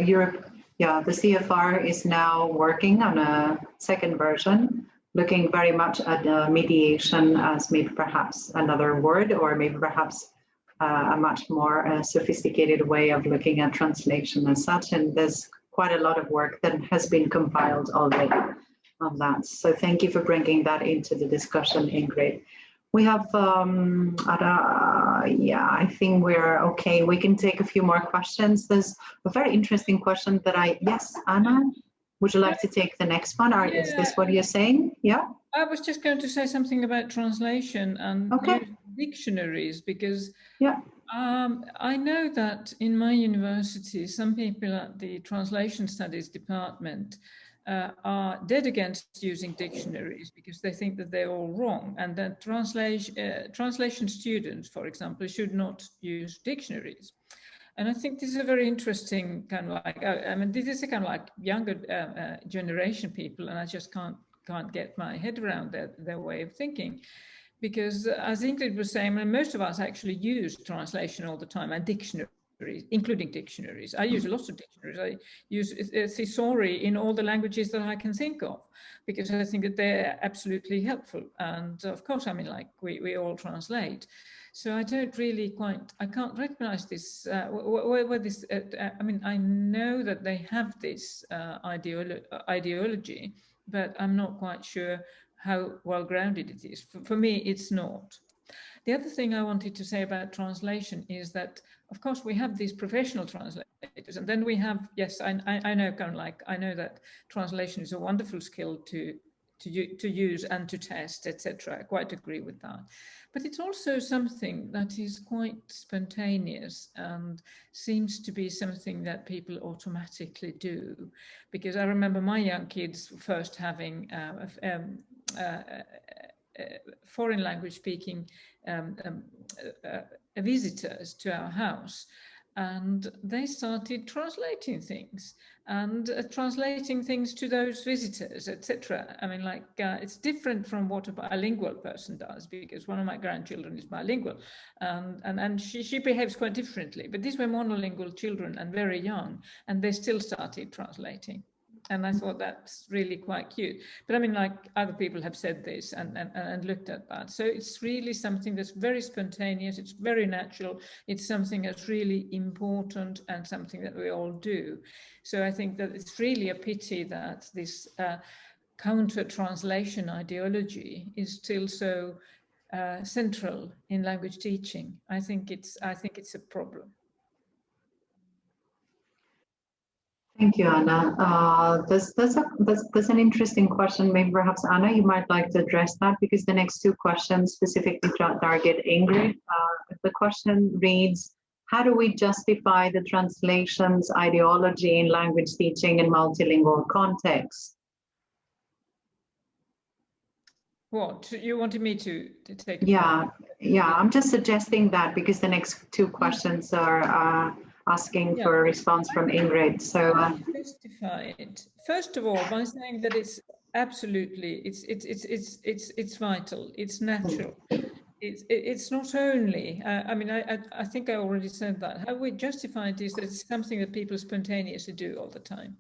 Europe, the CFR is now working on a second version, looking very much at mediation as maybe perhaps another word, or maybe perhaps a much more sophisticated way of looking at translation as such. And there's quite a lot of work that has been compiled already on that. So thank you for bringing that into the discussion, Ingrid. We have, I think we're okay. We can take a few more questions. There's a very interesting question that yes, Anna, would you like to take the next one? Or is this what you're saying? Yeah. I was just going to say something about translation and dictionaries, because I know that in my university, some people at the Translation Studies department are dead against using dictionaries because they think that they're all wrong, and that translation students, for example, should not use dictionaries. And I think this is a very interesting kind of like, I mean, this is a kind of like younger generation people, and I just can't get my head around their way of thinking. Because as Ingrid was saying, most of us actually use translation all the time, and dictionaries, including dictionaries. I use lots of dictionaries. I use thesauri in all the languages that I can think of, because I think that they're absolutely helpful. And of course, I mean, like we all translate. So I don't really I can't recognize this, where this, I mean, I know that they have this ideology, but I'm not quite sure how well grounded it is. For me, it's not. The other thing I wanted to say about translation is that, of course, we have these professional translators, and then we have, yes, I know, kind of like, I know that translation is a wonderful skill to to use and to test, etc. I quite agree with that. But it's also something that is quite spontaneous and seems to be something that people automatically do. Because I remember my young kids first having foreign language speaking visitors to our house. And they started translating things and translating things to those visitors, etc. I mean, like, it's different from what a bilingual person does, because one of my grandchildren is bilingual, and she behaves quite differently. But these were monolingual children and very young, and they still started translating. And I thought that's really quite cute. But I mean, like, other people have said this and looked at that. So it's really something that's very spontaneous. It's very natural. It's something that's really important and something that we all do. So I think that it's really a pity that this counter-translation ideology is still so central in language teaching. I think it's a problem. Thank you, Anna. That's an interesting question. Maybe perhaps, Anna, you might like to address that, because the next two questions specifically target Ingrid. The question reads, how do we justify the translations ideology in language teaching in multilingual context? What, you wanted me to take? Yeah, I'm just suggesting that because the next two questions are asking for a response from Ingrid. So justify it first of all by saying that it's absolutely it's vital, it's natural. It's not only I mean, I think I already said that. How we justify it is that it's something that people spontaneously do all the time,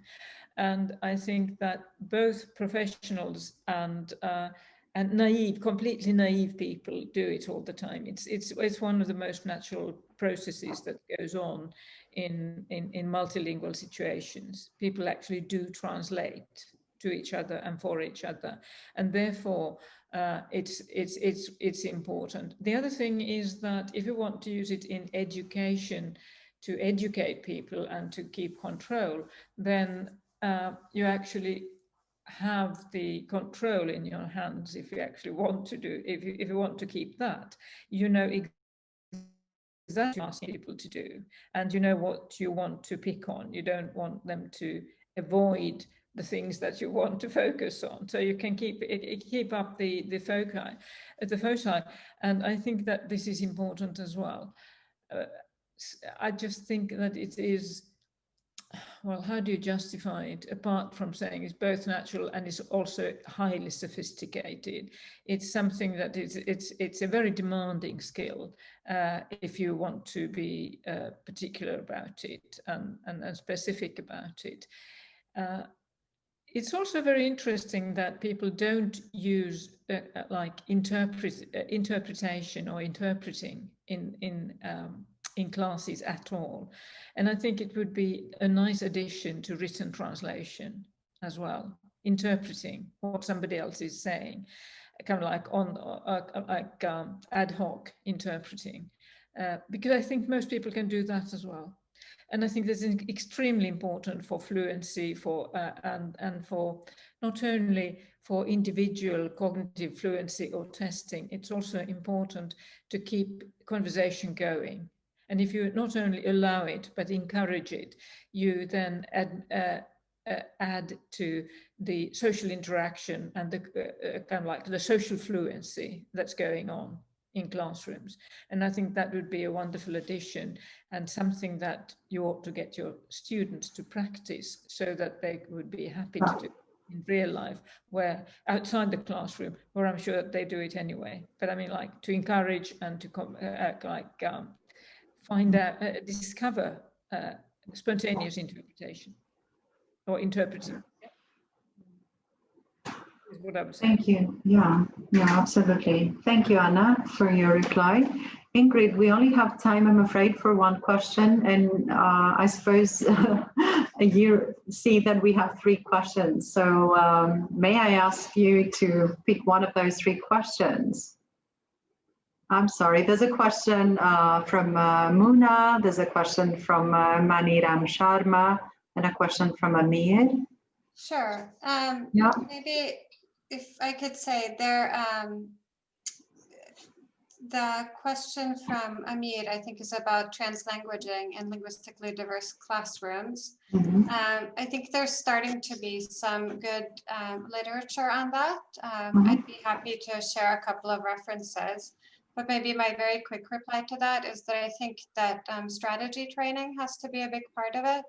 and I think that both professionals and completely naive people do it all the time. It's one of the most natural processes that goes on in multilingual situations. People actually do translate to each other and for each other, and therefore it's important. The other thing is that if you want to use it in education to educate people and to keep control, then you actually have the control in your hands. If you actually want to do, if you want to keep that, you know exactly what asking people to do, and you know what you want to pick on. You don't want them to avoid the things that you want to focus on, so you can keep up the foci, and I think that this is important as well. I just think that it is, well, how do you justify it apart from saying it's both natural and it's also highly sophisticated? It's something that it's a very demanding skill if you want to be particular about it and specific about it. It's also very interesting that people don't use like interpretation or interpreting in classes at all. And I think it would be a nice addition to written translation as well, interpreting what somebody else is saying, kind of like ad hoc interpreting, because I think most people can do that as well. And I think this is extremely important for fluency, and for not only for individual cognitive fluency or testing, it's also important to keep conversation going. And if you not only allow it, but encourage it, you then add to the social interaction and the kind of like the social fluency that's going on in classrooms. And I think that would be a wonderful addition and something that you ought to get your students to practice so that they would be happy to do in real life, where outside the classroom, where I'm sure that they do it anyway. But I mean, like, to encourage and to find out, discover spontaneous interpretation or interpreting. Is what I was saying. Thank you. Yeah, absolutely. Thank you, Anna, for your reply. Ingrid, we only have time, I'm afraid, for one question. And I suppose you see that we have 3 questions. So may I ask you to pick one of those 3 questions? I'm sorry, there's a question from Muna, there's a question from Maniram Sharma, and a question from Amir. Sure. Yeah. Maybe if I could say there, the question from Amir, I think, is about translanguaging in linguistically diverse classrooms. I think there's starting to be some good literature on that. I'd be happy to share a couple of references, but maybe my very quick reply to that is that I think that strategy training has to be a big part of it,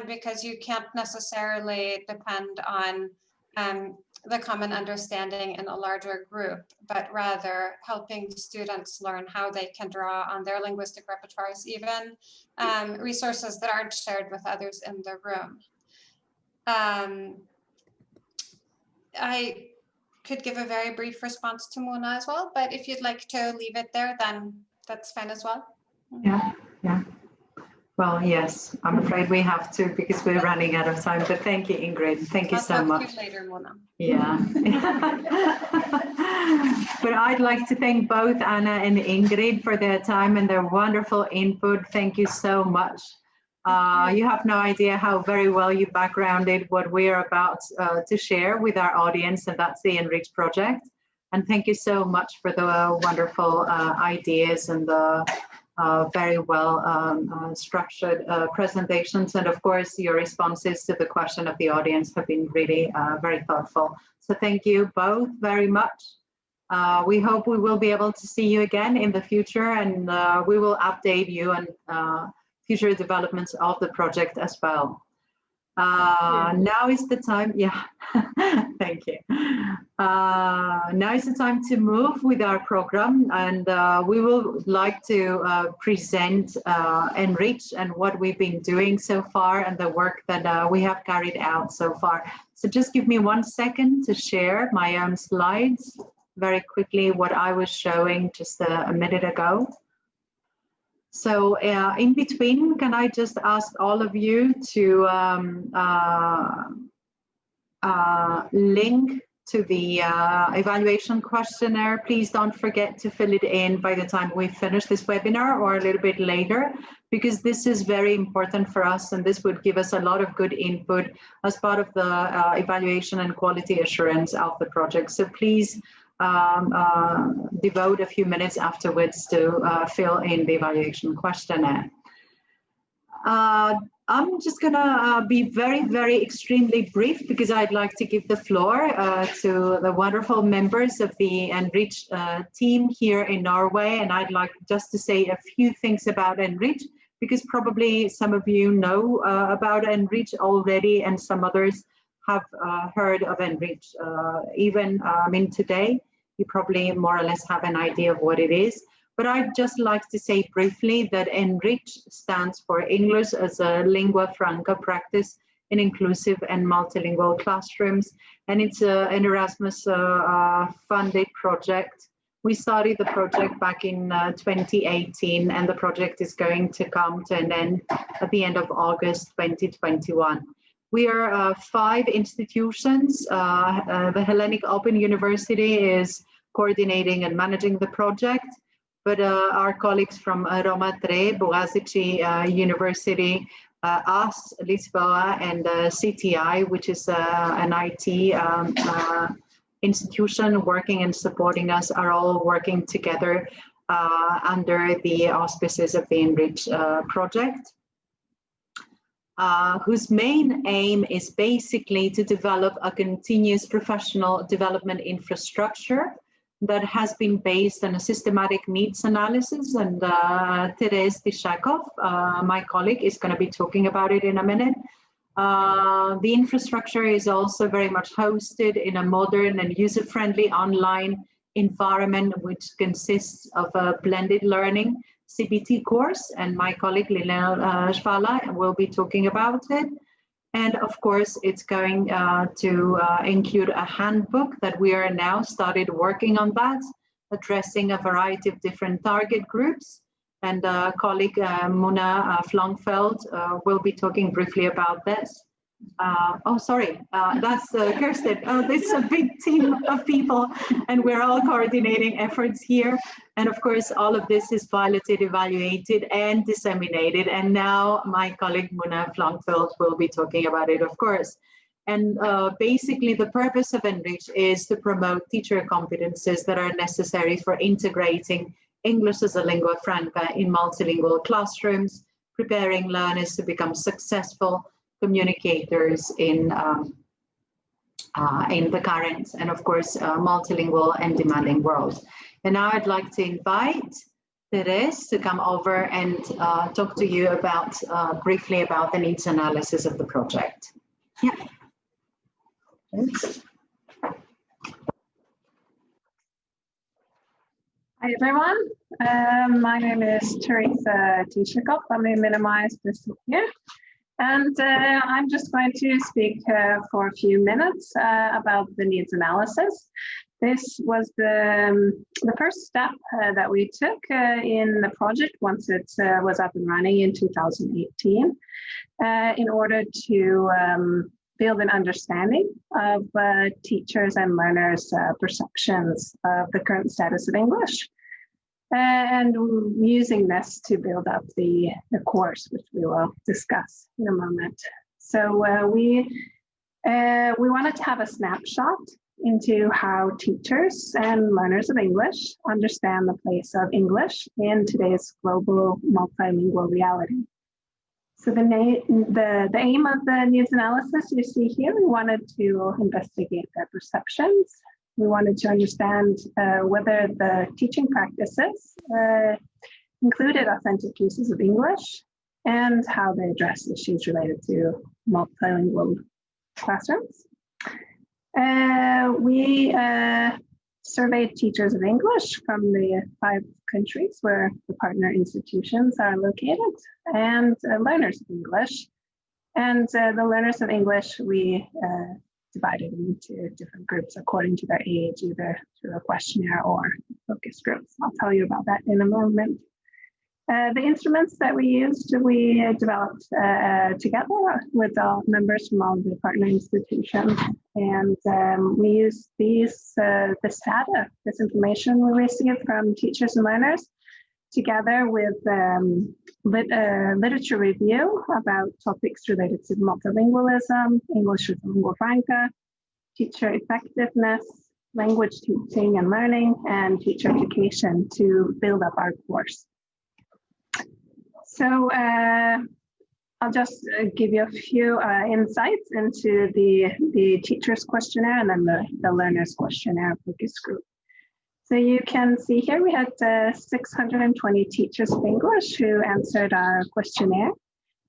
because you can't necessarily depend on the common understanding in a larger group, but rather helping students learn how they can draw on their linguistic repertoires, even resources that aren't shared with others in the room. I could give a very brief response to Mona as well, but if you'd like to leave it there, then that's fine as well. Yeah, yeah. Well, yes, I'm afraid we have to because we're running out of time. But thank you, Ingrid. Thank you so much. I'll talk to you later, Mona. Yeah. But I'd like to thank both Anna and Ingrid for their time and their wonderful input. Thank you so much. You have no idea how very well you backgrounded what we are about to share with our audience, and that's the Enrich project. And thank you so much for the wonderful ideas and the very well structured presentations, and of course your responses to the question of the audience have been really very thoughtful. So thank you both very much. We hope we will be able to see you again in the future, and we will update you on future developments of the project as well. Now is the time, yeah, thank you. Now is the time to move with our program, and we will like to present Enrich and what we've been doing so far and the work that we have carried out so far. So just give me 1 second to share my own slides very quickly, what I was showing just a minute ago. So in between, can I just ask all of you to link to the evaluation questionnaire? Please don't forget to fill it in by the time we finish this webinar or a little bit later, because this is very important for us, and this would give us a lot of good input as part of the evaluation and quality assurance of the project. So please devote a few minutes afterwards to fill in the evaluation questionnaire. I'm just gonna be very, very extremely brief because I'd like to give the floor to the wonderful members of the Enrich team here in Norway, and I'd like just to say a few things about Enrich, because probably some of you know about Enrich already, and some others have heard of Enrich. Even I mean today, you probably more or less have an idea of what it is. But I'd just like to say briefly that Enrich stands for English as a lingua franca practice in inclusive and multilingual classrooms. And it's an Erasmus funded project. We started the project back in 2018, and the project is going to come to an end at the end of August 2021. We are 5 institutions. The Hellenic Open University is coordinating and managing the project, but our colleagues from Roma Tre, Boğaziçi University, us, Lisboa, and CTI, which is an IT institution working and supporting us, are all working together under the auspices of the Enrich project. Whose main aim is basically to develop a continuous professional development infrastructure that has been based on a systematic needs analysis. And Therese Tishakov, my colleague, is going to be talking about it in a minute. The infrastructure is also very much hosted in a modern and user-friendly online environment, which consists of a blended learning Cpd course, and my colleague Lina Schwala will be talking about it. And of course, it's going to include a handbook that we are now started working on that, addressing a variety of different target groups. And colleague Mona Flangfeld will be talking briefly about this. Oh, sorry, that's Kirsten. Oh, this is a big team of people, and we're all coordinating efforts here. And of course, all of this is piloted, evaluated, and disseminated. And now my colleague Mona Flangfeld will be talking about it, of course. And basically the purpose of Enrich is to promote teacher competences that are necessary for integrating English as a lingua franca in multilingual classrooms, preparing learners to become successful communicators in the current and of course multilingual and demanding world. And now I'd like to invite Therese to come over and talk to you about briefly about the needs analysis of the project. Yeah. Thanks. Hi everyone, my name is Teresa Tishakov. Let me minimize this here. And I'm just going to speak for a few minutes about the needs analysis. This was the first step that we took in the project once it was up and running in 2018 in order to build an understanding of teachers and learners' perceptions of the current status of English. And using this to build up the course, which we will discuss in a moment. So we wanted to have a snapshot into how teachers and learners of English understand the place of English in today's global multilingual reality. So the aim of the needs analysis you see here, we wanted to investigate their perceptions. We wanted to understand whether the teaching practices included authentic uses of English and how they address issues related to multilingual classrooms. We surveyed teachers of English from the 5 countries where the partner institutions are located and learners of English. And the learners of English, we divided into different groups according to their age, either through a questionnaire or focus groups. I'll tell you about that in a moment. The instruments that we used, we developed together with all members from all the partner institutions. And we used this data, this information we received from teachers and learners, together with literature review about topics related to multilingualism, English as a lingua franca, teacher effectiveness, language teaching and learning, and teacher education to build up our course. So I'll just give you a few insights into the teacher's questionnaire and then the learner's questionnaire focus group. So you can see here we had 620 teachers of English who answered our questionnaire.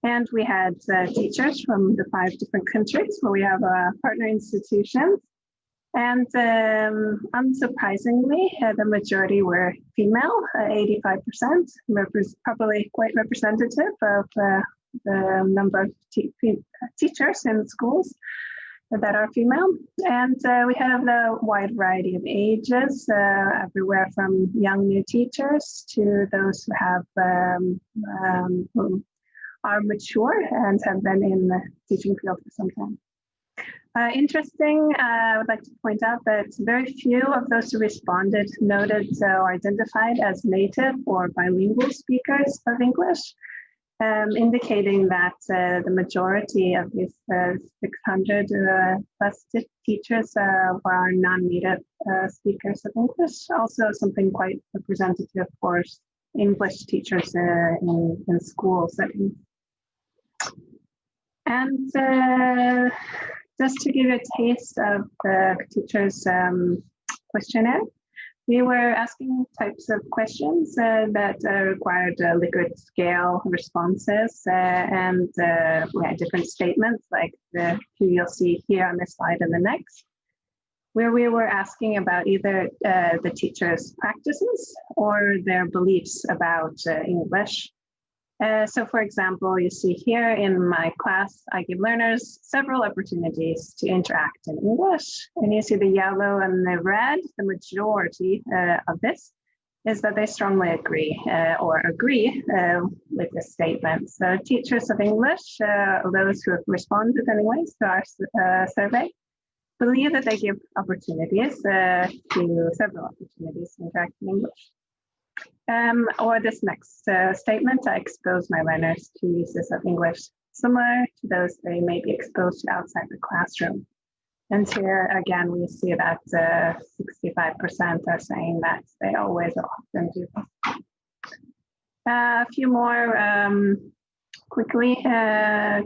And we had teachers from the 5 different countries where we have partner institutions. And unsurprisingly, the majority were female, 85%, probably quite representative of the number of teachers in schools that are female. And we have a wide variety of ages, everywhere from young new teachers to those who have who are mature and have been in the teaching field for some time. Interesting, I would like to point out that very few of those who responded noted or identified as native or bilingual speakers of English, indicating that the majority of these 600 plus teachers are non-native speakers of English. Also something quite representative for English teachers in school settings. And just to give you a taste of the teacher's questionnaire, we were asking types of questions that required Likert scale responses, and we had different statements like who you'll see here on this slide and the next, where we were asking about either the teacher's practices or their beliefs about English. So for example, you see here in my class, I give learners several opportunities to interact in English. And you see the yellow and the red, the majority of this is that they strongly agree with this statement. So teachers of English, those who have responded anyways to our survey, believe that they give opportunities several opportunities to interact in English. Or this next statement, I expose my learners to uses of English similar to those they may be exposed to outside the classroom. And here again, we see that 65% are saying that they always or often do this. A few more quickly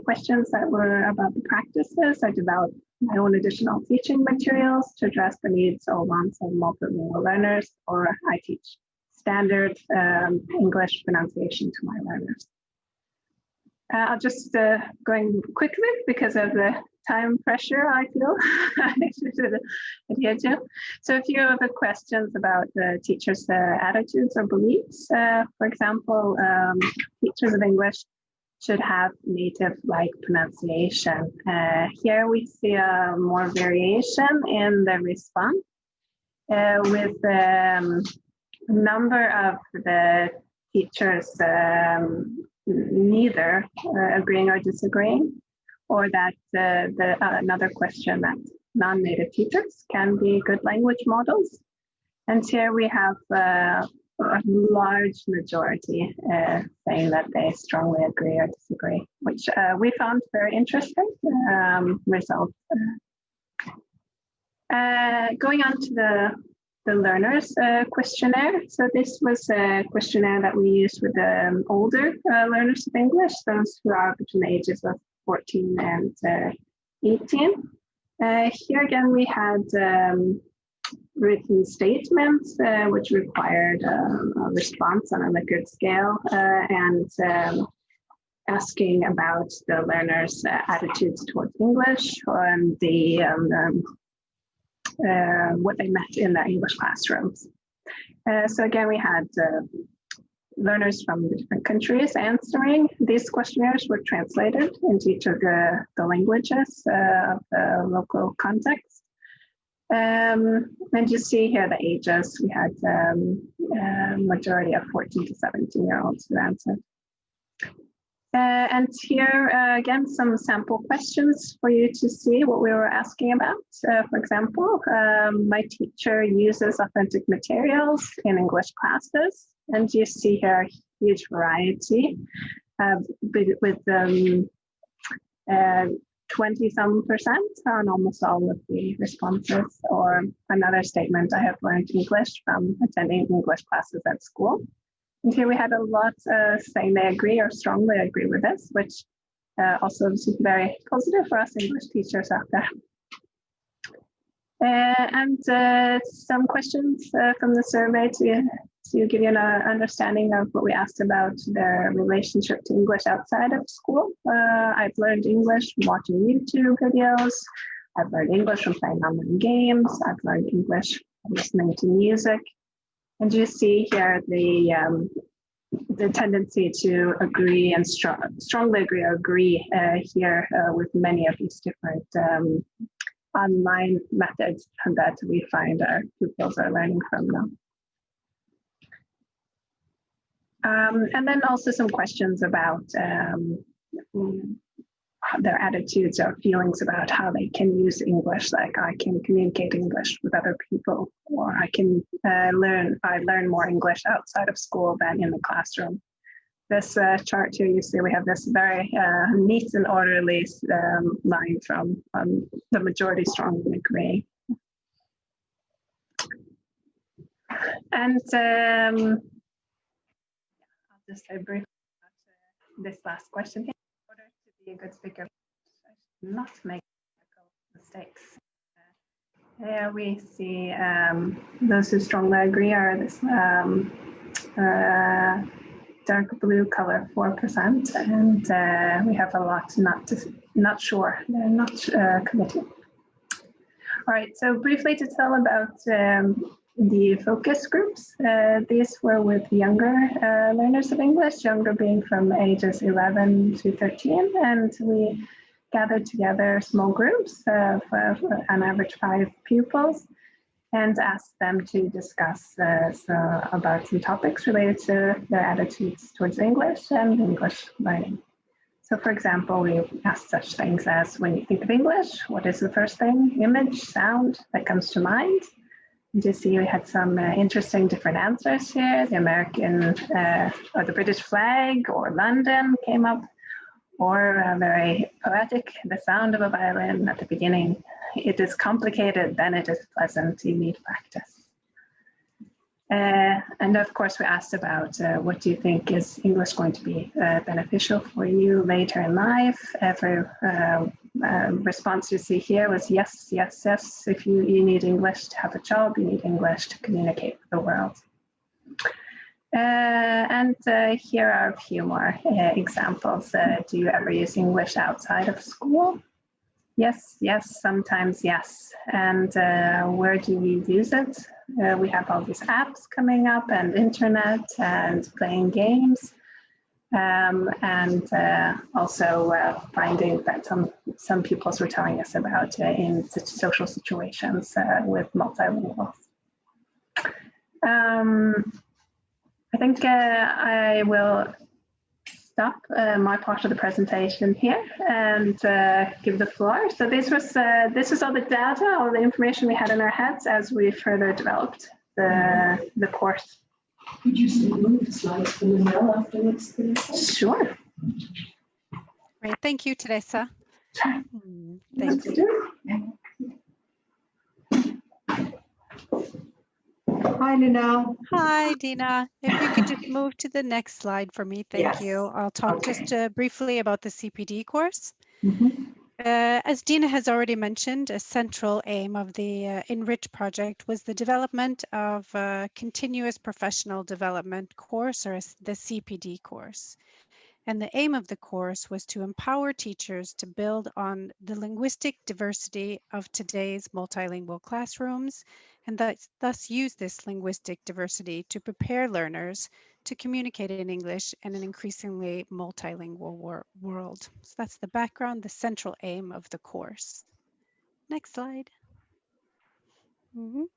questions that were about the practices. I developed my own additional teaching materials to address the needs or wants of multilingual learners, or I teach standard English pronunciation to my learners. I'll just going quickly because of the time pressure I feel I should adhere to. So a few of the questions about the teachers' attitudes or beliefs. For example, teachers of English should have native-like pronunciation. Here we see more variation in the response with a number of the teachers neither agreeing or disagreeing, or that another question that non-native teachers can be good language models. And here we have a large majority saying that they strongly agree or disagree, which we found very interesting result. Going on to the learners questionnaire. So this was a questionnaire that we used with the older learners of English, those who are between the ages of 14 and 18. Here again, we had written statements which required a response on a Likert scale and asking about the learners' attitudes towards English and what they met in the English classrooms. So again, we had learners from the different countries answering. These questionnaires were translated into each of the languages of the local context. And you see here the ages. We had a majority of 14 to 17-year-olds who answered. And here, again, some sample questions for you to see what we were asking about. For example, my teacher uses authentic materials in English classes. And you see here a huge variety with 20-some% on almost all of the responses. Or another statement, I have learned English from attending English classes at school. And here we had a lot saying they agree or strongly agree with this, which also is very positive for us English teachers out there. And some questions from the survey to give you an understanding of what we asked about their relationship to English outside of school. I've learned English from watching YouTube videos. I've learned English from playing online games. I've learned English from listening to music. And you see here the tendency to agree and strongly agree or agree here with many of these different online methods that we find our pupils are learning from now. And then also some questions about their attitudes or feelings about how they can use English, like I can communicate English with other people, or I can learn more English outside of school than in the classroom. This chart here, you see we have this very neat and orderly line from the majority strongly agreeing. And I'll just say briefly about this last question here. Be a good speaker, not make mistakes. Here we see those who strongly agree are this dark blue color, 4%, and we have a lot not sure, they're not committed. All right, so briefly to tell about the focus groups. These were with younger learners of English, younger being from ages 11 to 13, and we gathered together small groups of on average 5 pupils and asked them to discuss about some topics related to their attitudes towards English and English learning. So for example, we asked such things as, when you think of English, what is the first thing, image, sound that comes to mind? You see we had some interesting different answers here. The American or the British flag or London came up, or very poetic, the sound of a violin at the beginning. It is complicated, then it is pleasant. You need practice. And of course, we asked about what do you think is English going to be beneficial for you later in life. Every response you see here was yes, yes, yes. If you need English to have a job, you need English to communicate with the world. And here are a few more examples. Do you ever use English outside of school? Yes, yes, sometimes yes. And where do we use it? We have all these apps coming up and internet and playing games. And also finding that some pupils were telling us about in social situations with multilinguals. I think I will stop my part of the presentation here and give the floor. So this was all the data, all the information we had in our heads as we further developed the course. Could you move the slides for the mail afterwards, Teresa? Sure. Great, thank you, Teresa. Sure. Thanks. Hi, Lina. Hi, Dina. If you could just move to the next slide for me, thank you. I'll talk just briefly about the Cpd course. As Dina has already mentioned, a central aim of the Enrich project was the development of a continuous professional development course, or the Cpd course. And the aim of the course was to empower teachers to build on the linguistic diversity of today's multilingual classrooms, and thus use this linguistic diversity to prepare learners to communicate in English in an increasingly multilingual world. So that's the background, the central aim of the course. Next slide. You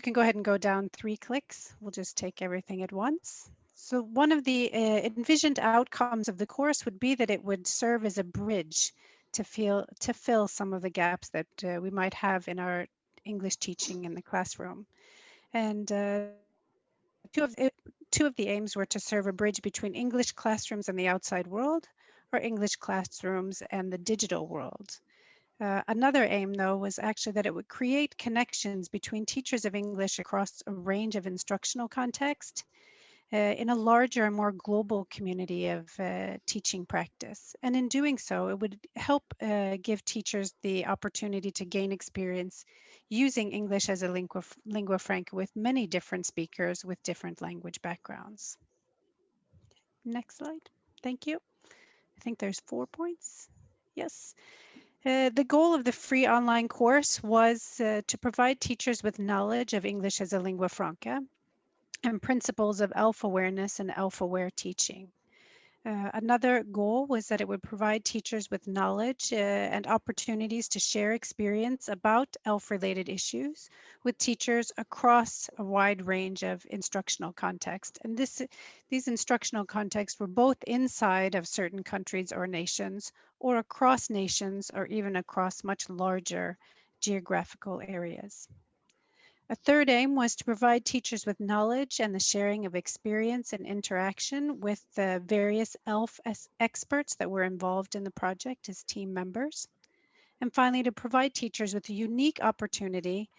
can go ahead and go down 3 clicks. We'll just take everything at once. So one of the envisioned outcomes of the course would be that it would serve as a bridge to fill some of the gaps that we might have in our English teaching in the classroom. And two of the aims were to serve a bridge between English classrooms and the outside world, or English classrooms and the digital world. Another aim, though, was actually that it would create connections between teachers of English across a range of instructional contexts in a larger and more global community of teaching practice. And in doing so, it would help give teachers the opportunity to gain experience using English as a lingua franca with many different speakers with different language backgrounds. Next slide. Thank you. I think there's 4 points. Yes. The goal of the free online course was to provide teachers with knowledge of English as a lingua franca and principles of ELF-awareness and ELF-aware teaching. Another goal was that it would provide teachers with knowledge and opportunities to share experience about ELF-related issues with teachers across a wide range of instructional contexts. And these instructional contexts were both inside of certain countries or nations, or across nations, or even across much larger geographical areas. A third aim was to provide teachers with knowledge and the sharing of experience and interaction with the various ELF experts that were involved in the project as team members. And finally, to provide teachers with a unique opportunity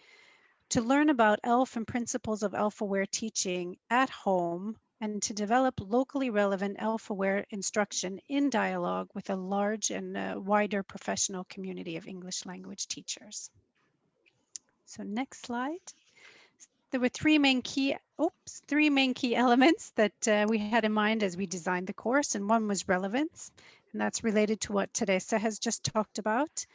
to learn about ELF and principles of ELF-aware teaching at home, and to develop locally relevant ELF-aware instruction in dialogue with a large and wider professional community of English language teachers. So next slide. There were three main key elements that we had in mind as we designed the course, and one was relevance, and that's related to what Teresa has just talked about.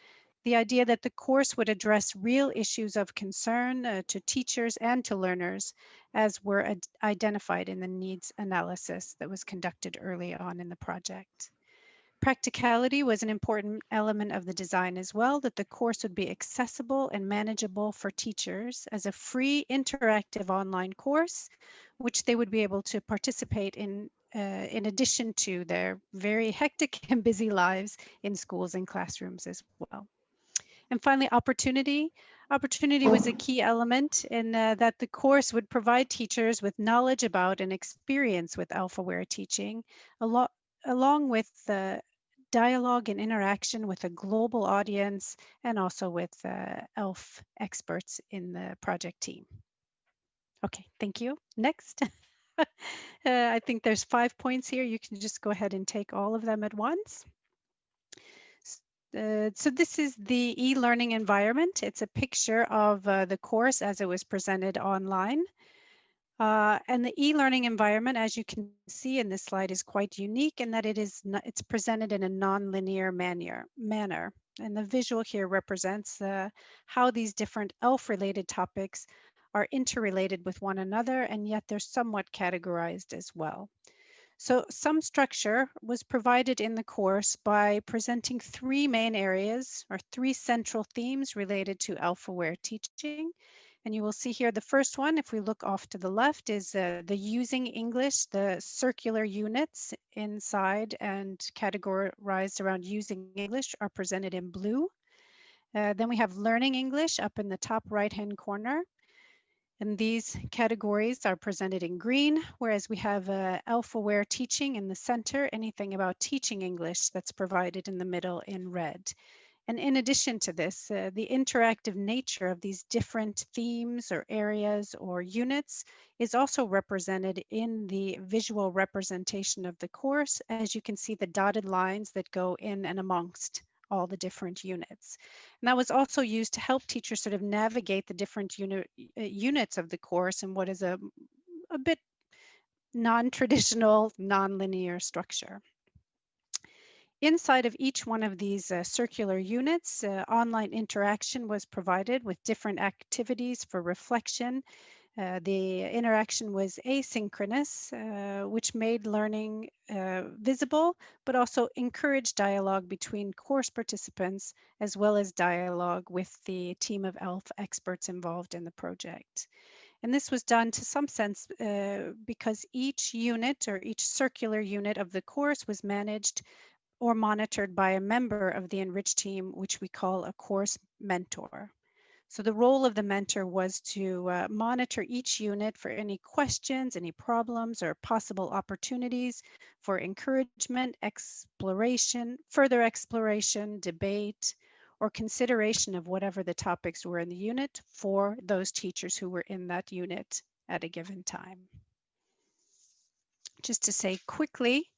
The idea that the course would address real issues of concern to teachers and to learners, as were identified in the needs analysis that was conducted early on in the project. Practicality was an important element of the design as well, that the course would be accessible and manageable for teachers as a free interactive online course, which they would be able to participate in addition to their very hectic and busy lives in schools and classrooms as well. And finally, opportunity. Opportunity was a key element in that the course would provide teachers with knowledge about and experience with ELF-aware teaching, along with the dialogue and interaction with a global audience and also with ELF experts in the project team. Okay, thank you. Next. I think there's 5 points here. You can just go ahead and take all of them at once. So this is the e-learning environment. It's a picture of the course as it was presented online. And the e-learning environment, as you can see in this slide, is quite unique in that it's presented in a non-linear manner. And the visual here represents how these different ELF-related topics are interrelated with one another, and yet they're somewhat categorized as well. So some structure was provided in the course by presenting 3 main areas or 3 central themes related to ELF-aware teaching. And you will see here the first one, if we look off to the left, is the using English, the circular units inside and categorized around using English are presented in blue. Then we have learning English up in the top right-hand corner. And these categories are presented in green, whereas we have ELF-aware teaching in the center, anything about teaching English that's provided in the middle in red. And in addition to this, the interactive nature of these different themes or areas or units is also represented in the visual representation of the course. As you can see, the dotted lines that go in and amongst all the different units. And that was also used to help teachers sort of navigate the different units of the course and what is a bit non-traditional, non-linear structure. Inside of each one of these circular units, online interaction was provided with different activities for reflection. The interaction was asynchronous, which made learning visible, but also encouraged dialogue between course participants, as well as dialogue with the team of ELF experts involved in the project. And this was done to some sense because each unit or each circular unit of the course was managed or monitored by a member of the Enrich team, which we call a course mentor. So the role of the mentor was to monitor each unit for any questions, any problems, or possible opportunities for encouragement, exploration, further exploration, debate, or consideration of whatever the topics were in the unit for those teachers who were in that unit at a given time. Just to say quickly,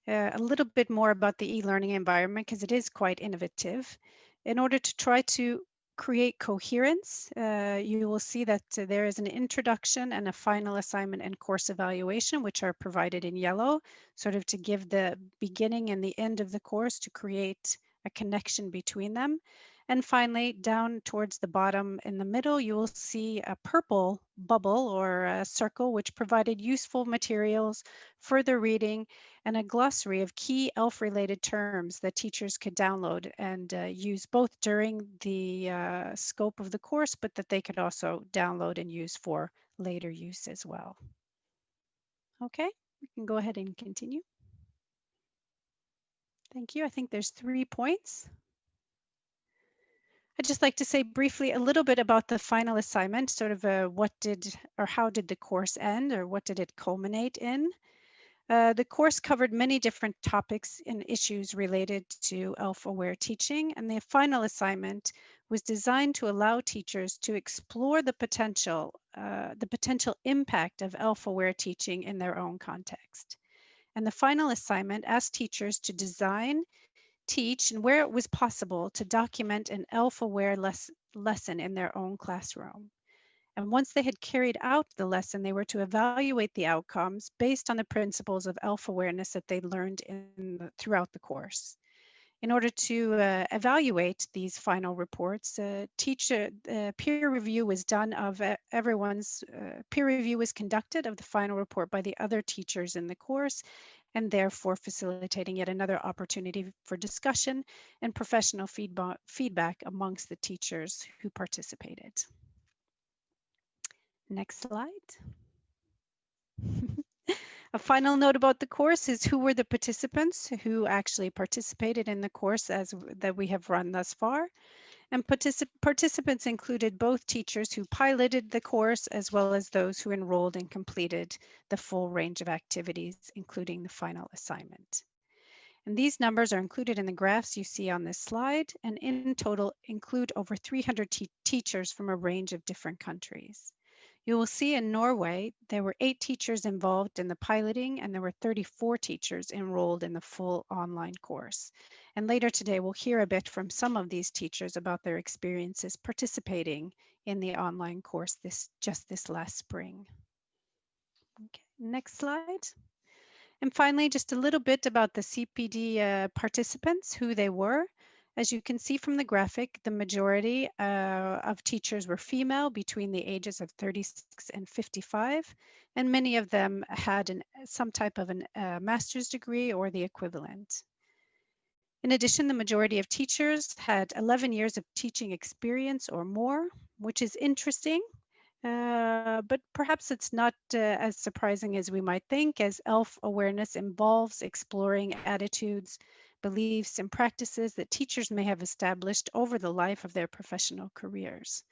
a little bit more about the e-learning environment, because it is quite innovative. In order to try to create coherence, you will see that there is an introduction and a final assignment and course evaluation, which are provided in yellow, sort of to give the beginning and the end of the course to create a connection between them. And finally, down towards the bottom in the middle, you will see a purple bubble or a circle, which provided useful materials, further reading, and a glossary of key ELF-related terms that teachers could download and use both during the scope of the course, but that they could also download and use for later use as well. Okay, we can go ahead and continue. Thank you. I think there's 3 points. I'd just like to say briefly a little bit about the final assignment, sort of how did the course end, or what did it culminate in? The course covered many different topics and issues related to ELF-aware teaching, and the final assignment was designed to allow teachers to explore the potential impact of ELF-aware teaching in their own context. And the final assignment asked teachers to design, teach, and where it was possible to document an ELF-aware lesson in their own classroom. And once they had carried out the lesson, they were to evaluate the outcomes based on the principles of ELF awareness that they learned throughout the course. In order to evaluate these final reports, peer review was done of everyone's, peer review was conducted of the final report by the other teachers in the course, and therefore facilitating yet another opportunity for discussion and professional feedback amongst the teachers who participated. Next slide. A final note about the course is who were the participants who actually participated in the course that we have run thus far. And participants included both teachers who piloted the course as well as those who enrolled and completed the full range of activities, including the final assignment. And these numbers are included in the graphs you see on this slide, and in total include over 300 teachers from a range of different countries. You will see in Norway, there were 8 teachers involved in the piloting, and there were 34 teachers enrolled in the full online course. And later today, we'll hear a bit from some of these teachers about their experiences participating in the online course just this last spring. Okay, next slide. And finally, just a little bit about the Cpd participants, who they were. As you can see from the graphic, the majority of teachers were female between the ages of 36 and 55, and many of them had some type of a master's degree or the equivalent. In addition, the majority of teachers had 11 years of teaching experience or more, which is interesting. But perhaps it's not as surprising as we might think, as ELF awareness involves exploring attitudes, beliefs, and practices that teachers may have established over the life of their professional careers.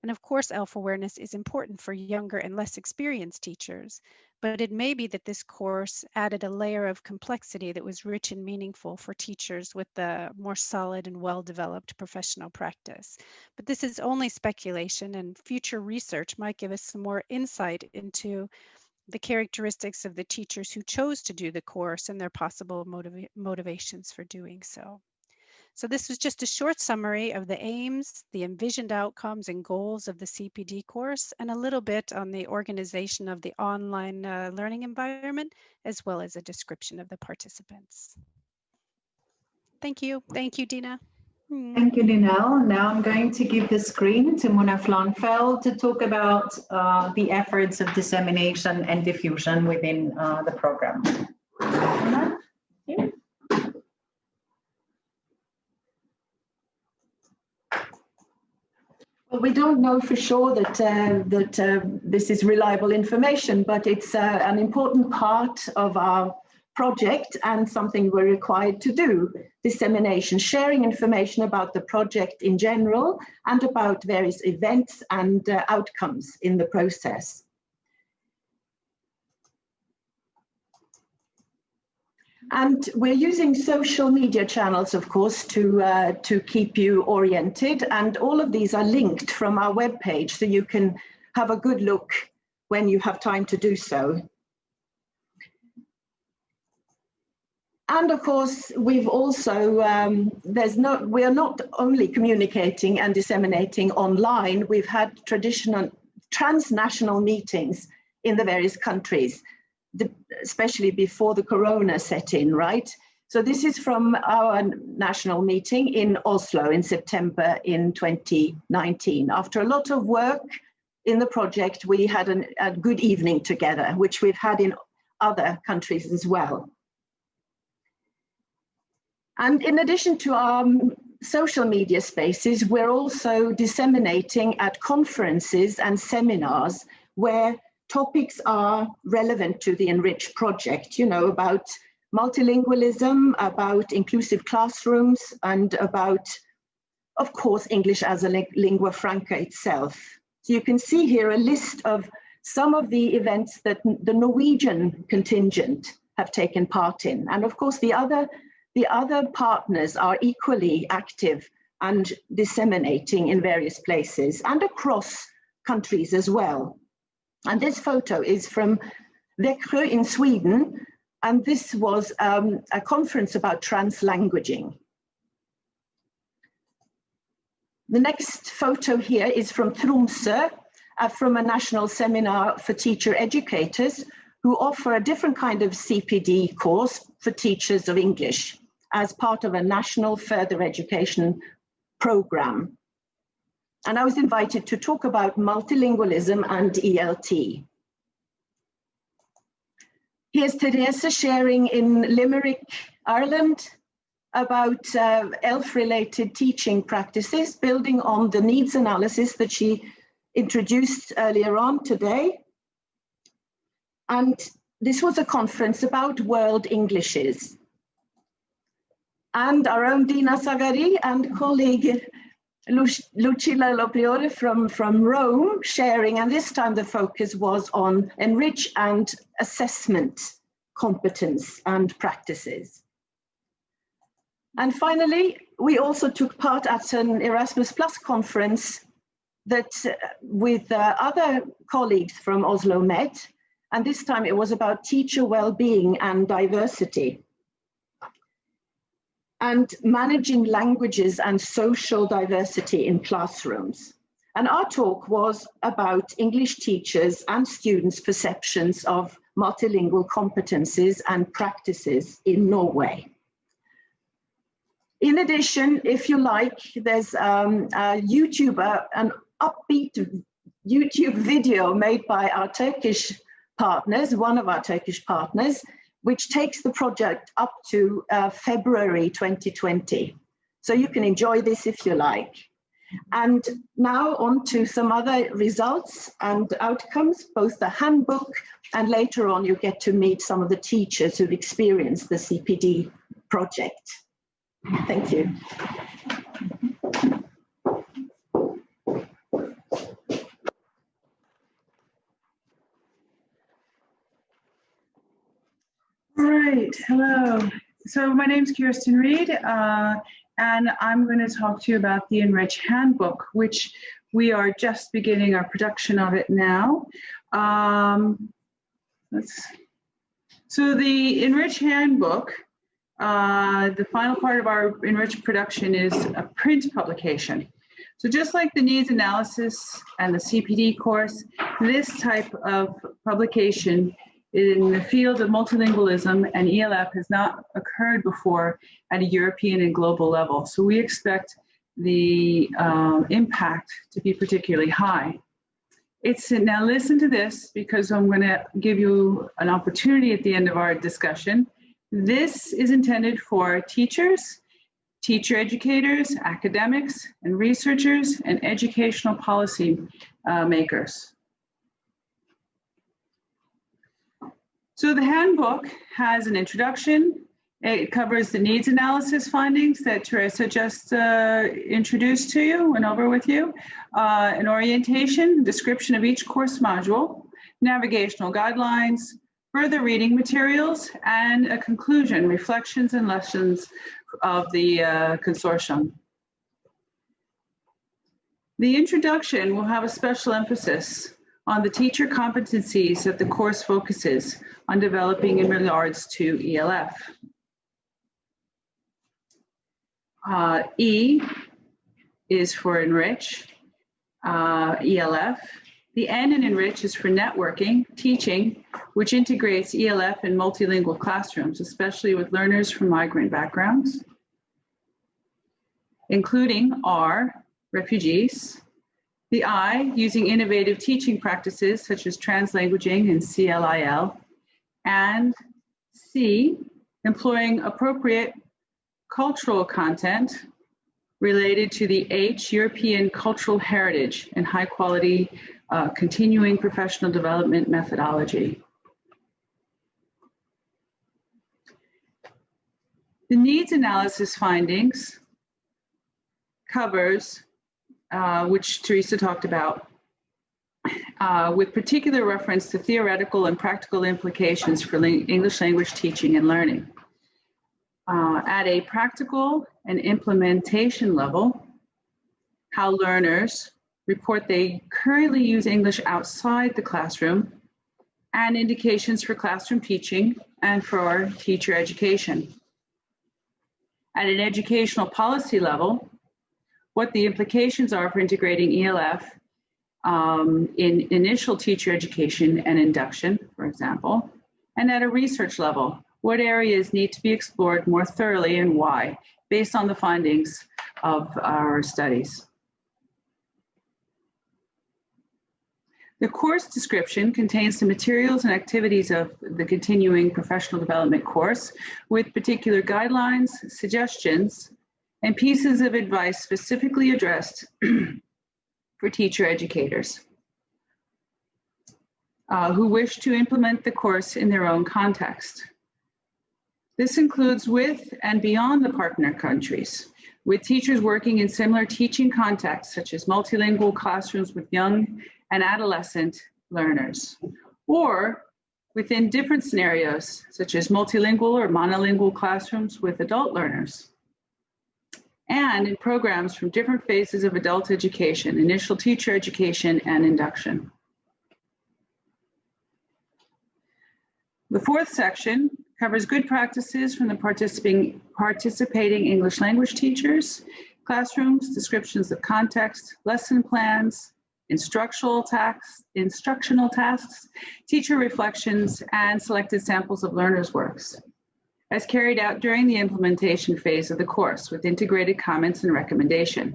And of course, ELF awareness is important for younger and less experienced teachers, but it may be that this course added a layer of complexity that was rich and meaningful for teachers with the more solid and well-developed professional practice. But this is only speculation, and future research might give us some more insight into the characteristics of the teachers who chose to do the course and their possible motivations for doing so. So this was just a short summary of the aims, the envisioned outcomes and goals of the Cpd course, and a little bit on the organization of the online learning environment, as well as a description of the participants. Thank you. Thank you, Dina. Thank you, Linell. Now I'm going to give the screen to Mona Flanfeld to talk about the efforts of dissemination and diffusion within the program. Mona? Here. Well, we don't know for sure that this is reliable information, but it's an important part of our project and something we're required to do. Dissemination, sharing information about the project in general and about various events and outcomes in the process. And we're using social media channels, of course, to keep you oriented. And all of these are linked from our webpage, so you can have a good look when you have time to do so. And of course, we've also, we are not only communicating and disseminating online, we've had traditional transnational meetings in the various countries, especially before the corona set in, right? So this is from our national meeting in Oslo in September in 2019. After a lot of work in the project, we had a good evening together, which we've had in other countries as well. And in addition to our social media spaces, we're also disseminating at conferences and seminars where topics are relevant to the Enrich project, you know, about multilingualism, about inclusive classrooms, and about, of course, English as a lingua franca itself. So you can see here a list of some of the events that the Norwegian contingent have taken part in. And of course, the other partners are equally active and disseminating in various places and across countries as well. And this photo is from Växjö in Sweden, and this was a conference about translanguaging. The next photo here is from Tromsø, from a national seminar for teacher educators who offer a different kind of Cpd course for teachers of English as part of a national further education program. And I was invited to talk about multilingualism and ELT. Here's Teresa sharing in Limerick, Ireland, about ELF-related teaching practices, building on the needs analysis that she introduced earlier on today. And this was a conference about world Englishes. And our own Dina Sagari and colleague Lucilla Lopriore from Rome sharing, and this time the focus was on enrich and assessment competence and practices. And finally, we also took part at an Erasmus Plus conference that with other colleagues from OsloMet, and this time it was about teacher well-being and diversity, and managing languages and social diversity in classrooms. And our talk was about English teachers and students' perceptions of multilingual competencies and practices in Norway. In addition, if you like, there's an upbeat YouTube video made by our Turkish partners, one of our Turkish partners, which takes the project up to February 2020. So you can enjoy this if you like. And now on to some other results and outcomes, both the handbook and later on you get to meet some of the teachers who've experienced the CPD project. Thank you. All right, hello. So my name's Kirsten Reed, and I'm going to talk to you about the Enrich Handbook, which we are just beginning our production of it now. So the Enrich Handbook, the final part of our Enrich production is a print publication. So just like the needs analysis and the Cpd course, this type of publication in the field of multilingualism and ELF has not occurred before at a European and global level. So we expect the impact to be particularly high. Now listen to this, because I'm going to give you an opportunity at the end of our discussion. This is intended for teachers, teacher educators, academics, and researchers, and educational policy makers. So the handbook has an introduction. It covers the needs analysis findings that Teresa just introduced to you, went over with you, an orientation, description of each course module, navigational guidelines, further reading materials, and a conclusion, reflections and lessons of the consortium. The introduction will have a special emphasis on the teacher competencies that the course focuses on developing in regards to ELF. E is for enrich, ELF. The N in enrich is for networking, teaching, which integrates ELF in multilingual classrooms, especially with learners from migrant backgrounds, including R, refugees. The I, using innovative teaching practices such as translanguaging and CLIL, and C, employing appropriate cultural content related to the H, European cultural heritage and high quality continuing professional development methodology. The needs analysis findings covers which Teresa talked about, with particular reference to theoretical and practical implications for English language teaching and learning. At a practical and implementation level, how learners report they currently use English outside the classroom, and indications for classroom teaching and for teacher education. At an educational policy level, what the implications are for integrating ELF in initial teacher education and induction, for example, and at a research level, what areas need to be explored more thoroughly and why, based on the findings of our studies. The course description contains the materials and activities of the continuing professional development course, with particular guidelines, suggestions, and pieces of advice specifically addressed for teacher educators who wish to implement the course in their own context. This includes with and beyond the partner countries, with teachers working in similar teaching contexts, such as multilingual classrooms with young and adolescent learners, or within different scenarios, such as multilingual or monolingual classrooms with adult learners, and in programs from different phases of adult education, initial teacher education, and induction. The fourth section covers good practices from the participating English language teachers, classrooms, descriptions of context, lesson plans, instructional tasks, teacher reflections, and selected samples of learners' works, as carried out during the implementation phase of the course with integrated comments and recommendation.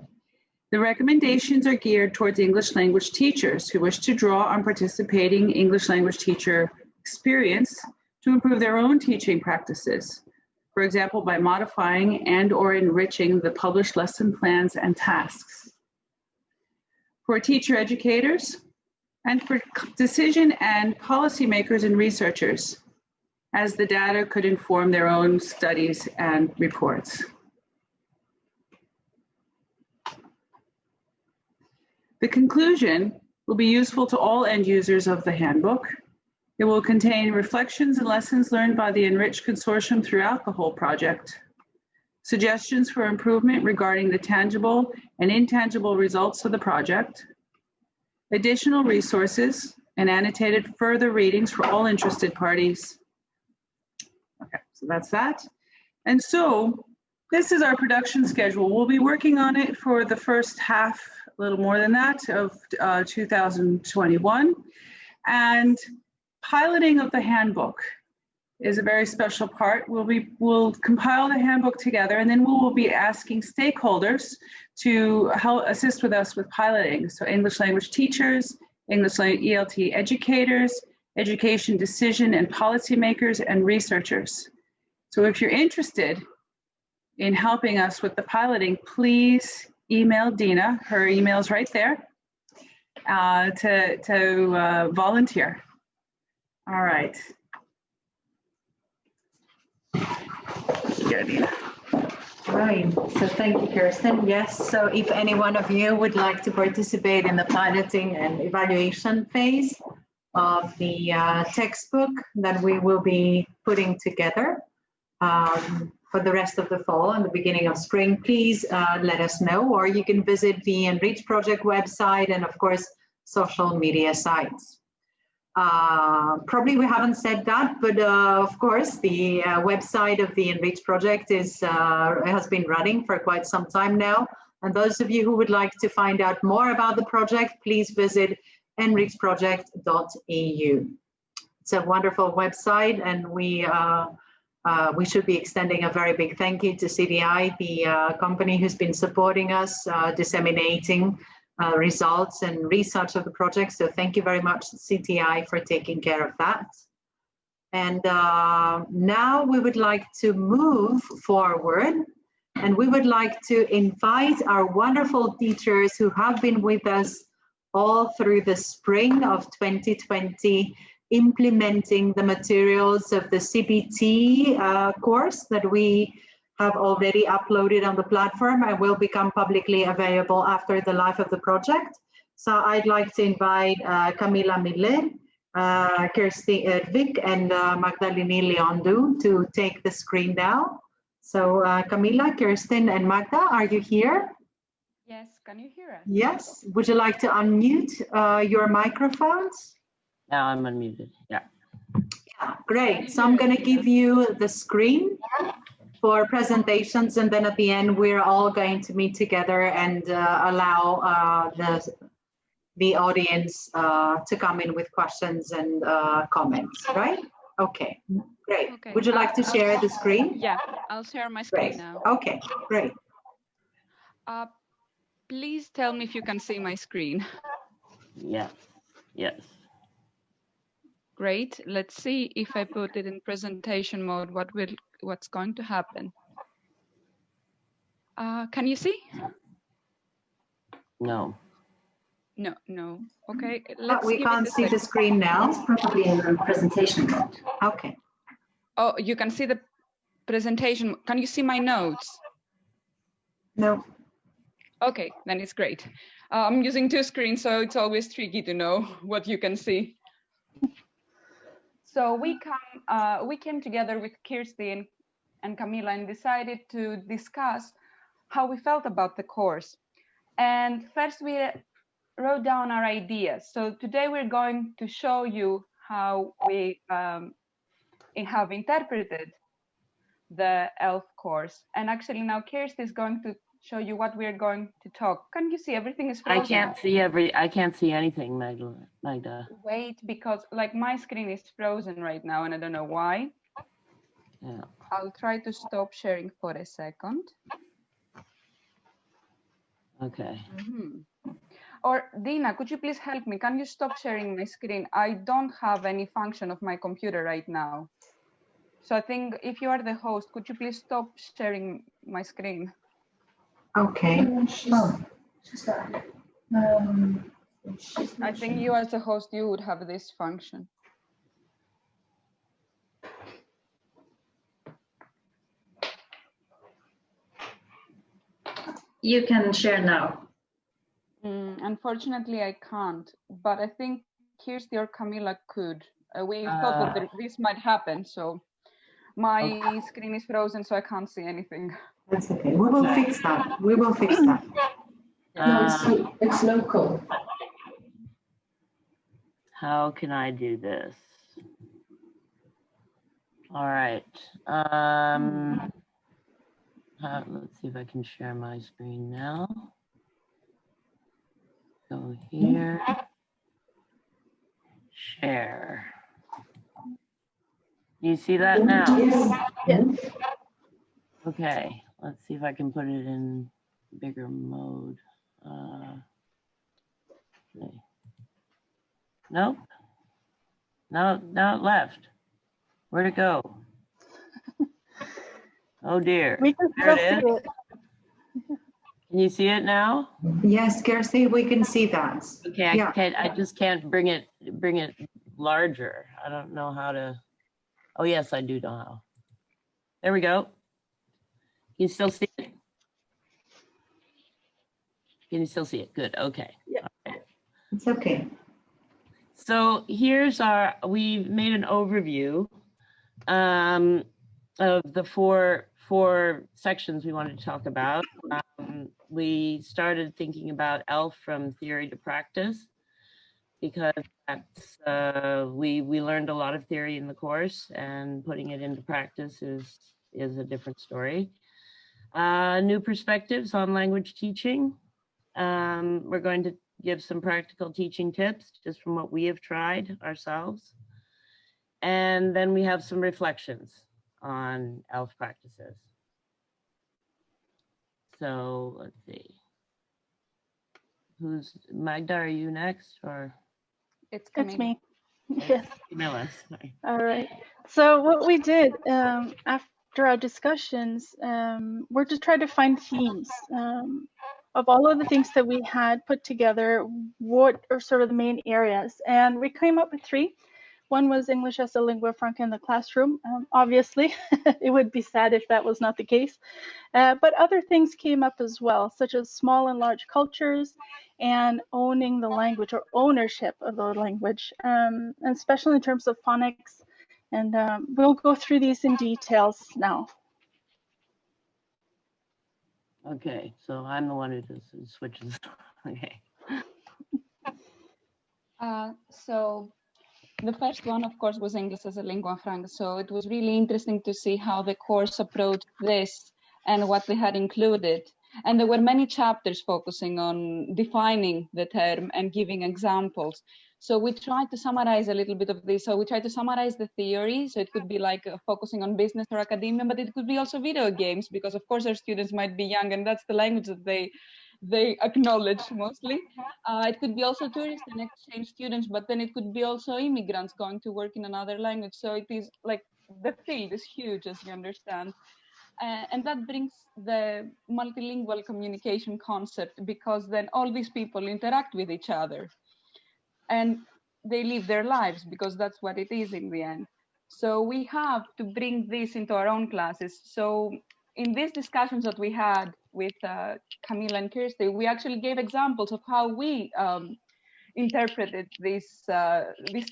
The recommendations are geared towards English language teachers who wish to draw on participating English language teacher experience to improve their own teaching practices, for example, by modifying and/or enriching the published lesson plans and tasks. For teacher educators, and for decision and policymakers and researchers, as the data could inform their own studies and reports. The conclusion will be useful to all end users of the handbook. It will contain reflections and lessons learned by the Enrich Consortium throughout the whole project, suggestions for improvement regarding the tangible and intangible results of the project, additional resources, and annotated further readings for all interested parties. Okay, so that's that. And so this is our production schedule. We'll be working on it for the first half, a little more than that, of 2021. And piloting of the handbook is a very special part. We'll compile the handbook together, and then we will be asking stakeholders to help assist with us with piloting. So English language teachers, English language ELT educators, education decision and policymakers, and researchers. So if you're interested in helping us with the piloting, please email Dina. Her email is right there to volunteer. All right. Yeah, Dina. Right, so thank you, Kirsten. Yes, so if any one of you would like to participate in the piloting and evaluation phase of the textbook that we will be putting together for the rest of the fall and the beginning of spring, please let us know, or you can visit the Enrich project website and of course, social media sites. Probably we haven't said that, but of course the website of the Enrich project has been running for quite some time now. And those of you who would like to find out more about the project, please visit enrichproject.eu. It's a wonderful website, and we should be extending a very big thank you to CDI, the company who's been supporting us, disseminating results and research of the project. So thank you very much, CTI, for taking care of that. And now we would like to move forward, and we would like to invite our wonderful teachers who have been with us all through the spring of 2020, implementing the materials of the Cpd course that we have already uploaded on the platform and will become publicly available after the life of the project. So I'd like to invite Camila Miller, Kirsty Erdvik, and Magdalene Leondu to take the screen now. So Camila, Kirsten, and Magda, are you here? Yes, can you hear us? Yes. Would you like to unmute your microphones? Yeah, I'm unmuted. Yeah. Yeah, great. So I'm going to give you the screen for presentations, and then at the end we're all going to meet together and allow the audience to come in with questions and comments, right? Okay, great. Okay. Would you like to share the screen? Yeah, I'll share my screen great. now. Okay, great. Please tell me if you can see my screen. Yeah, yes. Great. Let's see if I put it in presentation mode, what's going to happen. Can you see? No. No. Okay. We can't see the screen now. It's probably in presentation mode. Okay. Oh, you can see the. presentation. Can you see my notes? No. Okay, then it's great. I'm using two screens, so it's always tricky to know what you can see. So we came together with Kirsty and Camila and decided to discuss how we felt about the course. And first we wrote down our ideas. So today we're going to show you how we have interpreted the ELF course. And actually now Kirsty is going to show you what we're going to talk. Can you see everything is frozen? I can't see anything, Magda. Wait, because like my screen is frozen right now and I don't know why. Yeah. I'll try to stop sharing for a second. Okay. Or Dina, could you please help me? Can you stop sharing my screen? I don't have any function of my computer right now. So I think if you are the host, could you please stop sharing my screen? Okay. I think you as a host, you would have this function. You can share now. Unfortunately, I can't, but I think Kirsty or Camila could. We thought that this might happen, so my screen is frozen, so I can't see anything. That's okay. We will fix that. We will fix that. No, it's local. How can I do this? All right. Let's see if I can share my screen now. Go here. Share. Do you see that now? Yes. Okay. Let's see if I can put it in bigger mode. Nope. No, it left. Where'd it go? Oh dear. There it is. Can you see it now? Yes, Kirsty, we can see that. Okay, I just can't bring it larger. I don't know how to. Oh yes, I do know how. There we go. Can you still see it? Can you still see it? Good. Okay. Yeah. Okay. It's okay. So here's we've made an overview of the four sections we wanted to talk about. We started thinking about ELF from theory to practice because that's, we learned a lot of theory in the course, and putting it into practice is a different story. New perspectives on language teaching. We're going to give some practical teaching tips just from what we have tried ourselves. And then we have some reflections on ELF practices. So let's see. Magda, are you next or? It's me. Yes. Camilla, sorry. All right. So what we did after our discussions were to try to find themes of all of the things that we had put together. What are sort of the main areas? And we came up with three. One was English as a lingua franca in the classroom. Obviously, it would be sad if that was not the case. But other things came up as well, such as small and large cultures and owning the language or ownership of the language, and especially in terms of phonics. And we'll go through these in details now. Okay, so I'm the one who just switches. Okay. So the first one, of course, was English as a lingua franca. So it was really interesting to see how the course approached this and what they had included. And there were many chapters focusing on defining the term and giving examples. So we tried to summarize a little bit of this. So we tried to summarize the theory. So it could be like focusing on business or academia, but it could be also video games, because of course our students might be young and that's the language that they acknowledge mostly. It could be also tourist and exchange students, but then it could be also immigrants going to work in another language. So it is like the field is huge, as you understand. And that brings the multilingual communication concept, because then all these people interact with each other and they live their lives, because that's what it is in the end. So we have to bring this into our own classes. So in these discussions that we had with Camila and Kirsty, we actually gave examples of how we interpreted this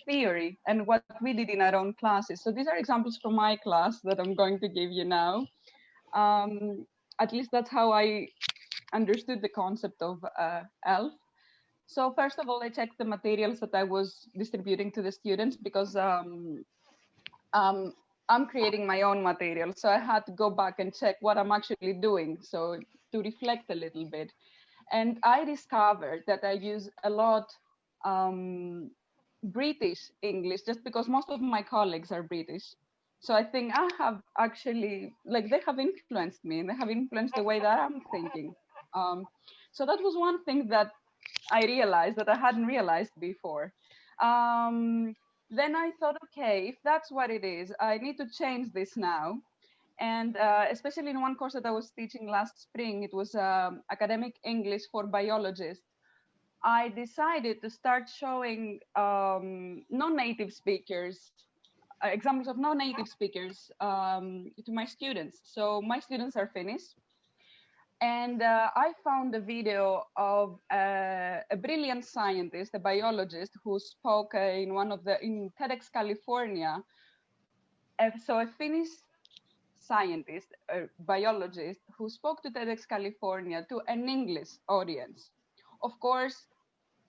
theory and what we did in our own classes. So these are examples from my class that I'm going to give you now. At least that's how I understood the concept of ELF. So first of all, I checked the materials that I was distributing to the students because I'm creating my own material. So I had to go back and check what I'm actually doing. So to reflect a little bit. And I discovered that I use a lot British English just because most of my colleagues are British. So I think I have actually, like, they have influenced me and they have influenced the way that I'm thinking. So that was one thing that I realized that I hadn't realized before. Then I thought, okay, if that's what it is, I need to change this now. And especially in one course that I was teaching last spring, it was academic English for biologists. I decided to start showing non-native speakers, examples of non-native speakers to my students. So my students are Finnish. And I found a video of a brilliant scientist, a biologist, who spoke in TEDx California. So a Finnish scientist, a biologist, who spoke to TEDx California to an English audience. Of course,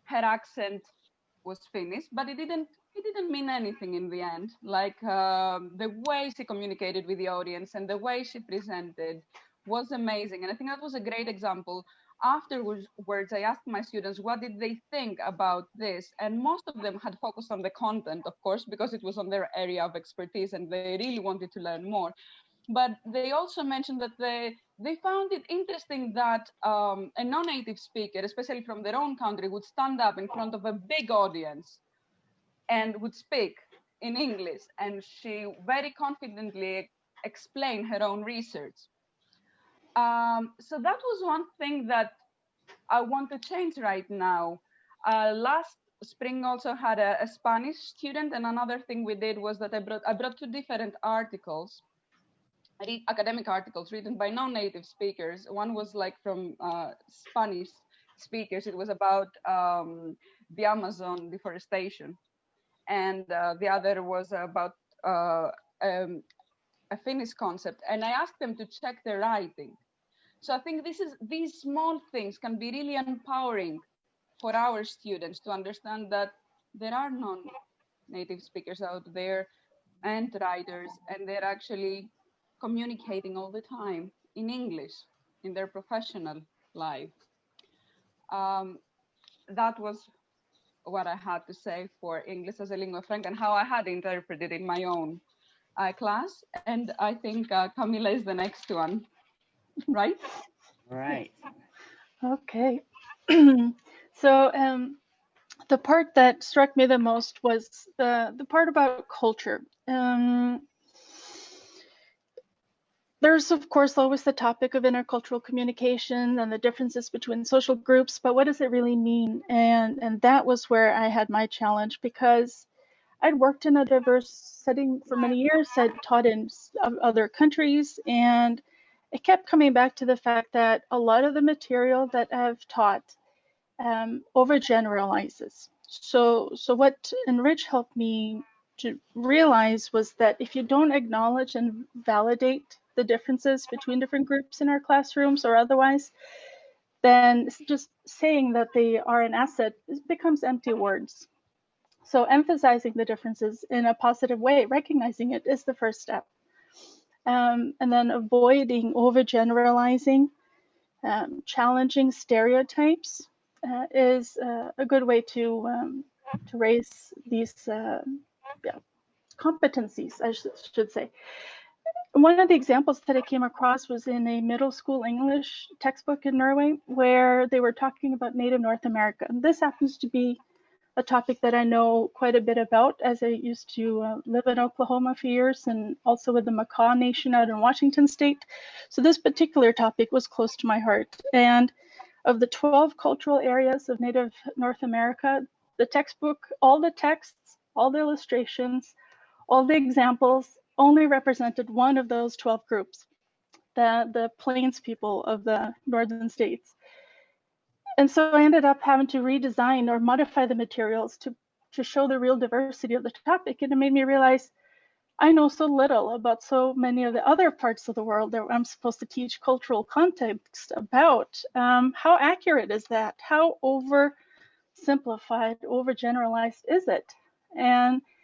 her accent was Finnish, but it didn't mean anything in the end. Like the way she communicated with the audience and the way she presented was amazing. And I think that was a great example. Afterwards, I asked my students, what did they think about this? And most of them had focused on the content, of course, because it was on their area of expertise and they really wanted to learn more. But they also mentioned that they found it interesting that a non-native speaker, especially from their own country, would stand up in front of a big audience and would speak in English. And she very confidently explained her own research. So that was one thing that I want to change right now. Last spring also had a Spanish student, and another thing we did was that I brought two different articles, academic articles written by non-native speakers. One was like from Spanish speakers. It was about the Amazon deforestation, and the other was about a Finnish concept. And I asked them to check their writing. So I think these small things can be really empowering for our students to understand that there are non-native speakers out there and writers, and they're actually communicating all the time in English in their professional life. That was what I had to say for English as a lingua franca and how I had interpreted in my own class. And I think Camila is the next one, right? Right. Okay. So the part that struck me the most was the part about culture. There's, of course, always the topic of intercultural communication and the differences between social groups, but what does it really mean? And that was where I had my challenge, because I'd worked in a diverse setting for many years. I'd taught in other countries, and it kept coming back to the fact that a lot of the material that I've taught overgeneralizes. So what Enrich helped me to realize was that if you don't acknowledge and validate the differences between different groups in our classrooms or otherwise, then just saying that they are an asset becomes empty words. So emphasizing the differences in a positive way, recognizing it, is the first step. And then avoiding overgeneralizing, challenging stereotypes is a good way to raise these competencies, I should say. One of the examples that I came across was in a middle school English textbook in Norway, where they were talking about Native North America. And this happens to be a topic that I know quite a bit about, as I used to live in Oklahoma a few years, and also with the Makah Nation out in Washington State. So this particular topic was close to my heart. And of the 12 cultural areas of Native North America, the textbook, all the texts, all the illustrations, all the examples only represented one of those 12 groups, the Plains people of the northern states. And so I ended up having to redesign or modify the materials to show the real diversity of the topic. And it made me realize I know so little about so many of the other parts of the world that I'm supposed to teach cultural context about. How accurate is that? How oversimplified, overgeneralized is it? And